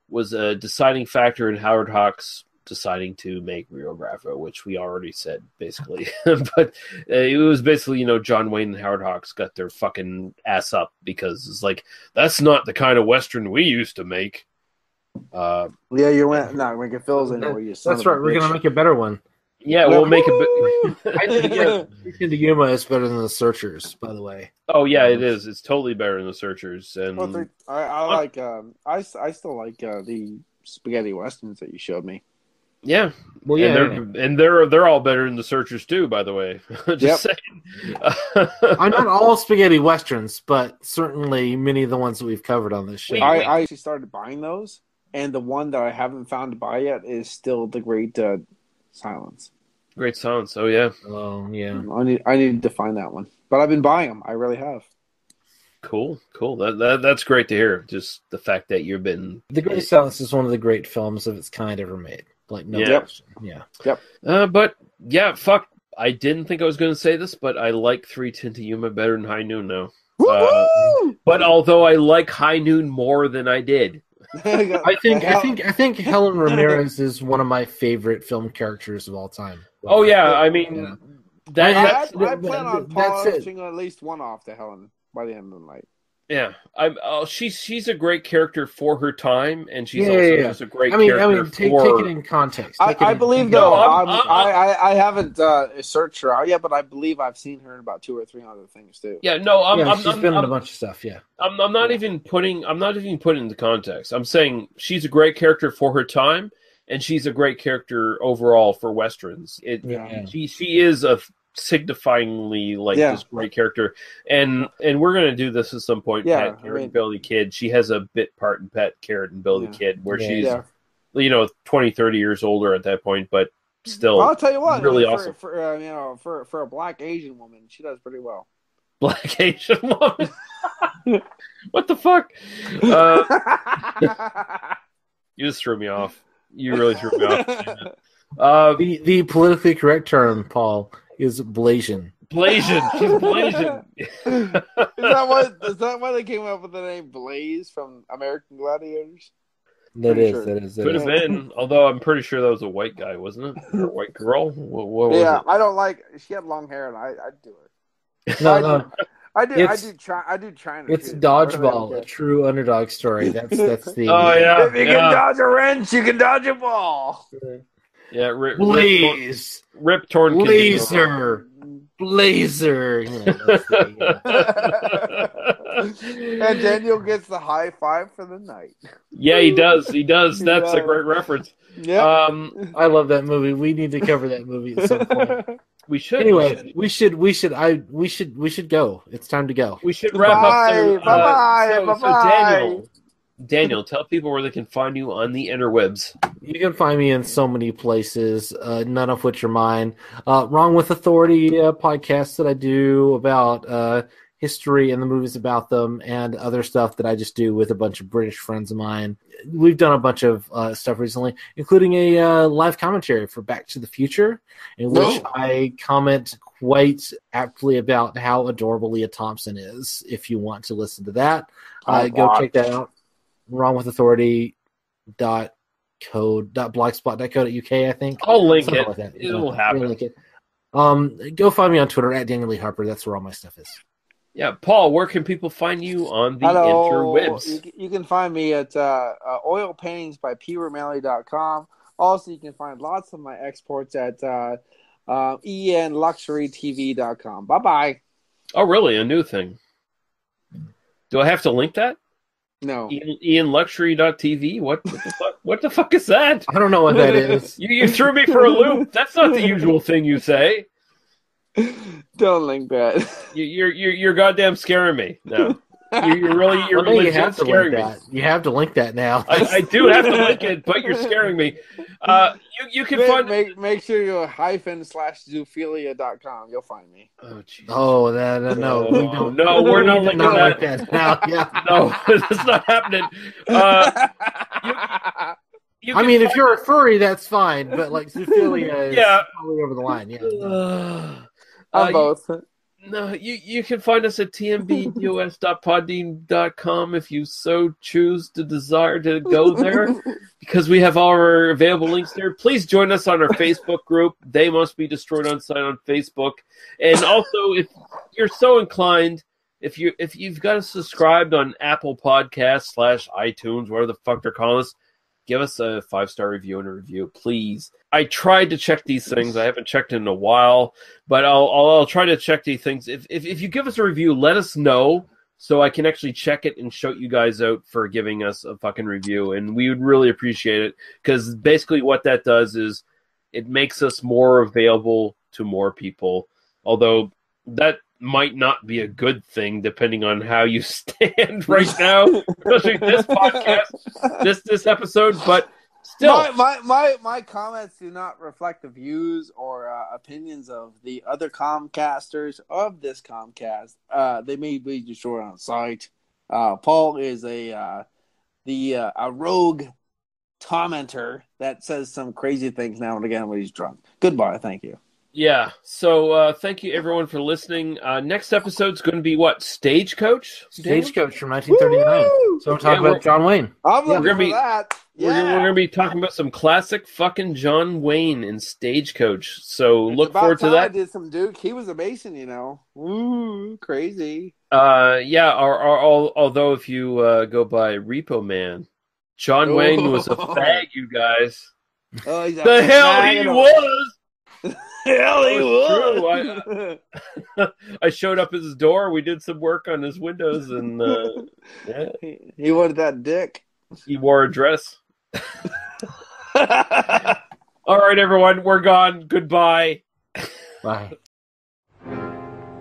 was a deciding factor in Howard Hawks deciding to make Rio Bravo, which we already said basically. But it was basically, John Wayne and Howard Hawks got their fucking ass up because it's like, that's not the kind of Western we used to make. You went, no, make it Phil's in where you. That's right. We're gonna make a better one. Yeah, we'll make it. I think 3:10 to Yuma is better than The Searchers, by the way. Oh yeah, it is. It's totally better than The Searchers. And I like. I still like the spaghetti westerns that you showed me. Yeah, well, and they're all better than The Searchers too. By the way, just saying. I'm not all spaghetti westerns, but certainly many of the ones that we've covered on this show. I actually started buying those, and the one that I haven't found to buy yet is still The Great Silence. Great Silence. Oh yeah. Oh yeah. I need to find that one, but I've been buying them. I really have. Cool. That's great to hear. Just the fact that you've been. The Great Silence is one of the great films of its kind ever made. Like no question. Yeah. Yep. But yeah, fuck. I didn't think I was going to say this, but I like 3:10 to Yuma better than High Noon now. But although I like High Noon more than I did. I think Helen Ramirez is one of my favorite film characters of all time. Oh yeah, I mean, I plan on polishing at least one off to Helen by the end of the night. Yeah, she's a great character for her time, and she's also just a great character. Take it in context. I believe though. I haven't searched her out yet, but I believe I've seen her in about 2 or 3 other things too. Yeah, no, she's been in a bunch of stuff. Yeah, I'm not even putting into context. I'm saying she's a great character for her time, and she's a great character overall for westerns. She is a signifyingly this great character, and we're gonna do this at some point. Pat, Carrot, and Billy the Kid. She has a bit part in Pet, Carrot, and Billy the Kid, where she's 20, 30 years older at that point, but still. I'll tell you what, really awesome for a Black Asian woman, she does pretty well. Black Asian woman. What the fuck? You just threw me off. You really threw me off. The politically correct term, Paul, is Blasian. Blasian. She's Blasian. Is that why they came up with the name Blaze from American Gladiators? That is. Could have been, although I'm pretty sure that was a white guy, wasn't it? Or a white girl? What was it? I don't like. She had long hair, and I'd do it. No. I do China. It's Dodgeball, a true underdog story. That's the. Oh yeah. If you can dodge a wrench, you can dodge a ball. Yeah, Rip Torn Blazer. And Daniel gets the high five for the night. Yeah, he does. That's a great reference. Yeah. I love that movie. We need to cover that movie at some point. We should. Anyway, we should go. It's time to go. We should wrap up soon. Bye. So Daniel, tell people where they can find you on the interwebs. You can find me in so many places, none of which are mine. Wrong with Authority podcast that I do about history and the movies about them, and other stuff that I just do with a bunch of British friends of mine. We've done a bunch of stuff recently, including a live commentary for Back to the Future, in which I comment quite aptly about how adorable Leah Thompson is. If you want to listen to that, go check that out. Wrongwithauthority.com .blogspot.co.uk, I think. I'll link Something it. like that. It'll happen. We'll link it. Go find me on Twitter at Daniel Lee Harper. That's where all my stuff is. Yeah, Paul, where can people find you on the Hello. interwebs? You can find me at oilpaintingsbypRomali.com. Also, you can find lots of my exports at enluxurytv.com. Bye-bye. Oh, really? A new thing. Do I have to link that? No. EnLuxury.tv? What the fuck? What the fuck is that? I don't know what that is. You threw me for a loop. That's not the usual thing you say. Don't link that. You're goddamn scaring me. No. You're really you have to scaring link me. that. You have to link that now. I do have to link it, but you're scaring me. You can find make sure you /zoophilia.com. You'll find me. Oh, jeez. Oh, no, we don't. No, we're not linking like that. that now. Yeah. No, it's not happening. I mean, if you're a furry, that's fine, but like zoophilia is probably over the line. Yeah. I'm both. No, you can find us at tmbdos.podbean.com if you so choose to desire to go there, because we have all our available links there. Please join us on our Facebook group, They Must Be Destroyed on Sight on Facebook. And also, if you're so inclined, if you've got us subscribed on Apple Podcasts / iTunes, whatever the fuck they're calling us, give us a 5-star review and a review, please. I tried to check these things. I haven't checked in a while, but I'll try to check these things. If you give us a review, let us know so I can actually check it and shout you guys out for giving us a fucking review. And we would really appreciate it, because basically what that does is it makes us more available to more people. Although that might not be a good thing depending on how you stand right now, especially this podcast, this episode, but still. My comments do not reflect the views or opinions of the other Comcasters of this Comcast. They may be destroyed on sight. Paul is a rogue commenter that says some crazy things now and again when he's drunk. Goodbye. Thank you. Yeah, so thank you everyone for listening. Next episode's going to be what? Stagecoach? Stagecoach from 1939. Woo! So we're talking about John Wayne. I'm looking for that. We're going to be talking about some classic fucking John Wayne in Stagecoach. So look forward to that. I did some Duke. He was a Mason, you know. Woo, crazy. Yeah, although if you go by Repo Man, John Wayne was a fag, you guys. Oh, the hell he was! Hell, he was. True. I showed up at his door. We did some work on his windows, and yeah. He wanted that dick. He wore a dress. All right, everyone, we're gone. Goodbye. Bye.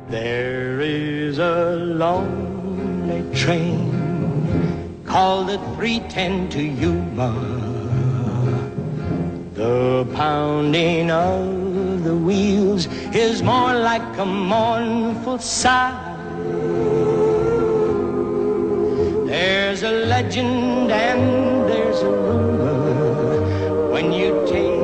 There is a lonely train called the 310 to Yuma. The pounding of the wheels is more like a mournful sigh. There's a legend and there's a rumor. When you take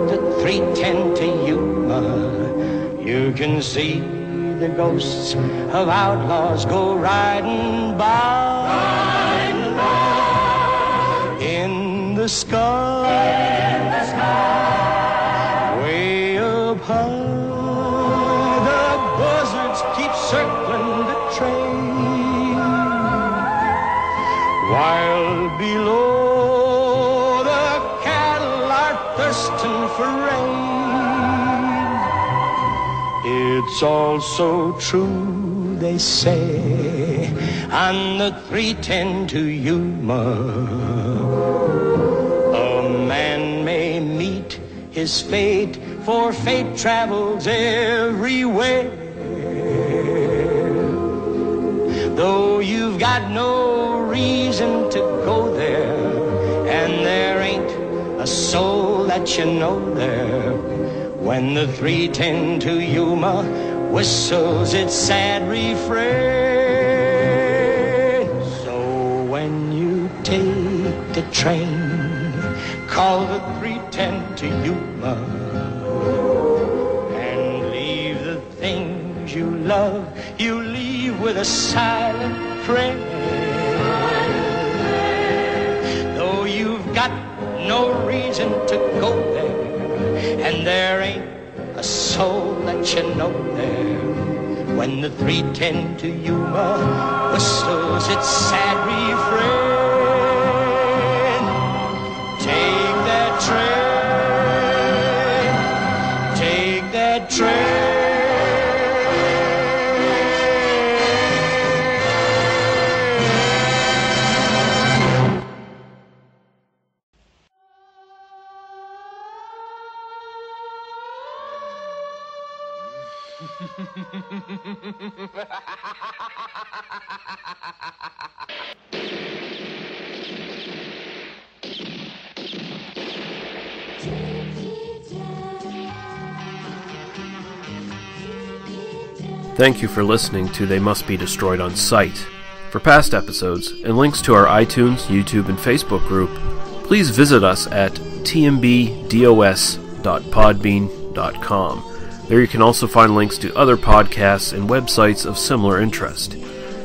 the 310 to Yuma, you can see the ghosts of outlaws go riding by. Riding by. In the sky. Way up high, the buzzards keep circling the train, while below the cattle are thirsting for rain. It's all so true, they say, on the 310 to Yuma. His fate, for fate travels everywhere. Though you've got no reason to go there, and there ain't a soul that you know there, when the 310 to Yuma whistles its sad refrain. So when you take the train, call the 310 to Yuma, and leave the things you love, you leave with a silent prayer. Though you've got no reason to go there, and there ain't a soul that you know there. When the 310 to Yuma whistles its sad refrain, take that train, take that train. Thank you for listening to They Must Be Destroyed on Sight. For past episodes and links to our iTunes, YouTube, and Facebook group, please visit us at tmbdos.podbean.com. There you can also find links to other podcasts and websites of similar interest.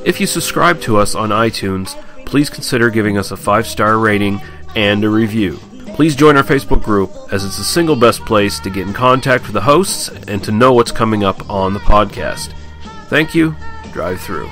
If you subscribe to us on iTunes, please consider giving us a 5-star rating and a review. Please join our Facebook group, as it's the single best place to get in contact with the hosts and to know what's coming up on the podcast. Thank you. Drive through.